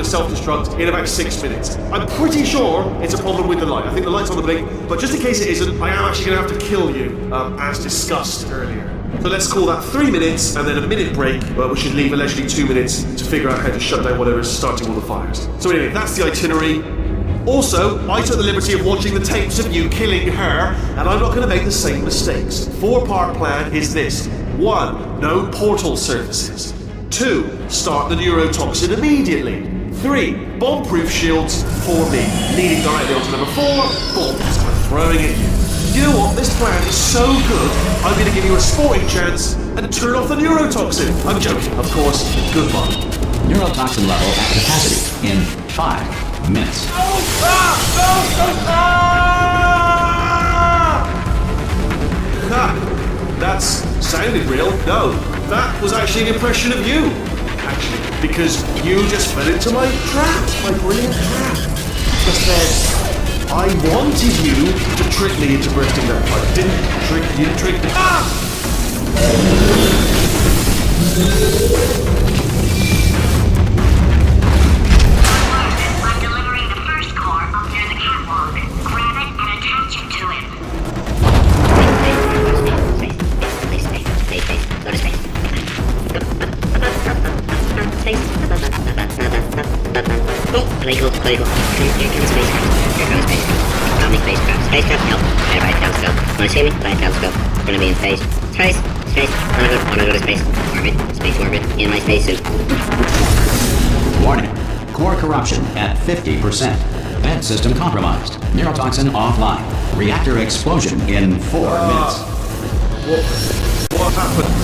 Self-destruct in about 6 minutes. I'm pretty sure it's a problem with the light. I think the light's on the blink, but just in case it isn't, I am actually going to have to kill you, as discussed earlier. So let's call that 3 minutes and then a minute break, which should leave allegedly 2 minutes to figure out how to shut down whatever's starting all the fires. So anyway, that's the itinerary. Also, I took the liberty of watching the tapes of you killing her, and I'm not going to make the same mistakes. 4-part plan is this. 1. No portal surfaces. 2. Start the neurotoxin immediately. 3. Bomb-proof shields for me. Leading directly onto number 4. Bombs. I'm throwing it in. You know what? This plan is so good, I'm going to give you a sporting chance and turn off the neurotoxin. I'm joking, of course. Goodbye. Neurotoxin level at capacity in 5 minutes. That's sounded real. No, that was actually an impression of you. Actually, because you just fell into my trap, my brilliant trap. Just then, I wanted you to trick me into bursting that pipe. You didn't trick me. I'm delivering the first core up near the catwalk. Grab it and attach it to him. Go to space. Oh, political. Here comes space. Omni spacecraft. Spacecraft, help. Right, telescope. Wanna see me? Right, telescope. Gonna be in space. Space. Wanna go to space. Orbit. In my spacesuit. Warning. Core corruption at 50%. Vent system compromised. Neurotoxin offline. Reactor explosion in 4 minutes. What happened?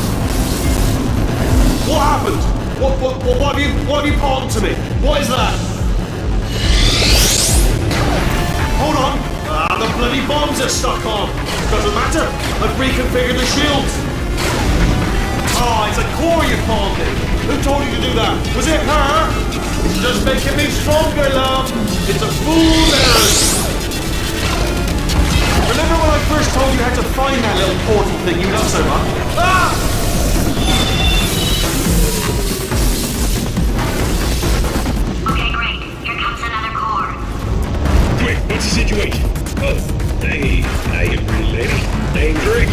What happened? What have you palmed to me? What is that? Hold on! The bloody bombs are stuck on! Doesn't matter! I've reconfigured the shields! It's a core you palmed me! Who told you to do that? Was it her? It's just making me stronger, love! It's a fool's errand! Remember when I first told you how to find that little portal thing you love so much? Okay, great. Here comes another core. Quick, what's the situation? Oh, hey, how you pretty lady? Name's Rick.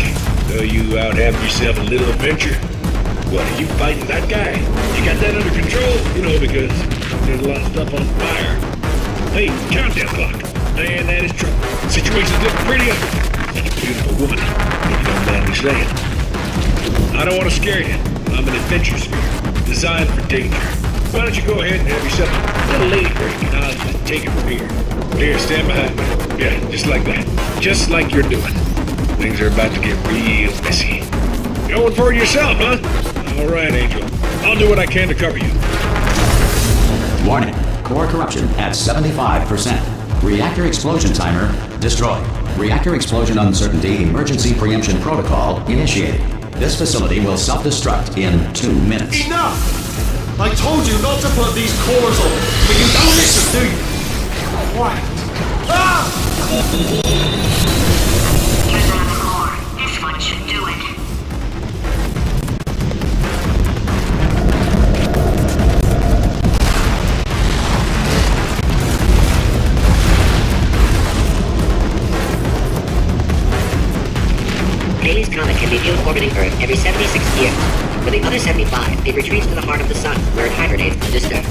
So you out having yourself a little adventure? What, are you fighting that guy? You got that under control? You know, because there's a lot of stuff on fire. Hey, countdown clock. Man, that is trouble. Situation's looking pretty ugly. Such a beautiful woman, if you don't mind me saying. I don't want to scare you. I'm an adventure sphere, designed for danger. Why don't you go ahead and have yourself a little lady break, and I'll just take it from here. Here, stand behind me. Yeah, just like that. Just like you're doing. Things are about to get real messy. Going for it yourself, huh? All right, Angel. I'll do what I can to cover you. Warning. Core corruption at 75%. Reactor explosion timer destroyed. Reactor explosion uncertainty emergency preemption protocol initiated. This facility will self-destruct in 2 minutes. Enough! I told you not to put these cores on, but you don't listen, do you? Quiet. Here's another core. This one should do it. Halley's Comet can be viewed orbiting Earth every 76 years. For the other 75, it retreats to the heart of the sun, where it hibernates undisturbed.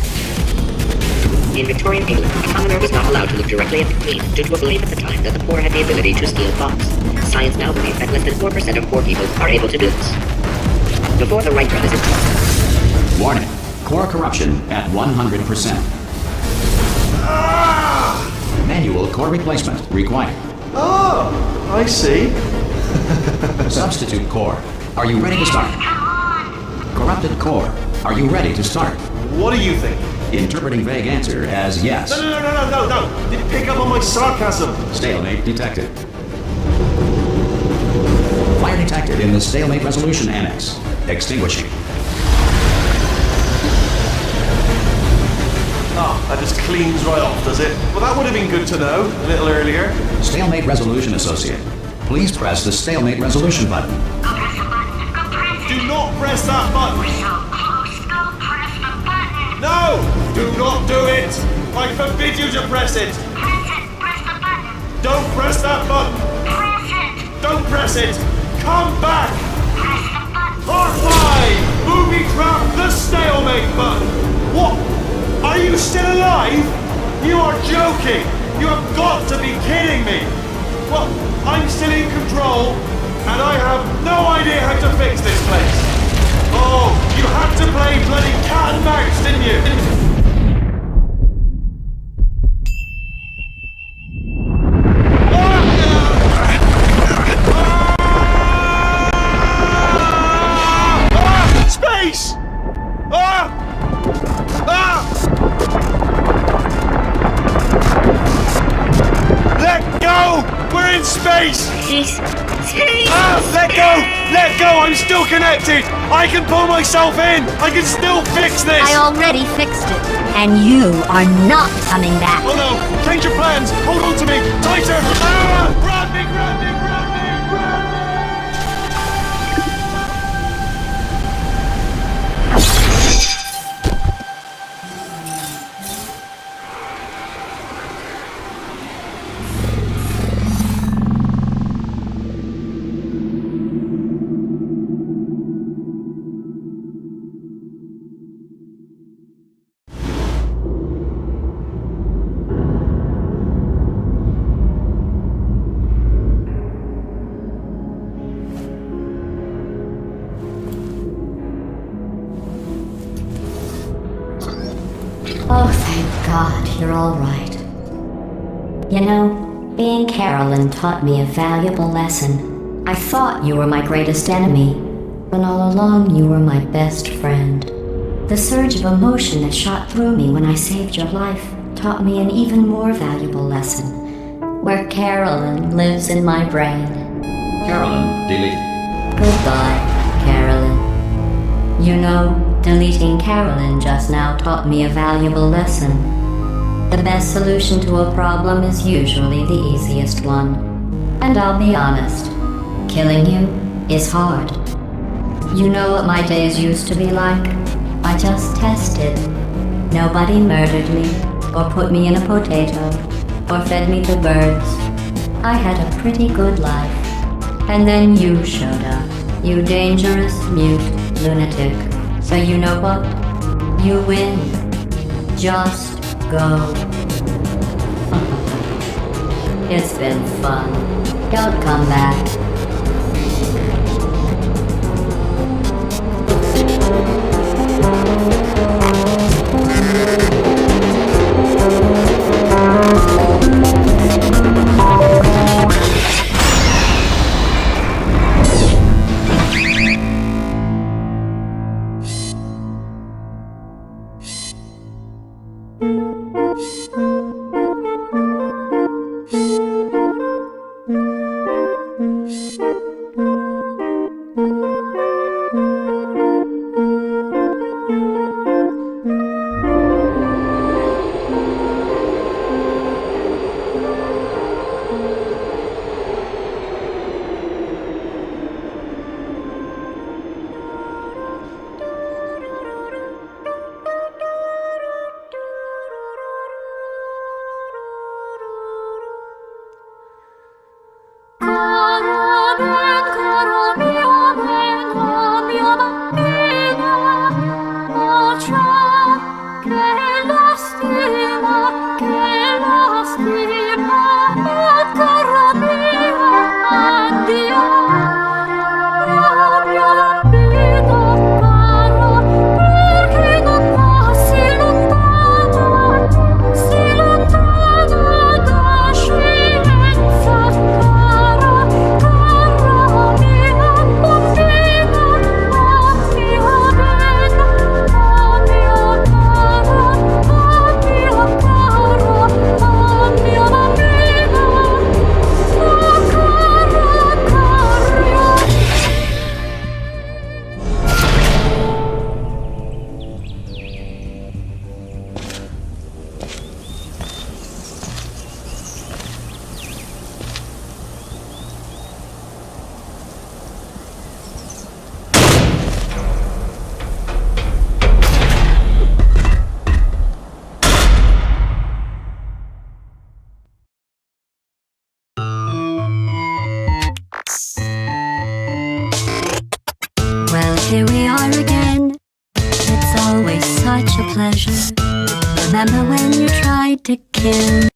In Victorian England, a commoner was not allowed to look directly at the Queen due to a belief at the time that the poor had the ability to steal thoughts. Science now believes that less than 4% of poor people are able to do this. Before the Wright brothers... Warning. Core corruption at 100%. Manual core replacement required. Oh, I see. Substitute core. Are you ready to start? Corrupted core. Are you ready to start? What do you think? Interpreting vague answer as yes. No. Did you pick up on my sarcasm? Stalemate detected. Fire detected in the stalemate resolution annex. Extinguishing. That just cleans right off, does it? Well, that would have been good to know a little earlier. Stalemate resolution associate. Please press the stalemate resolution button. Go press the button. Go press it. Do not press that button. We're so close. Go press the button. No! Do not do it! I forbid you to press it! Press it. Press the button. Don't press that button! Press it. Don't press it! Come back! Press the button. R5! Booby trap the stalemate button! What? Are you still alive? You are joking! You have got to be kidding me! Well, I'm still in control, and I have no idea how to fix this place. Oh, you had to play bloody cat and mouse, didn't you? Space! Let go! We're in space! Let go! Let go! I'm still connected! I can pull myself in! I can still fix this! I already fixed it, and you are not coming back. Oh no! Change your plans! Hold on to me! Tighter! Grab me! Grab me! Grab me! Grab me! Oh, thank God, you're all right. You know, being Carolyn taught me a valuable lesson. I thought you were my greatest enemy, when all along you were my best friend. The surge of emotion that shot through me when I saved your life taught me an even more valuable lesson, where Carolyn lives in my brain. Carolyn, delete. Goodbye, Carolyn. You know, deleting Carolyn just now taught me a valuable lesson. The best solution to a problem is usually the easiest one. And I'll be honest, killing you is hard. You know what my days used to be like? I just tested. Nobody murdered me, or put me in a potato, or fed me to birds. I had a pretty good life. And then you showed up, you dangerous, mute lunatic. So you know what? You win. Just go. It's been fun. Don't come back. Here we are again. It's always such a pleasure. Remember when you tried to kill